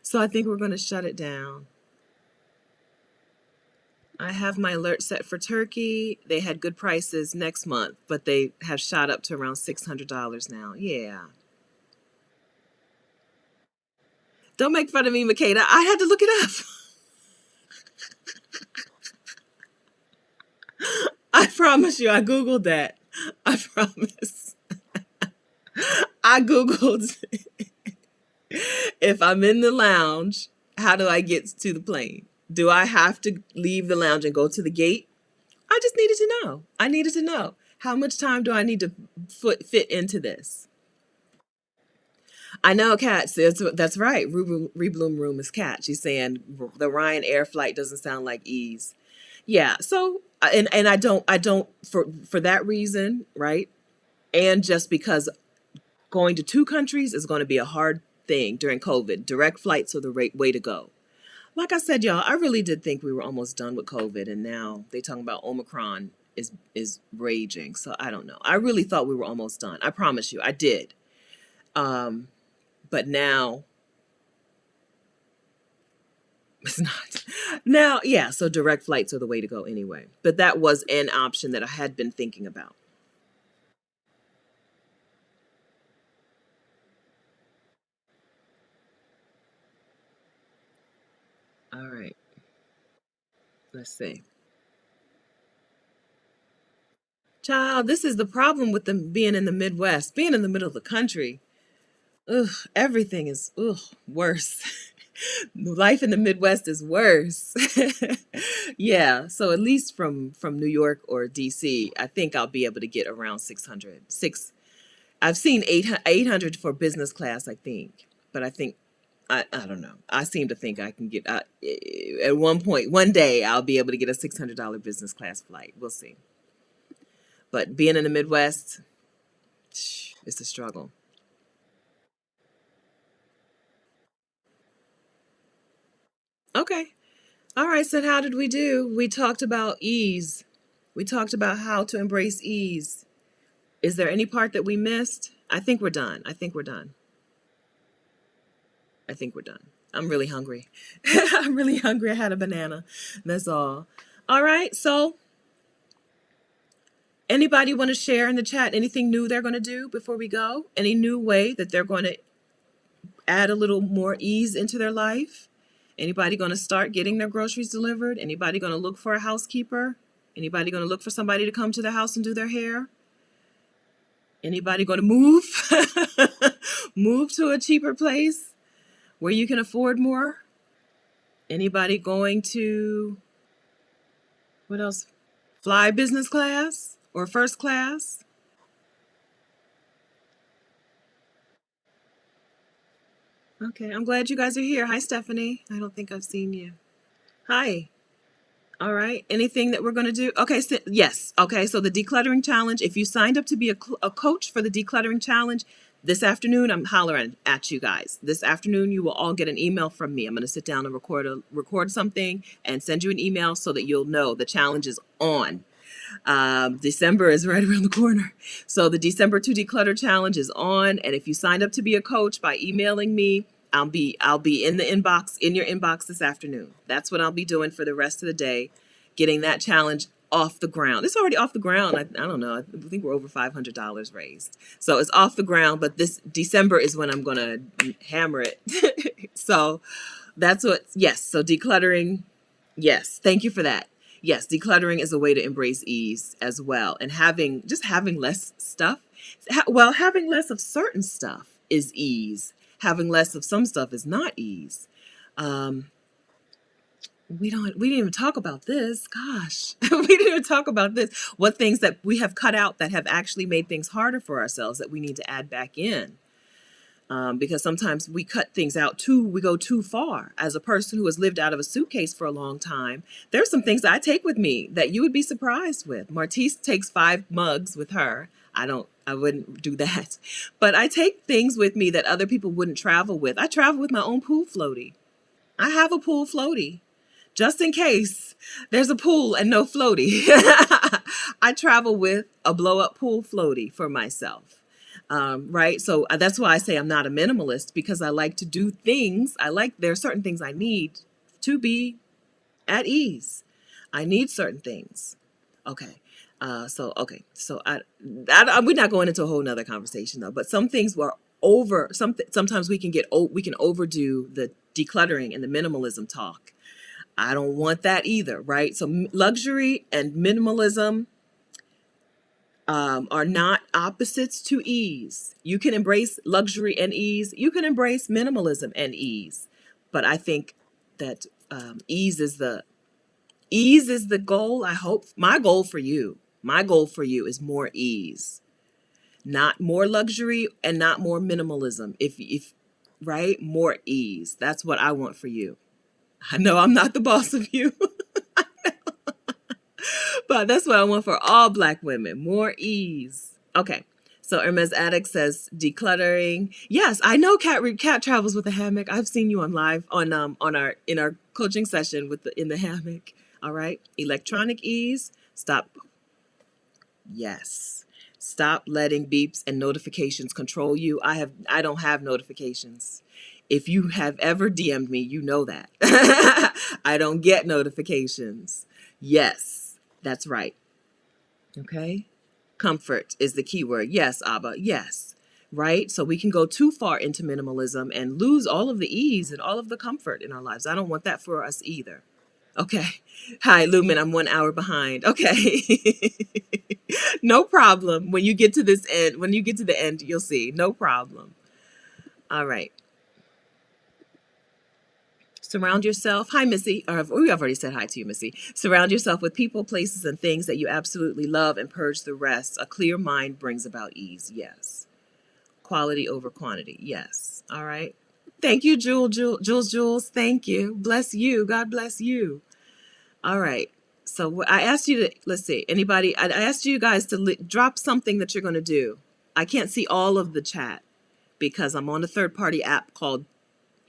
So I think we're going to shut it down. I have my alert set for Turkey. They had good prices next month, but they have shot up to around $600 now. Yeah. Don't make fun of me, Makeda. I had to look it up. I promise you, I Googled that. I promise. I Googled if I'm in the lounge, how do I get to the plane? Do I have to leave the lounge and go to the gate? I just needed to know. I needed to know. How much time do I need to fit into this? I know, Kat says that's right. Rebloom Room is Kat. She's saying the Ryanair flight doesn't sound like ease. Yeah. So and I don't for that reason, right? And just because going to two countries is going to be a hard thing during COVID. Direct flights are the way to go. Like I said, y'all, I really did think we were almost done with COVID, and now they talking about Omicron is raging. So I don't know. I really thought we were almost done. I promise you, I did. Um, but now it's not. Now, yeah, so direct flights are the way to go anyway. But that was an option that I had been thinking about. All right, let's see. Child, this is the problem with them being in the Midwest, being in the middle of the country. Ugh, everything is worse. Life in the Midwest is worse. Yeah, so at least from New York or DC, I think I'll be able to get around 600. I've seen 800 for business class, I think. But I think I don't know. I seem to think I can get at one point, one day I'll be able to get a $600 business class flight. We'll see. But being in the Midwest, it's a struggle. Okay. All right, so how did we do? We talked about ease. We talked about how to embrace ease. Is there any part that we missed? I think we're done. I think we're done. I think we're done. I'm really hungry. I'm really hungry. I had a banana. That's all. All right, so anybody want to share in the chat anything new they're going to do before we go? Any new way that they're going to add a little more ease into their life? Anybody going to start getting their groceries delivered? Anybody going to look for a housekeeper? Anybody going to look for somebody to come to their house and do their hair? Anybody going to move? Move to a cheaper place where you can afford more? Anybody going to, what else? Fly business class or first class? Okay, I'm glad you guys are here. Hi, Stephanie. I don't think I've seen you. Hi. All right. Anything that we're going to do? Okay. So, yes. Okay. So the decluttering challenge, if you signed up to be a coach for the decluttering challenge this afternoon, I'm hollering at you guys. This afternoon, you will all get an email from me. I'm going to sit down and record something and send you an email so that you'll know the challenge is on. December is right around the corner. So the December to Declutter Challenge is on. And if you signed up to be a coach by emailing me, I'll be in the inbox, in your inbox this afternoon. That's what I'll be doing for the rest of the day, getting that challenge off the ground. It's already off the ground. I don't know. I think we're over $500 raised. So it's off the ground, but this December is when I'm going to hammer it. So that's what, yes. So decluttering. Yes. Thank you for that. Yes. Decluttering is a way to embrace ease as well. And having less stuff. Well, having less of certain stuff is ease. Having less of some stuff is not ease. Um, we didn't even talk about this. Gosh, we didn't even talk about this. What things that we have cut out that have actually made things harder for ourselves that we need to add back in. Because sometimes we cut things out we go too far. As a person who has lived out of a suitcase for a long time, there's some things that I take with me that you would be surprised with. Martise takes 5 mugs with her. I wouldn't do that. But I take things with me that other people wouldn't travel with. I travel with my own pool floaty. I have a pool floaty just in case there's a pool and no floaty. I travel with a blow up pool floaty for myself. Right. So that's why I say I'm not a minimalist, because I like to do things. There are certain things I need to be at ease. I need certain things. Okay. We're not going into a whole nother conversation though, but some things were sometimes we can overdo the decluttering and the minimalism talk. I don't want that either, right? So luxury and minimalism are not opposites to ease. You can embrace luxury and ease. You can embrace minimalism and ease. But I think that ease is the goal. I hope my goal for you is more ease, not more luxury and not more minimalism. If right, more ease. That's what I want for you. I know I'm not the boss of you. But that's what I want for all Black women. More ease. Okay. So Hermes Addict says decluttering. Yes, I know Cat travels with a hammock. I've seen you on live on our in our coaching session in the hammock. All right. Electronic ease. Stop. Yes. Stop letting beeps and notifications control you. I don't have notifications. If you have ever DM'd me, you know that. I don't get notifications. Yes, that's right. Okay? Comfort is the key word. Yes, Abba. Yes. Right? So we can go too far into minimalism and lose all of the ease and all of the comfort in our lives. I don't want that for us either. Okay. Hi, Lumen. I'm 1 hour behind. Okay. No problem. When you get to this end, when you get to the end, you'll see. No problem. All right. Surround yourself. Hi, Missy. We have already said hi to you, Missy. Surround yourself with people, places, and things that you absolutely love and purge the rest. A clear mind brings about ease. Yes. Quality over quantity. Yes. All right. Thank you, Jules. Thank you. Bless you. God bless you. All right. So I asked you to, let's see, anybody, I asked you guys to drop something that you're going to do. I can't see all of the chat because I'm on a third party app called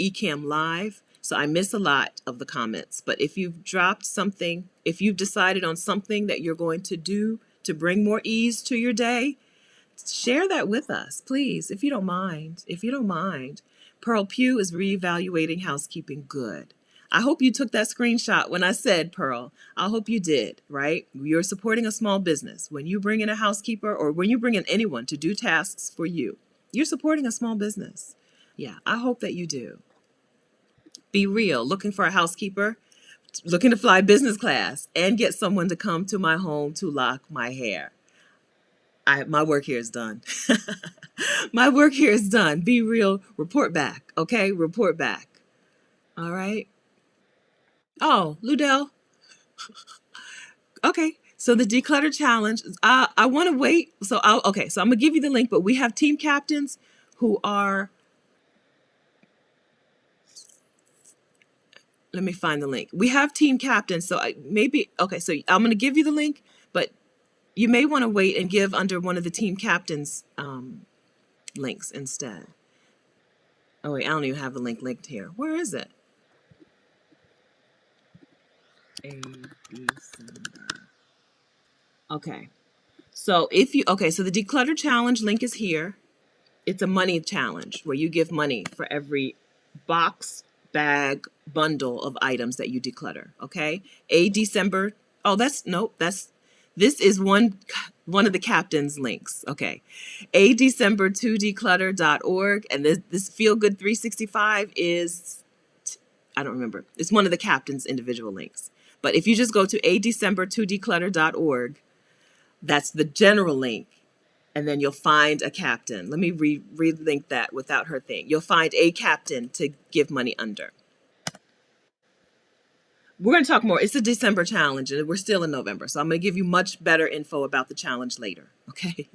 Ecamm Live. So I miss a lot of the comments. But if you've dropped something, if you've decided on something that you're going to do to bring more ease to your day, share that with us, please, if you don't mind. If you don't mind. Pearl Pugh is reevaluating housekeeping. Good. I hope you took that screenshot when I said, Pearl. I hope you did, right? You're supporting a small business. When you bring in a housekeeper or when you bring in anyone to do tasks for you, you're supporting a small business. Yeah, I hope that you do. Be real. Looking for a housekeeper, looking to fly business class and get someone to come to my home to lock my hair. My work here is done. My work here is done. Be real. Report back. Okay? Report back. All right. Oh, Ludell. Okay. So the declutter challenge, I want to wait. So okay. So I'm going to give you the link, but we have team captains who are, let me find the link. We have team captains. So okay. So I'm going to give you the link, but you may want to wait and give under one of the team captains links instead. Oh wait, I don't even have the link linked here. Where is it? Okay. So so the declutter challenge link is here. It's a money challenge where you give money for every box, bag, bundle of items that you declutter. Okay. December. Oh, this is one of the captain's links. Okay. December2declutter.org. And this Feel Good 365 is, I don't remember. It's one of the captain's individual links. But if you just go to December2declutter.org, that's the general link. And then you'll find a captain. Let me re-link that without her thing. You'll find a captain to give money under. We're going to talk more. It's a December challenge, and we're still in November. So I'm going to give you much better info about the challenge later. Okay?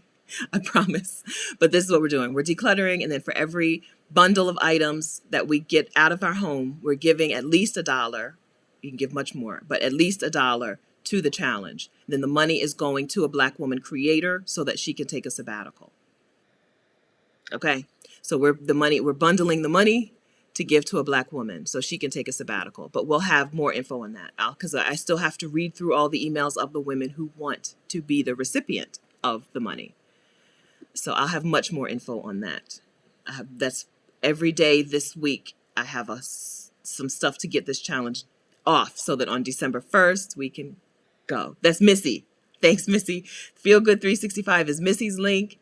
I promise. But this is what we're doing. We're decluttering, and then for every bundle of items that we get out of our home, we're giving at least $1. You can give much more, but at least $1 to the challenge. Then the money is going to a Black woman creator so that she can take a sabbatical. Okay? So we're bundling the money to give to a Black woman so she can take a sabbatical. But we'll have more info on that because I still have to read through all the emails of the women who want to be the recipient of the money. So I'll have much more info on that. That's every day this week. I have some stuff to get this challenge off so that on December 1st we can go. That's Missy. Thanks, Missy. Feel Good 365 is Missy's link.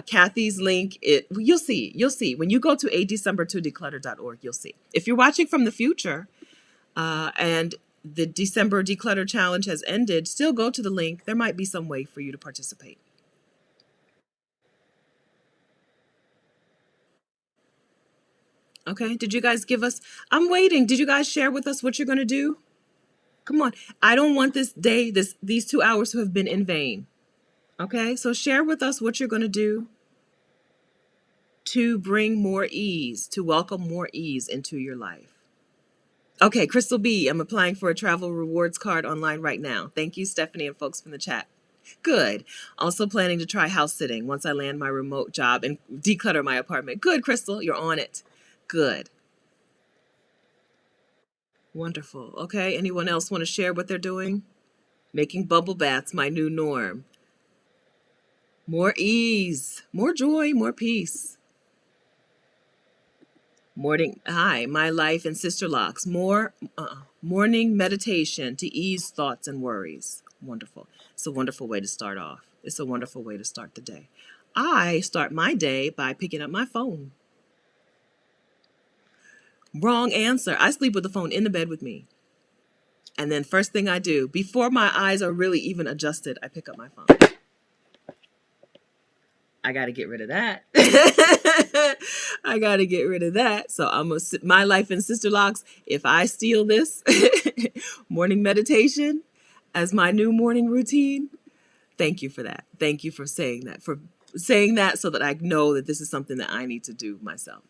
Kathy's link. You'll see. When you go to December2declutter.org, you'll see. If you're watching from the future and the December Declutter Challenge has ended, still go to the link. There might be some way for you to participate. Okay, did you guys give us, I'm waiting. Did you guys share with us what you're going to do? Come on. I don't want these 2 hours to have been in vain. Okay, so share with us what you're going to do to bring more ease, to welcome more ease into your life. Okay, Crystal B, I'm applying for a travel rewards card online right now. Thank you, Stephanie and folks from the chat. Good. Also planning to try house sitting once I land my remote job and declutter my apartment. Good, Crystal, you're on it. Good. Wonderful. Okay, anyone else want to share what they're doing? Making bubble baths my new norm. More ease, more joy, more peace. Morning, hi, my life and sister locks. Morning meditation to ease thoughts and worries. Wonderful. It's a wonderful way to start off. It's a wonderful way to start the day. I start my day by picking up my phone. Wrong answer. I sleep with the phone in the bed with me. And then first thing I do, before my eyes are really even adjusted, I pick up my phone. I got to get rid of that. I got to get rid of that. So my life in sister locks. If I steal this morning meditation as my new morning routine, thank you for that. Thank you for saying that so that I know that this is something that I need to do myself.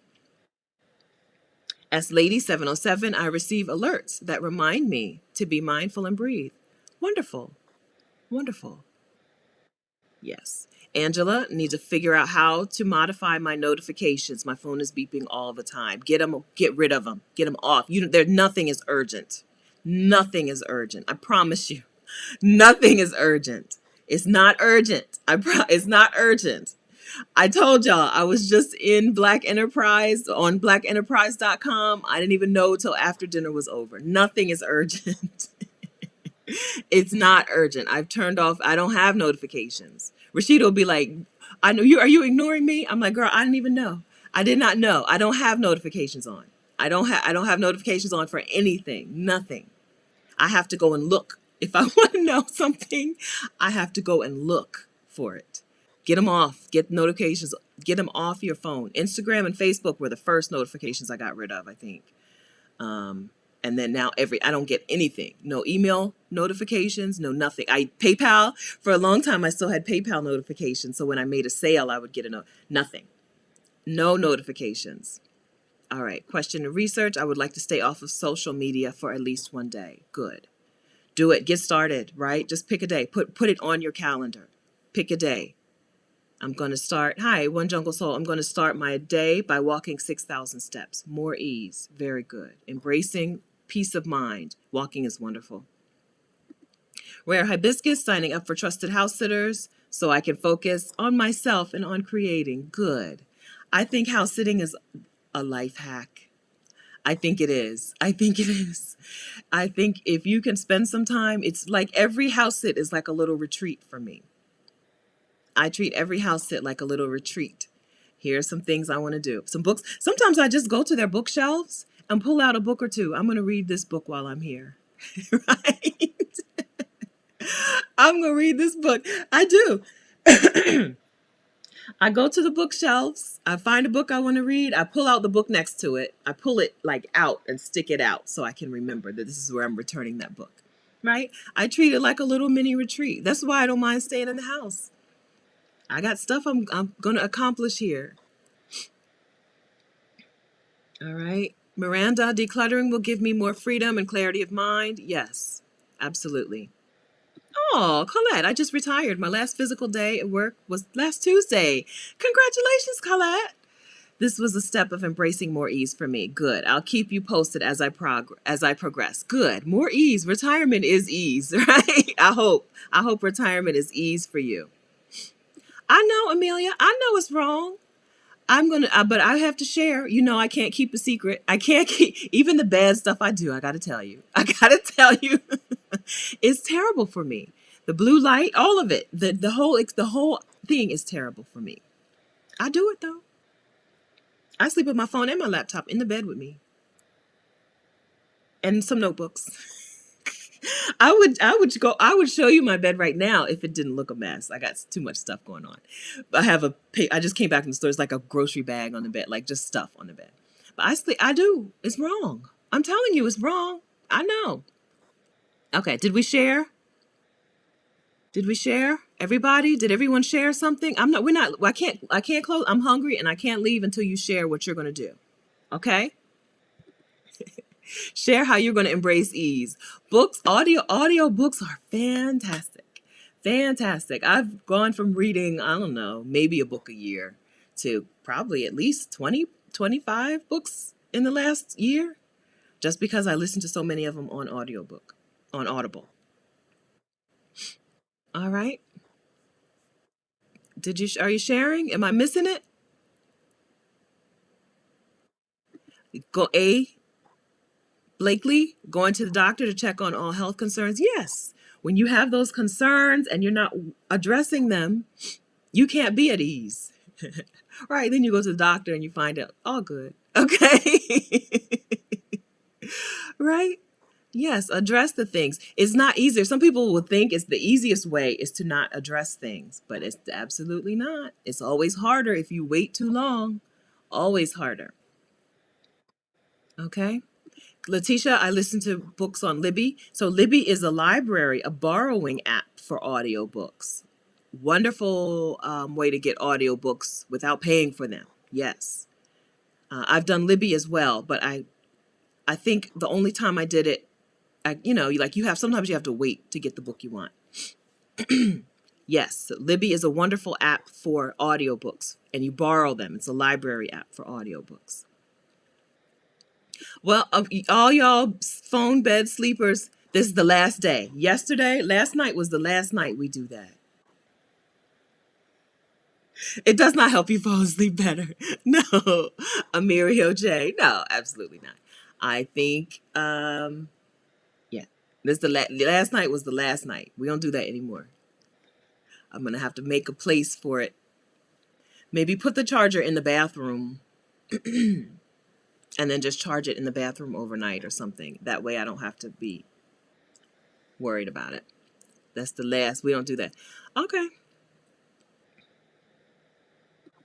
As Lady 707, I receive alerts that remind me to be mindful and breathe. Wonderful. Wonderful. Yes. Angela needs to figure out how to modify my notifications. My phone is beeping all the time. Get rid of them. Get them off. Nothing is urgent. Nothing is urgent. I promise you. Nothing is urgent. It's not urgent. It's not urgent. I told y'all I was just in Black Enterprise on blackenterprise.com. I didn't even know till after dinner was over. Nothing is urgent. It's not urgent. I've turned off. I don't have notifications. Rashida will be like, I know you. Are you ignoring me? I'm like, girl, I didn't even know. I did not know. I don't have notifications on. I don't have notifications on for anything. Nothing. I have to go and look. If I want to know something, I have to go and look for it. Get them off. Get notifications. Get them off your phone. Instagram and Facebook were the first notifications I got rid of, I think. And then now I don't get anything. No email notifications, no nothing. PayPal, for a long time, I still had PayPal notifications. So when I made a sale, I would get nothing. No notifications. All right. Question and research. I would like to stay off of social media for at least one day. Good. Do it. Get started, right? Just pick a day. Put it on your calendar. Pick a day. I'm going to start. Hi, One Jungle Soul. I'm going to start my day by walking 6,000 steps. More ease. Very good. Embracing peace of mind. Walking is wonderful. Rare Hibiscus, signing up for trusted house sitters so I can focus on myself and on creating. Good. I think house sitting is a life hack. I think it is. I think it is. I think if you can spend some time, it's like every house sit is like a little retreat for me. I treat every house sit like a little retreat. Here's some things I want to do. Some books. Sometimes I just go to their bookshelves and pull out a book or two. I'm going to read this book while I'm here. Right? I'm going to read this book. I do. I go to the bookshelves. I find a book I want to read. I pull out the book next to it. I pull it like out and stick it out so I can remember that this is where I'm returning that book. Right? I treat it like a little mini retreat. That's why I don't mind staying in the house. I got stuff I'm going to accomplish here. All right. Miranda, decluttering will give me more freedom and clarity of mind. Yes, absolutely. Oh, Colette, I just retired. My last physical day at work was last Tuesday. Congratulations, Colette. This was a step of embracing more ease for me. Good. I'll keep you posted as I progress. Good. More ease. Retirement is ease, right? I hope retirement is ease for you. I know, Amelia. I know it's wrong. But I have to share. I can't keep a secret. I can't keep, even the bad stuff I do. I got to tell you. It's terrible for me. The blue light, all of it, the whole thing is terrible for me. I do it though. I sleep with my phone and my laptop in the bed with me, and some notebooks. I would show you my bed right now if it didn't look a mess. I got too much stuff going on. I just came back from the store. It's like a grocery bag on the bed, like just stuff on the bed. But I do. It's wrong. I'm telling you, it's wrong. I know. Okay. Did we share? Everybody? Did everyone share something? I can't close. I'm hungry and I can't leave until you share what you're going to do. Okay? Share how you're going to embrace ease. Books, audio books are fantastic. Fantastic. I've gone from reading, I don't know, maybe a book a year to probably at least 20, 25 books in the last year, just because I listen to so many of them on Audible. All right. Are you sharing? Am I missing it? Go A, Blakely, going to the doctor to check on all health concerns. Yes. When you have those concerns and you're not addressing them, you can't be at ease. Right. Then you go to the doctor and you find out all good. Okay. Right. Yes, address the things. It's not easier. Some people will think it's the easiest way is to not address things, but it's absolutely not. It's always harder if you wait too long. Always harder. Okay. Letitia, I listen to books on Libby. So Libby is a library, a borrowing app for audiobooks. Wonderful way to get audiobooks without paying for them. Yes. I've done Libby as well, but I think the only time I did it, like sometimes you have to wait to get the book you want. Yes, Libby is a wonderful app for audiobooks, and you borrow them. It's a library app for audiobooks. Well, all y'all phone bed sleepers, this is the last day. Last night was the last night we do that. It does not help you fall asleep better. No, Amirio J. No, absolutely not. I think, yeah, this the last night was the last night. We don't do that anymore. I'm gonna have to make a place for it. Maybe put the charger in the bathroom and then just charge it in the bathroom overnight or something. That way I don't have to be worried about it. That's the last. We don't do that. Okay.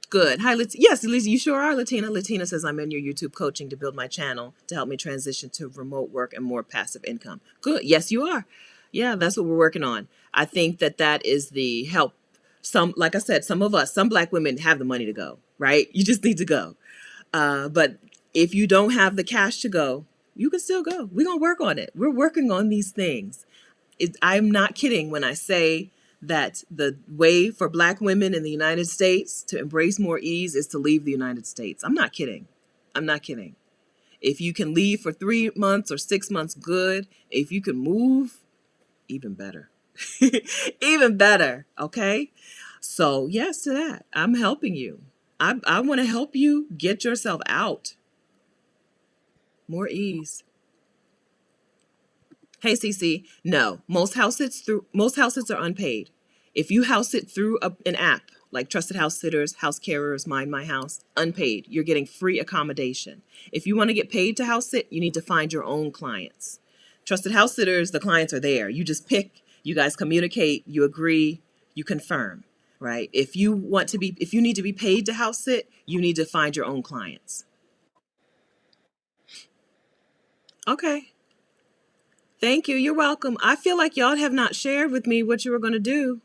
Good. Hi, yes, Lisa, you sure are, Latina. Latina says, I'm in your YouTube coaching to build my channel to help me transition to remote work and more passive income. Good. Yes, you are. Yeah, that's what we're working on. I think that is the help. Like I said, some Black women have the money to go, right? You just need to go. But if you don't have the cash to go, you can still go. We're going to work on it. We're working on these things. I'm not kidding when I say that the way for Black women in the United States to embrace more ease is to leave the United States. I'm not kidding. I'm not kidding. If you can leave for 3 months or 6 months, good. If you can move, even better. Even better. Okay. So yes to that. I'm helping you. I want to help you get yourself out. More ease. Hey, CC, no, most house sits are unpaid. If you house sit through an app like Trusted House Sitters, House Carers, Mind My House, unpaid, you're getting free accommodation. If you want to get paid to house sit, you need to find your own clients. Trusted House Sitters, the clients are there. You just pick, you guys communicate, you agree, you confirm, right? If you need to be paid to house sit, you need to find your own clients. Okay. Thank you. You're welcome. I feel like y'all have not shared with me what you were going to do.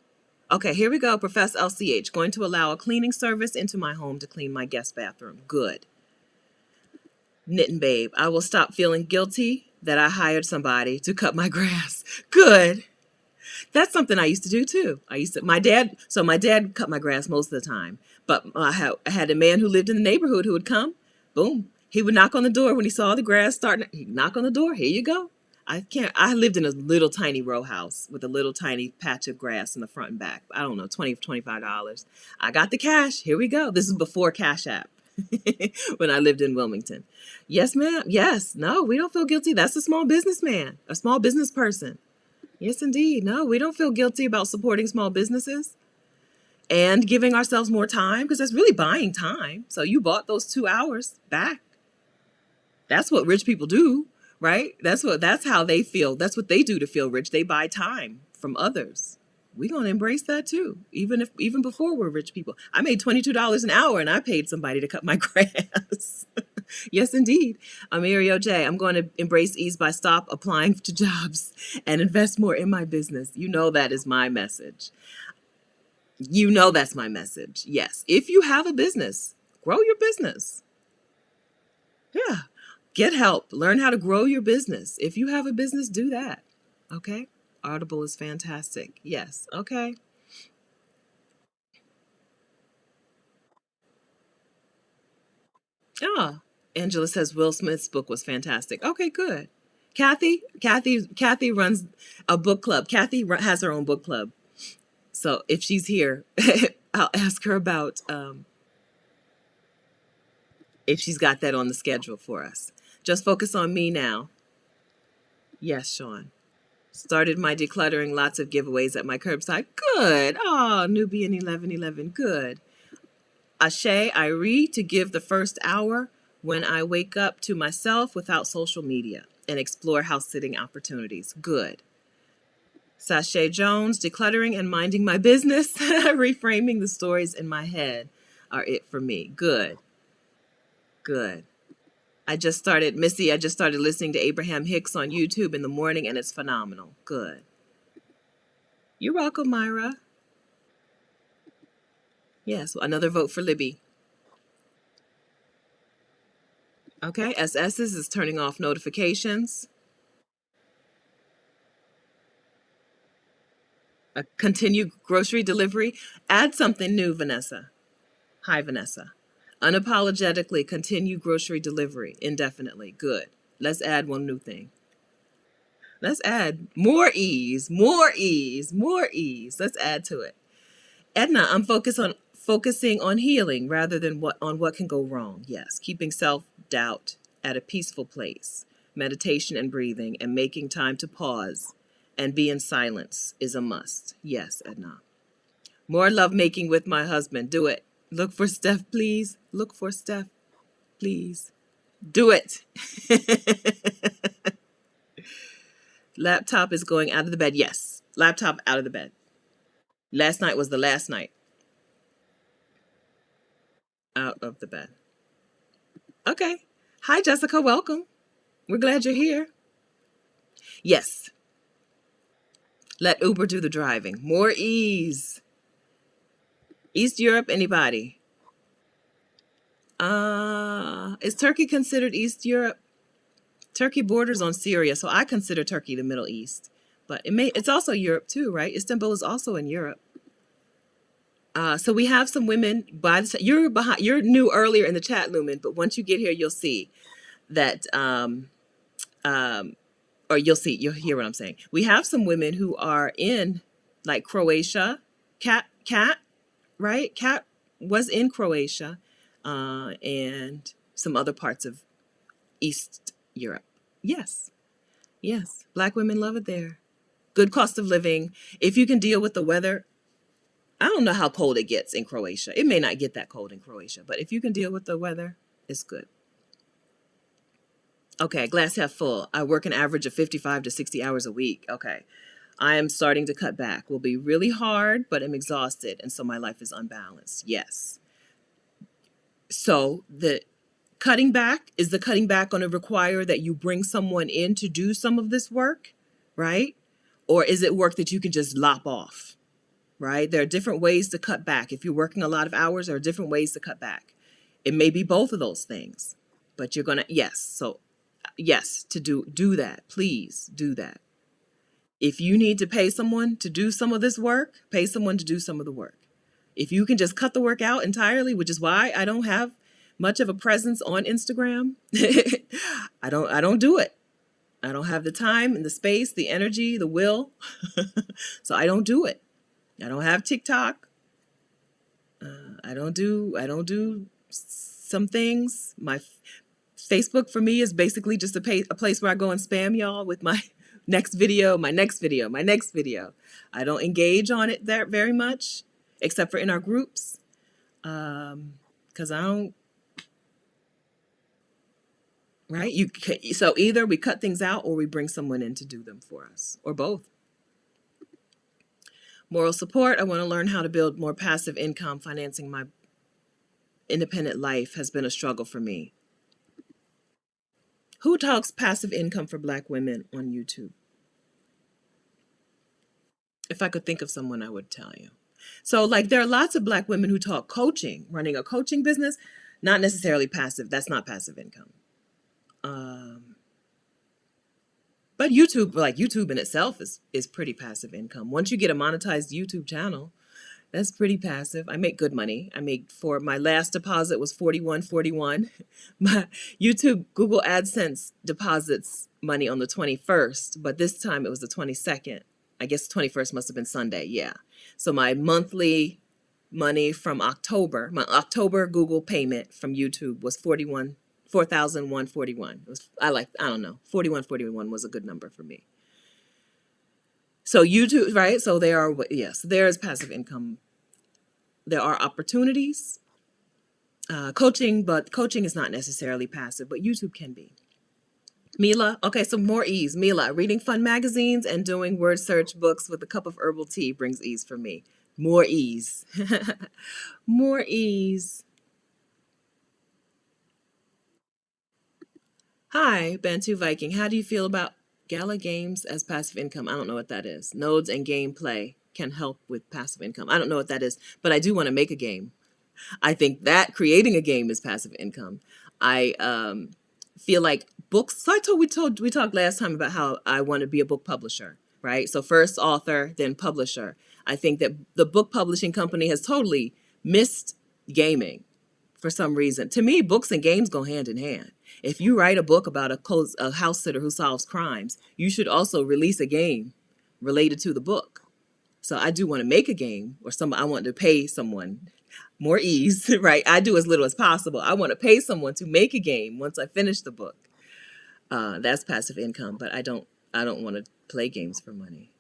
Okay, here we go. Professor LCH, going to allow a cleaning service into my home to clean my guest bathroom. Good. Knitting Babe, I will stop feeling guilty that I hired somebody to cut my grass. Good. That's something I used to do too. My dad cut my grass most of the time, but I had a man who lived in the neighborhood who would come, boom. He would knock on the door when he saw the grass starting. He'd knock on the door. Here you go. I lived in a little tiny row house with a little tiny patch of grass in the front and back. I don't know, $20, $25. I got the cash. Here we go. This is before Cash App when I lived in Wilmington. Yes, ma'am. Yes. No, we don't feel guilty. That's a small businessman, a small business person. Yes, indeed. No, we don't feel guilty about supporting small businesses and giving ourselves more time because that's really buying time. So you bought those 2 hours back. That's what rich people do. Right? That's how they feel. That's what they do to feel rich. They buy time from others. We're going to embrace that too. Even before we're rich people. I made $22 an hour and I paid somebody to cut my grass. Yes, indeed. Amirio J, I'm going to embrace ease by stop applying to jobs and invest more in my business. You know that is my message. You know that's my message. Yes. If you have a business, grow your business. Yeah. Get help. Learn how to grow your business. If you have a business, do that. Okay? Audible is fantastic. Yes. Okay. Ah, Angela says Will Smith's book was fantastic. Okay, good. Kathy runs a book club. Kathy has her own book club. So if she's here, I'll ask her about if she's got that on the schedule for us. Just focus on me now. Yes, Sean. Started my decluttering, lots of giveaways at my curbside. Good. Oh, Nubian 1111. Good. Ashe, I read to give the first hour when I wake up to myself without social media and explore house sitting opportunities. Good. Sashay Jones, decluttering and minding my business, reframing the stories in my head are it for me. Good. Good. Missy, I just started listening to Abraham Hicks on YouTube in the morning and it's phenomenal. Good. You're welcome, Myra. Yes, another vote for Libby. Okay, SS's is turning off notifications. Continue grocery delivery. Add something new, Vanessa. Hi, Vanessa. Unapologetically continue grocery delivery indefinitely. Good. Let's add one new thing. Let's add more ease, more ease, more ease. Let's add to it. Edna, I'm focusing on healing rather than what can go wrong. Yes, keeping self-doubt at a peaceful place. Meditation and breathing and making time to pause and be in silence is a must. Yes, Edna. More love making with my husband. Do it. Look for Steph, please. Look for Steph, please. Do it. Laptop is going out of the bed. Yes. Laptop out of the bed. Last night was the last night. Out of the bed. Okay. Hi, Jessica. Welcome. We're glad you're here. Yes. Let Uber do the driving. More ease. East Europe, anybody? Is Turkey considered East Europe? Turkey borders on Syria, so I consider Turkey the Middle East. But it's also Europe too, right? Istanbul is also in Europe. So we have some women you're new earlier in the chat, Lumen, but once you get here, you'll see that, you'll hear what I'm saying. We have some women who are in like Croatia. Cat, right? Cat was in Croatia, and some other parts of East Europe. Yes. Yes. Black women love it there. Good cost of living. If you can deal with the weather, I don't know how cold it gets in Croatia. It may not get that cold in Croatia, but if you can deal with the weather, it's good. Okay, glass half full. I work an average of 55 to 60 hours a week. Okay. I am starting to cut back. Will be really hard, but I'm exhausted, and so my life is unbalanced. Yes. So the cutting back going to require that you bring someone in to do some of this work, right? Or is it work that you can just lop off, right? There are different ways to cut back. If you're working a lot of hours, there are different ways to cut back. It may be both of those things, but you're going to, yes. So yes, to do that. Please do that. If you need to pay someone to do some of this work, pay someone to do some of the work. If you can just cut the work out entirely, which is why I don't have much of a presence on Instagram, I don't do it. I don't have the time and the space, the energy, the will. So I don't do it. I don't have TikTok. I don't do some things. My Facebook for me is basically just a place where I go and spam y'all with my next video, my next video, my next video. I don't engage on it there very much, except for in our groups, because I don't. Right? So either we cut things out or we bring someone in to do them for us, or both. Moral support. I want to learn how to build more passive income. Financing my independent life has been a struggle for me. Who talks passive income for Black women on YouTube? If I could think of someone, I would tell you. So like there are lots of Black women who talk coaching, running a coaching business, not necessarily passive. That's not passive income. But YouTube in itself is pretty passive income. Once you get a monetized YouTube channel, that's pretty passive. I make good money. For my last deposit was $41.41. My YouTube Google AdSense deposits money on the 21st, but this time it was the 22nd. I guess 21st must have been Sunday. Yeah. So my monthly money from October, my October Google payment from YouTube was 4,141. It was, I don't know, 4141 was a good number for me. So YouTube, right? So there are, yes, there is passive income. There are opportunities, coaching, but coaching is not necessarily passive, but YouTube can be. Mila, okay, so more ease. Mila, reading fun magazines and doing word search books with a cup of herbal tea brings ease for me. More ease. More ease. Hi, Bantu Viking. How do you feel about gala games as passive income? I don't know what that is. Nodes and gameplay can help with passive income. I don't know what that is, but I do want to make a game. I think that creating a game is passive income. I feel like books. So we talked last time about how I want to be a book publisher, right? So first author, then publisher. I think that the book publishing company has totally missed gaming for some reason. To me, books and games go hand in hand. If you write a book about a house sitter who solves crimes, you should also release a game related to the book. So I do want to make a game, or I want to pay someone. More ease, right? I do as little as possible. I want to pay someone to make a game once I finish the book. That's passive income, but I don't want to play games for money.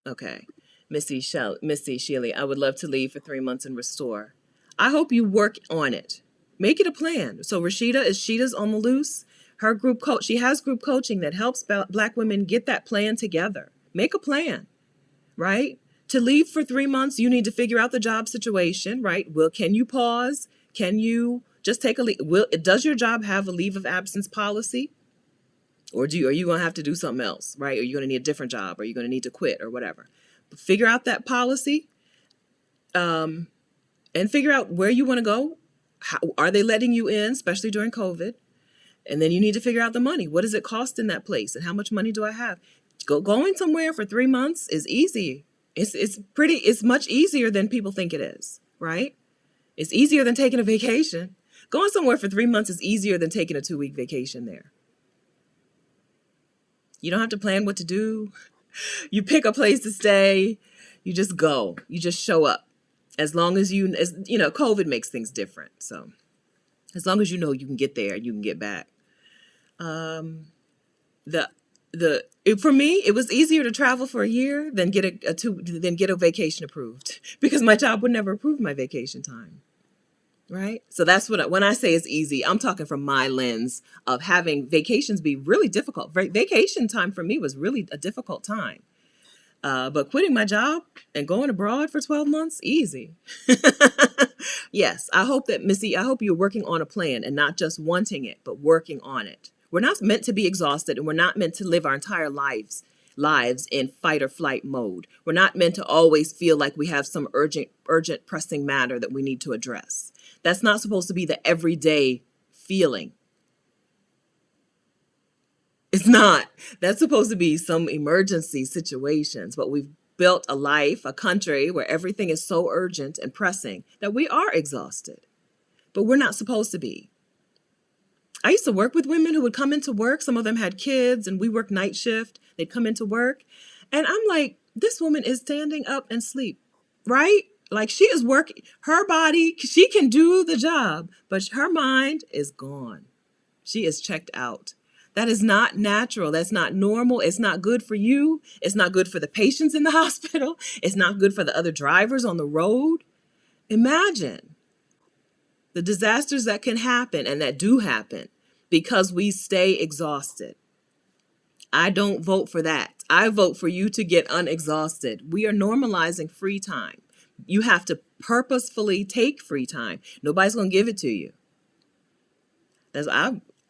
Okay. Missy Shealy, I would love to leave for 3 months and restore. I hope you work on it. Make it a plan. So Sheeta's on the loose. Her group coach, she has group coaching that helps Black women get that plan together. Make a plan, right? To leave for 3 months, you need to figure out the job situation, right? Well, can you pause? Can you just take a leave? Does your job have a leave of absence policy? Or are you going to have to do something else, right? Are you going to need a different job? Are you going to need to quit or whatever? But figure out that policy, and figure out where you want to go. How, are they letting you in, especially during COVID? And then you need to figure out the money. What does it cost in that place? And how much money do I have? Going somewhere for 3 months is easy. It's much easier than people think it is, right? It's easier than taking a vacation. Going somewhere for 3 months is easier than taking a 2-week vacation there. You don't have to plan what to do. You pick a place to stay. You just go. You just show up. As long as you know, COVID makes things different. So as long as you know you can get there and you can get back. For me, it was easier to travel for a year than get a vacation approved, because my job would never approve my vacation time. Right? So that's when I say it's easy, I'm talking from my lens of having vacations be really difficult. Vacation time for me was really a difficult time. But quitting my job and going abroad for 12 months, easy. Yes, I hope that, Missy, I hope you're working on a plan and not just wanting it, but working on it. We're not meant to be exhausted, and we're not meant to live our entire lives in fight or flight mode. We're not meant to always feel like we have some urgent, pressing matter that we need to address. That's not supposed to be the everyday feeling. It's not. That's supposed to be some emergency situations, but we've built a life, a country where everything is so urgent and pressing that we are exhausted, but we're not supposed to be. I used to work with women who would come into work. Some of them had kids and we worked night shift. They'd come into work and I'm like, this woman is standing up and sleep, right? Like she is working, her body, she can do the job, but her mind is gone. She is checked out. That is not natural. That's not normal. It's not good for you. It's not good for the patients in the hospital. It's not good for the other drivers on the road. Imagine the disasters that can happen and that do happen because we stay exhausted. I don't vote for that. I vote for you to get unexhausted. We are normalizing free time. You have to purposefully take free time. Nobody's going to give it to you.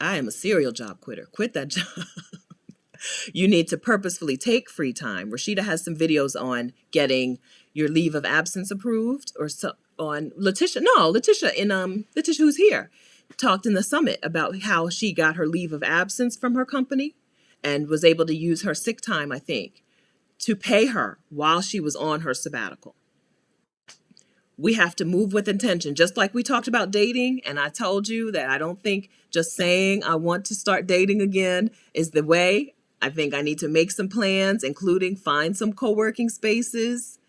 I am a serial job quitter. Quit that job. You need to purposefully take free time. Rashida has some videos on getting your leave of absence approved, or on Letitia who's here talked in the summit about how she got her leave of absence from her company and was able to use her sick time, I think, to pay her while she was on her sabbatical. We have to move with intention, just like we talked about dating. And I told you that I don't think just saying I want to start dating again is the way. I think I need to make some plans, including find some co-working spaces.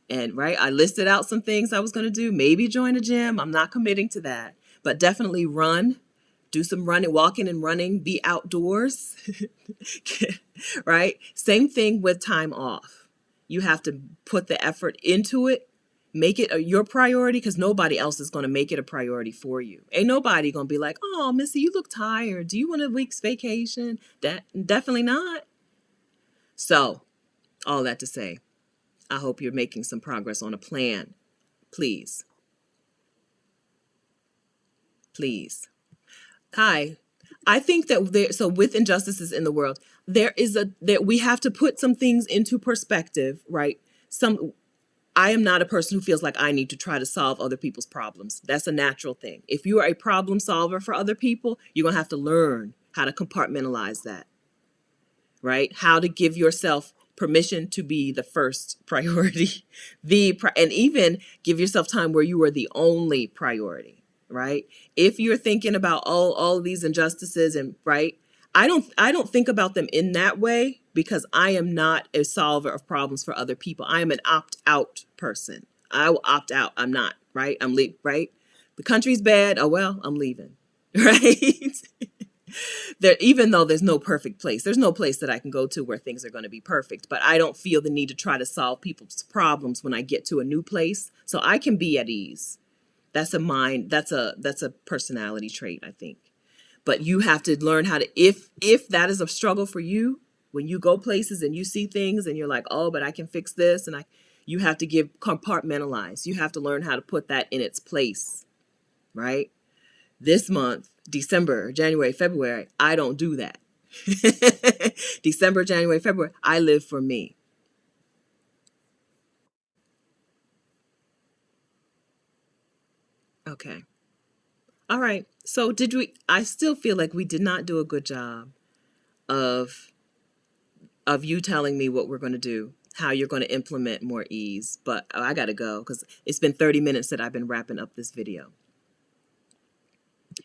And right, I listed out some things I was going to do. Maybe join a gym. I'm not committing to that, but definitely run, do some running, walking and running, be outdoors. Right? Same thing with time off. You have to put the effort into it, make it your priority, because nobody else is going to make it a priority for you. Ain't nobody going to be like, oh, Missy, you look tired. Do you want a week's vacation? That definitely not. So all that to say, I hope you're making some progress on a plan. Please. Please. Hi. I think that so with injustices in the world, we have to put some things into perspective, right? I am not a person who feels like I need to try to solve other people's problems. That's a natural thing. If you are a problem solver for other people, you're going to have to learn how to compartmentalize that, right? How to give yourself permission to be the first priority, and even give yourself time where you are the only priority, right? If you're thinking about all of these injustices and right, I don't think about them in that way because I am not a solver of problems for other people. I am an opt-out person. I will opt out. I'm not, right? Right? The country's bad. Oh well, I'm leaving. Right? There, even though there's no perfect place, there's no place that I can go to where things are going to be perfect, but I don't feel the need to try to solve people's problems when I get to a new place. So I can be at ease. That's a personality trait, I think. But you have to learn how to, if that is a struggle for you, when you go places and you see things and you're like, oh, but I can fix this. You have to compartmentalize. You have to learn how to put that in its place, right? This month, December, January, February, I don't do that. December, January, February, I live for me. Okay. All right. So I still feel like we did not do a good job of you telling me what we're going to do, how you're going to implement more ease. But I got to go because it's been 30 minutes that I've been wrapping up this video.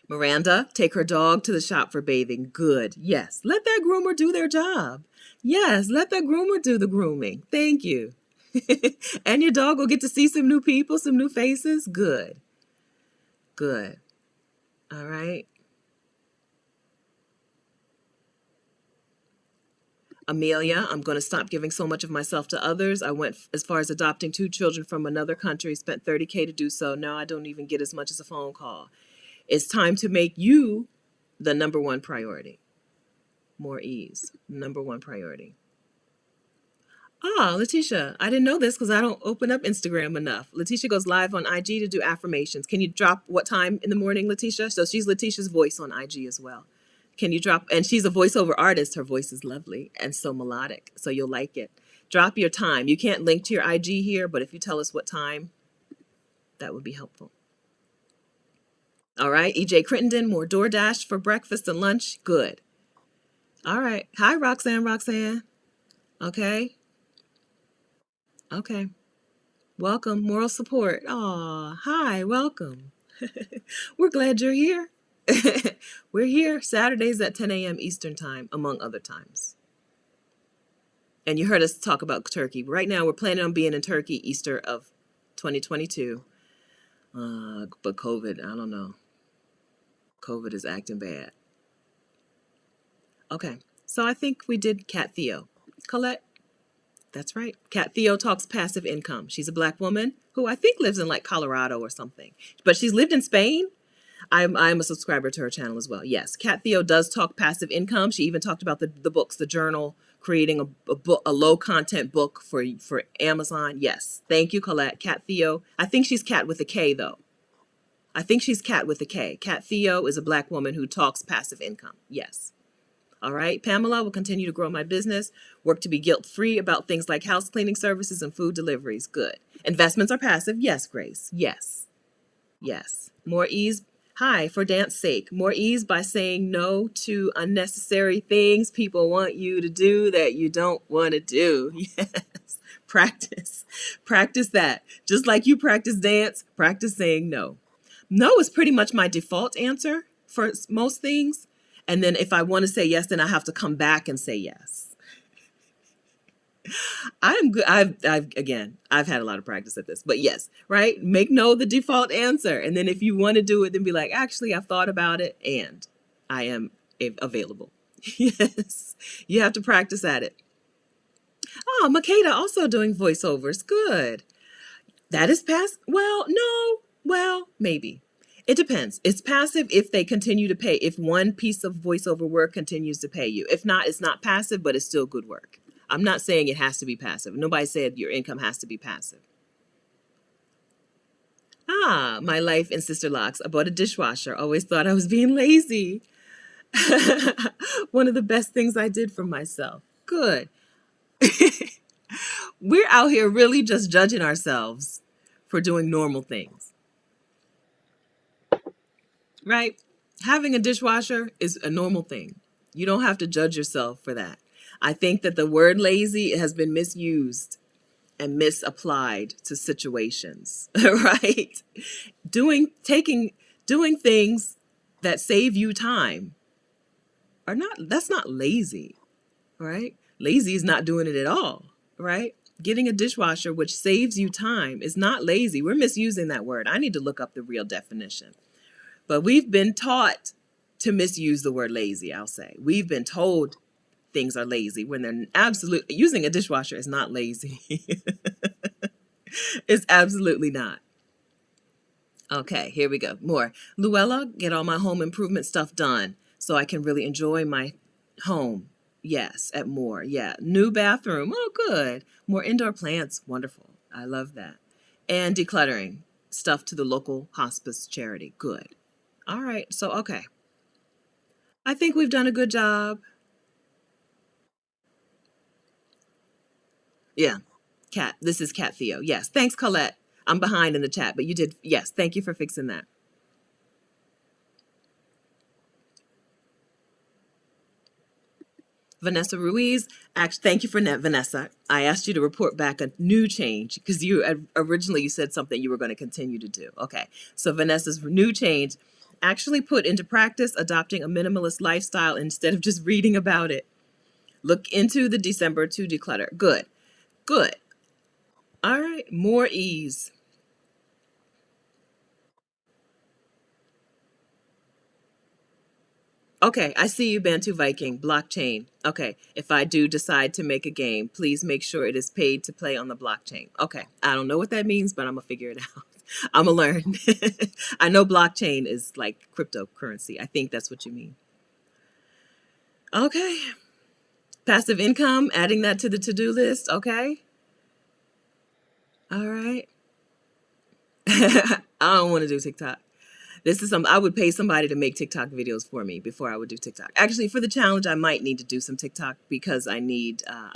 Miranda, take her dog to the shop for bathing. Good. Yes. Let that groomer do their job. Yes. Let that groomer do the grooming. Thank you. And your dog will get to see some new people, some new faces. Good. Good. All right. Amelia, I'm going to stop giving so much of myself to others. I went as far as adopting 2 children from another country, spent $30K to do so. Now I don't even get as much as a phone call. It's time to make you the number one priority. More ease, number one priority. Ah, Letitia, I didn't know this because I don't open up Instagram enough. Letitia goes live on IG to do affirmations. Can you drop what time in the morning, Letitia? So she's Letitia's voice on IG as well. Can you drop, and she's a voiceover artist. Her voice is lovely and so melodic, so you'll like it. Drop your time. You can't link to your IG here, but if you tell us what time, that would be helpful. All right, EJ Crittenden, more DoorDash for breakfast and lunch. Good. All right. Hi, Roxanne. Okay. Okay. Welcome. Moral support. Aw, hi, welcome. We're glad you're here. We're here Saturdays at 10 a.m. Eastern time, among other times. And you heard us talk about Turkey. Right now, we're planning on being in Turkey Easter of 2022. But COVID, I don't know. COVID is acting bad. Okay, so I think we did Cat Theo. Colette? That's right. Cat Theo talks passive income. She's a Black woman who I think lives in like Colorado or something. But she's lived in Spain. I'm a subscriber to her channel as well. Yes, Cat Theo does talk passive income. She even talked about the books, the journal, creating a low content book for Amazon. Yes, thank you, Colette. Cat Theo. I think she's Cat with a K though. I think she's Cat with a K. Cat Theo is a Black woman who talks passive income. Yes. All right. Pamela will continue to grow my business, work to be guilt-free about things like house cleaning services and food deliveries. Good. Investments are passive. Yes, Grace. Yes. Yes. More ease. Hi, for dance sake. More ease by saying no to unnecessary things people want you to do that you don't want to do. Yes. Practice. Practice that. Just like you practice dance, practice saying no. No is pretty much my default answer for most things. And then if I want to say yes, then I have to come back and say yes. I'm good. I've had a lot of practice at this, but yes, right? Make no the default answer. And then if you want to do it, then be like, actually, I've thought about it and I am available. Yes, you have to practice at it. Oh, Makeda also doing voiceovers. Good. That is passive. Well, no. Well, maybe. It depends. It's passive if they continue to pay. If one piece of voiceover work continues to pay you. If not, it's not passive, but it's still good work. I'm not saying it has to be passive. Nobody said your income has to be passive. Ah, my life in Sister Locks. I bought a dishwasher. Always thought I was being lazy. One of the best things I did for myself. Good. We're out here really just judging ourselves for doing normal things, right? Having a dishwasher is a normal thing. You don't have to judge yourself for that. I think that the word lazy has been misused and misapplied to situations, right? Doing things that save you time that's not lazy, right? Lazy is not doing it at all, right? Getting a dishwasher, which saves you time, is not lazy. We're misusing that word. I need to look up the real definition. But we've been taught to misuse the word lazy, I'll say. We've been told things are lazy when they're absolutely, using a dishwasher is not lazy. It's absolutely not. Okay, here we go. More. Luella, get all my home improvement stuff done so I can really enjoy my home. Yes, at more. Yeah. New bathroom. Oh, good. More indoor plants. Wonderful. I love that. And decluttering stuff to the local hospice charity. Good. All right. So, okay. I think we've done a good job. Yeah. Cat. This is Cat Theo. Yes. Thanks, Colette. I'm behind in the chat, but you did. Yes. Thank you for fixing that. Vanessa Ruiz, actually, thank you for that, Vanessa. I asked you to report back a new change because originally you said something you were going to continue to do. Okay, so Vanessa's new change, actually put into practice adopting a minimalist lifestyle instead of just reading about it. Look into the December to declutter. Good, good. All right, more ease. Okay, I see you, Bantu Viking. Blockchain. Okay, if I do decide to make a game, please make sure it is paid to play on the blockchain. Okay, I don't know what that means, but I'm gonna figure it out. I'm gonna learn. I know blockchain is like cryptocurrency. I think that's what you mean. Okay, passive income, adding that to the to-do list. Okay, all right. I don't want to do TikTok. This is I would pay somebody to make TikTok videos for me before I would do TikTok. Actually, for the challenge, I might need to do some TikTok because I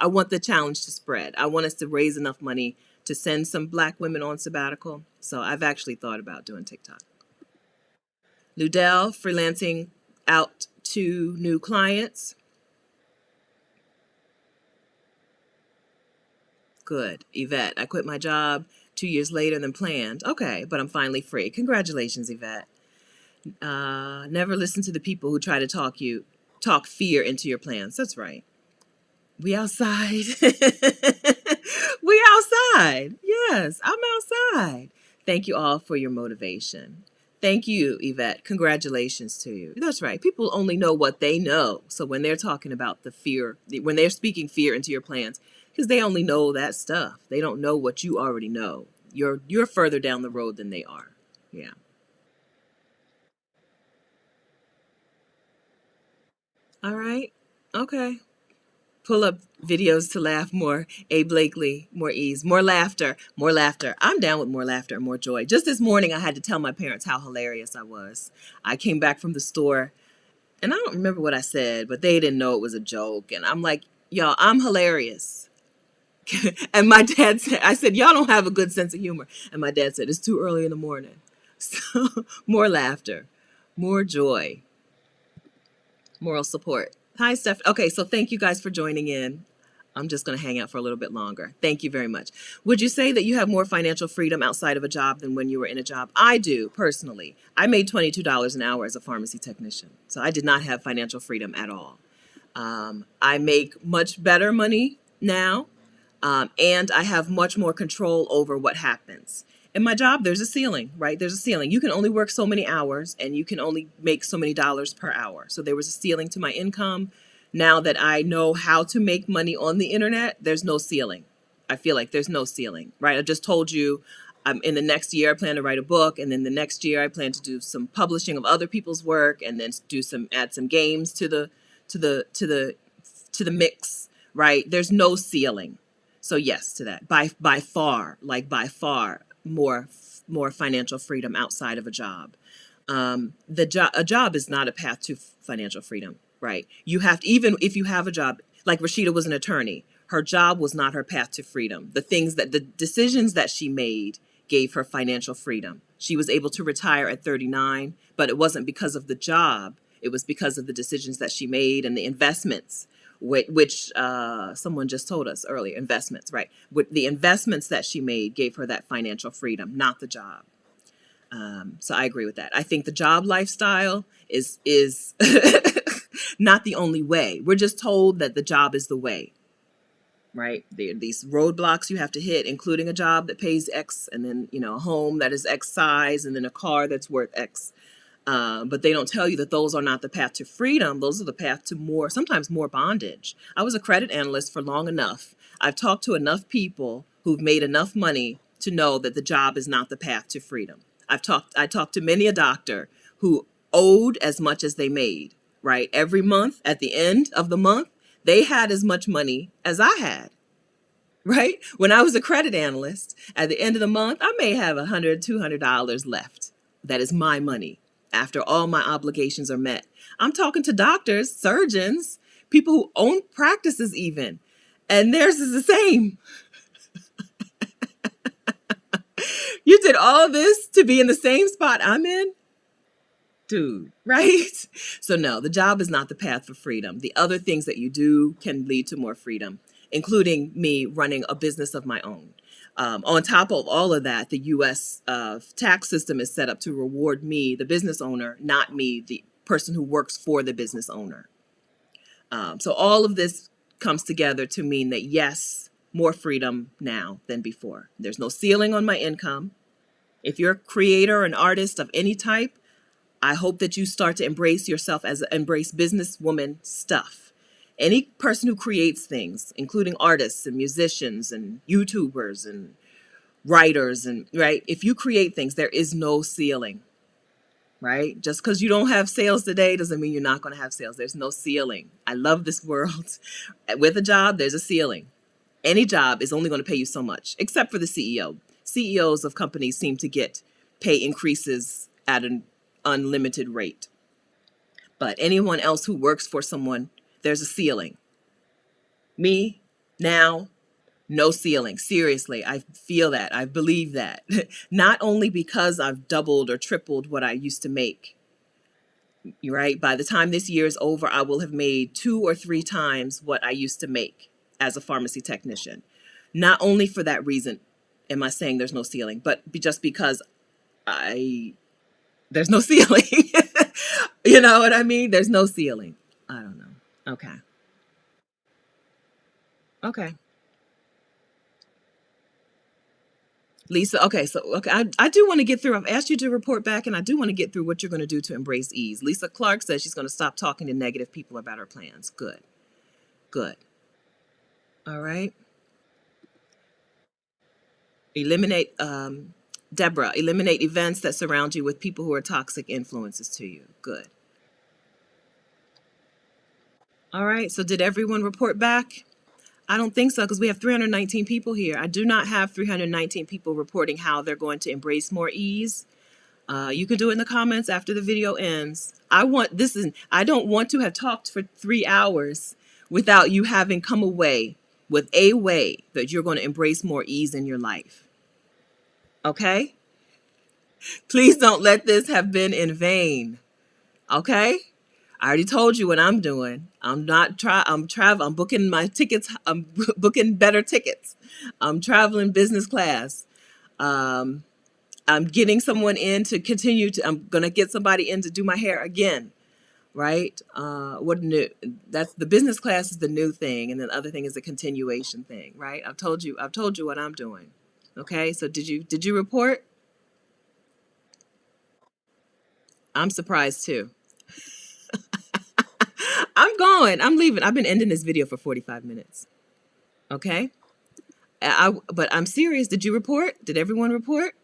want the challenge to spread. I want us to raise enough money to send some Black women on sabbatical. So I've actually thought about doing TikTok. Ludell, freelancing out to new clients. Good. Yvette, I quit my job 2 years later than planned. Okay, but I'm finally free. Congratulations, Yvette. Never listen to the people who try to talk fear into your plans. That's right. We outside. We outside. Yes, I'm outside. Thank you all for your motivation. Thank you, Yvette. Congratulations to you. That's right. People only know what they know. So when they're talking about the fear, when they're speaking fear into your plans, because they only know that stuff. They don't know what you already know. You're further down the road than they are. Yeah. All right. Okay. Pull up videos to laugh more. A. Blakely, more ease, more laughter, more laughter. I'm down with more laughter and more joy. Just this morning, I had to tell my parents how hilarious I was. I came back from the store and I don't remember what I said, but they didn't know it was a joke. And I'm like, y'all, I'm hilarious. And my dad said, I said, y'all don't have a good sense of humor. And my dad said, it's too early in the morning. So more laughter, more joy, moral support. Hi, Steph. Okay, so thank you guys for joining in. I'm just going to hang out for a little bit longer. Thank you very much. Would you say that you have more financial freedom outside of a job than when you were in a job? I do, personally. I made $22 an hour as a pharmacy technician, so I did not have financial freedom at all. I make much better money now, and I have much more control over what happens. In my job, there's a ceiling, right? There's a ceiling. You can only work so many hours and you can only make so many dollars per hour. So there was a ceiling to my income. Now that I know how to make money on the internet, there's no ceiling. I feel like there's no ceiling, right? I just told you in the next year I plan to write a book, and then the next year I plan to do some publishing of other people's work, and then add some games to the mix, right? There's no ceiling. So yes to that. By far, more financial freedom outside of a job. A job is not a path to financial freedom, right? You have to, even if you have a job, like Rashida was an attorney, her job was not her path to freedom. The decisions that she made gave her financial freedom. She was able to retire at 39, but it wasn't because of the job. It was because of the decisions that she made and the investments, which someone just told us earlier, investments, right? The investments that she made gave her that financial freedom, not the job. So I agree with that. I think the job lifestyle is not the only way. We're just told that the job is the way, right? There are these roadblocks you have to hit, including a job that pays X, and then, a home that is X size, and then a car that's worth X. But they don't tell you that those are not the path to freedom. Those are the path to sometimes more bondage. I was a credit analyst for long enough. I've talked to enough people who've made enough money to know that the job is not the path to freedom. I talked to many a doctor who owed as much as they made, right? Every month, at the end of the month, they had as much money as I had, right? When I was a credit analyst, at the end of the month, I may have $100, $200 left. That is my money after all my obligations are met. I'm talking to doctors, surgeons, people who own practices even, and theirs is the same. You did all this to be in the same spot I'm in? Dude, right? So no, the job is not the path for freedom. The other things that you do can lead to more freedom, including me running a business of my own. On top of all of that, the U.S. Tax system is set up to reward me, the business owner, not me, the person who works for the business owner. So all of this comes together to mean that, yes, more freedom now than before. There's no ceiling on my income. If you're a creator, an artist of any type, I hope that you start to embrace yourself embrace businesswoman stuff. Any person who creates things, including artists and musicians and YouTubers and writers, and right, if you create things, there is no ceiling, right? Just because you don't have sales today doesn't mean you're not going to have sales. There's no ceiling. I love this world. With a job, there's a ceiling. Any job is only going to pay you so much, except for the CEO. CEOs of companies seem to get pay increases at an unlimited rate. But anyone else who works for someone, there's a ceiling. Me, now, no ceiling. Seriously, I feel that. I believe that. Not only because I've doubled or tripled what I used to make. You're right. By the time this year is over, I will have made 2 or 3 times what I used to make as a pharmacy technician. Not only for that reason am I saying there's no ceiling, but just because there's no ceiling. You know what I mean? There's no ceiling. I don't know. Okay. Okay. Lisa, okay, I do want to get through. I've asked you to report back, and I do want to get through what you're going to do to embrace ease. Lisa Clark says she's going to stop talking to negative people about her plans. Good. Good. All right. Eliminate, Deborah, eliminate events that surround you with people who are toxic influences to you. Good. All right. So did everyone report back? I don't think so, because we have 319 people here. I do not have 319 people reporting how they're going to embrace more ease. You can do it in the comments after the video ends. I don't want to have talked for 3 hours without you having come away with a way that you're going to embrace more ease in your life. Okay? Please don't let this have been in vain. Okay? I already told you what I'm doing. I'm not I'm travel. I'm booking my tickets. I'm booking better tickets. I'm traveling business class. Um, I'm getting someone in to continue to. I'm gonna get somebody in to do my hair again. Right? What new? That's the business class is the new thing, and then the other thing is the continuation thing. Right? I've told you. I've told you what I'm doing. Okay. So did you report? I'm surprised too. I'm going. I'm leaving. I've been ending this video for 45 minutes. Okay. But I'm serious. Did you report? Did everyone report?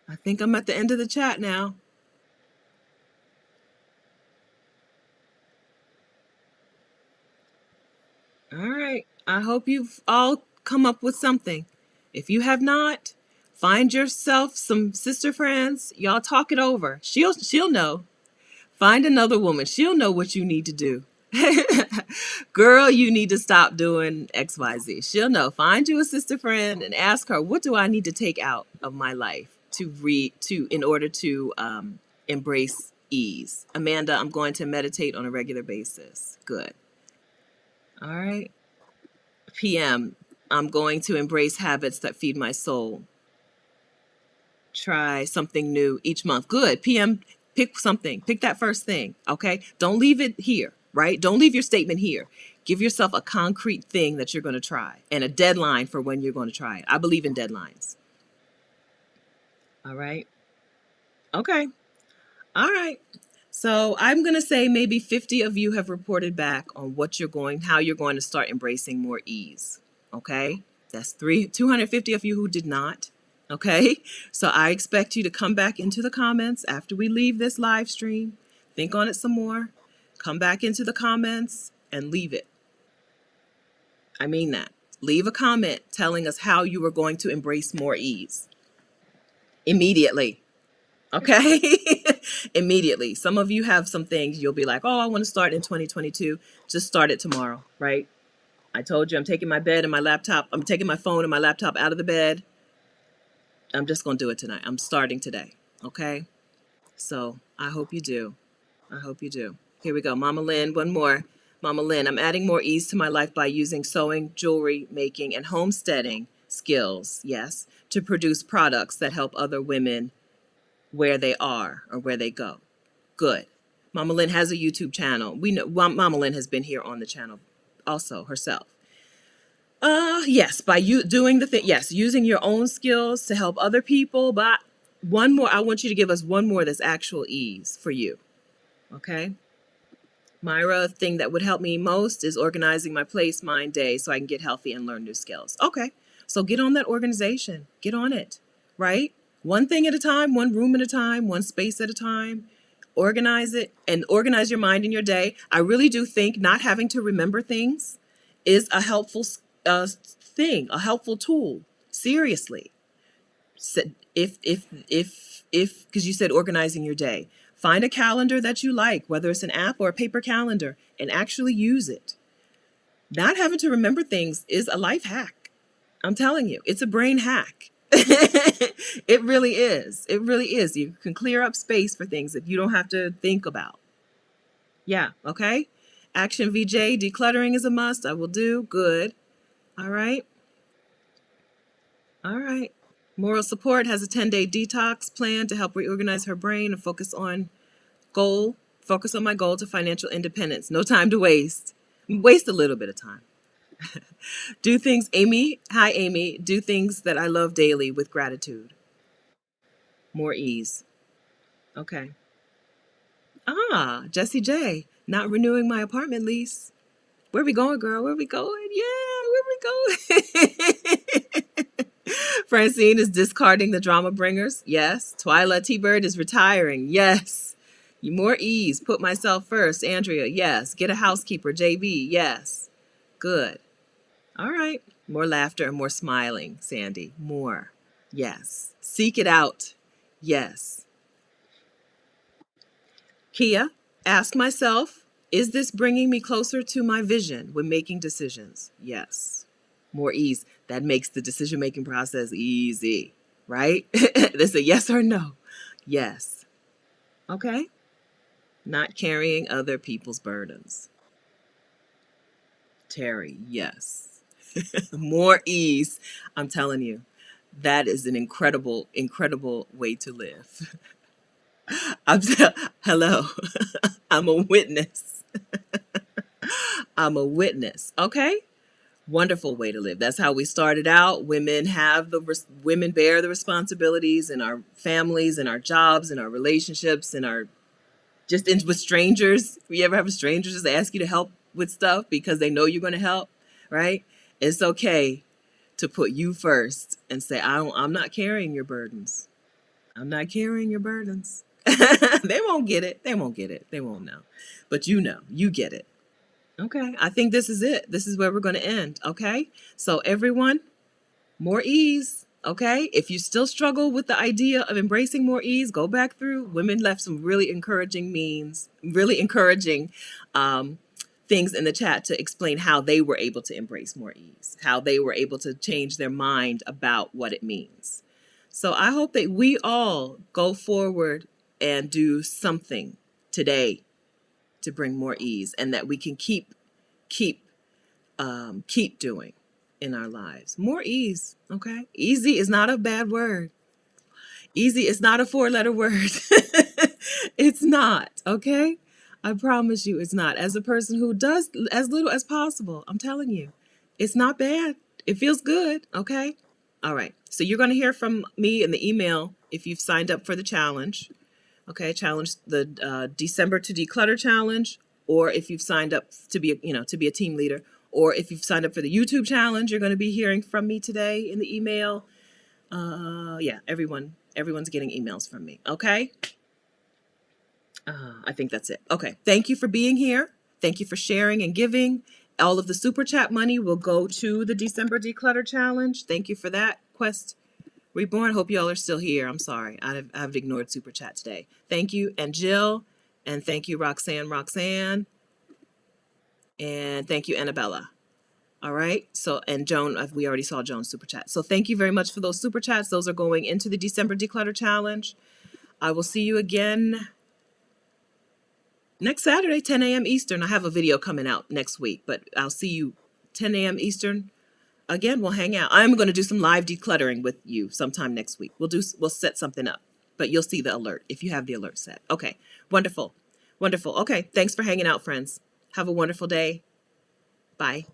I think I'm at the end of the chat now. All right. I hope you've all come up with something. If you have not, find yourself some sister friends. Y'all talk it over. She'll know. Find another woman. She'll know what you need to do. Girl, you need to stop doing XYZ. She'll know. Find you a sister friend and ask her, what do I need to take out of my life in order to embrace ease? Amanda, I'm going to meditate on a regular basis. Good. All right. PM, I'm going to embrace habits that feed my soul. Try something new each month. Good. PM, pick something. Pick that first thing. Okay. Don't leave it here, right? Don't leave your statement here. Give yourself a concrete thing that you're going to try and a deadline for when you're going to try it. I believe in deadlines. All right. Okay. All right. So I'm going to say maybe 50 of you have reported back on how you're going to start embracing more ease. Okay. That's 250 of you who did not. Okay. So I expect you to come back into the comments after we leave this live stream. Think on it some more. Come back into the comments and leave it. I mean that. Leave a comment telling us how you are going to embrace more ease. Immediately. Okay. Immediately. Some of you have some things you'll be like, oh, I want to start in 2022. Just start it tomorrow, right? I told you I'm taking my bed and my laptop. I'm taking my phone and my laptop out of the bed. I'm just going to do it tonight. I'm starting today. Okay. So I hope you do. I hope you do. Here we go. Mama Lynn, one more. Mama Lynn, I'm adding more ease to my life by using sewing, jewelry making, and homesteading skills, yes, to produce products that help other women where they are or where they go. Good. Mama Lynn has a YouTube channel. We know Mama Lynn has been here on the channel also herself. Yes, by you doing the thing, yes, using your own skills to help other people. But one more, I want you to give us one more that's actual ease for you. Okay. Myra, thing that would help me most is organizing my place, mind, day, so I can get healthy and learn new skills. Okay. So get on that organization. Get on it, right? One thing at a time, one room at a time, one space at a time. Organize it and organize your mind and your day. I really do think not having to remember things is a helpful thing, a helpful tool. Seriously. If, because you said organizing your day, find a calendar that you like, whether it's an app or a paper calendar, and actually use it. Not having to remember things is a life hack. I'm telling you, it's a brain hack. It really is. It really is. You can clear up space for things that you don't have to think about. Yeah. Okay. Action VJ, decluttering is a must. I will do. Good. All right. All right. Moral support has a 10-day detox plan to help reorganize her brain and focus on my goal to financial independence. No time to waste. Waste a little bit of time. Do things, Amy. Hi, Amy. Do things that I love daily with gratitude. More ease. Okay. Jessie J. Not renewing my apartment lease. Where we going, girl? Where we going? Yeah, where we going? Francine is discarding the drama bringers. Yes. Twyla T-Bird is retiring. Yes. More ease. Put myself first. Andrea. Yes. Get a housekeeper. JB. Yes. Good. All right. More laughter and more smiling, Sandy. More. Yes. Seek it out. Yes. Kia, ask myself, is this bringing me closer to my vision when making decisions? Yes. More ease. That makes the decision-making process easy, right? This is a yes or no. Yes. Okay? Not carrying other people's burdens. Terry, yes. More ease. I'm telling you, that is an incredible, incredible way to live. Hello. I'm a witness. I'm a witness. Okay? Wonderful way to live. That's how we started out. Women bear the responsibilities in our families, in our jobs, in our relationships, in our with strangers. You ever have strangers just ask you to help with stuff because they know you're going to help, right? It's okay to put you first and say, I'm not carrying your burdens. I'm not carrying your burdens. They won't get it. They won't get it. They won't know. But you know, you get it. Okay. I think this is it. This is where we're going to end. Okay. So, everyone, more ease. Okay. If you still struggle with the idea of embracing more ease, go back through. Women left some really encouraging um, things in the chat to explain how they were able to embrace more ease, how they were able to change their mind about what it means. So I hope that we all go forward and do something today to bring more ease, and that we can keep doing in our lives. More ease, okay? Easy is not a bad word. Easy is not a 4-letter word. It's not, okay? I promise you it's not. As a person who does as little as possible, I'm telling you, it's not bad. It feels good, okay? All right. So you're going to hear from me in the email if you've signed up for the challenge. Okay, challenge the December to Declutter challenge, or if you've signed up to be a team leader, or if you've signed up for the YouTube challenge, you're going to be hearing from me today in the email. Yeah, everyone's getting emails from me. Okay, I think that's it. Okay, thank you for being here. Thank you for sharing and giving. All of the super chat money will go to the December Declutter challenge. Thank you for that, Quest Reborn. Hope y'all are still here. I'm sorry. I've ignored super chat today. Thank you, and Jill, and thank you, Roxanne, and thank you, Annabella. All right. So, and Joan, we already saw Joan's super chat. So thank you very much for those super chats. Those are going into the December Declutter Challenge. I will see you again next Saturday, 10 a.m. Eastern. I have a video coming out next week, but I'll see you 10 a.m. Eastern. Again, we'll hang out. I'm going to do some live decluttering with you sometime next week. We'll set something up, but you'll see the alert if you have the alert set. Okay. Wonderful. Wonderful. Okay. Thanks for hanging out, friends. Have a wonderful day. Bye.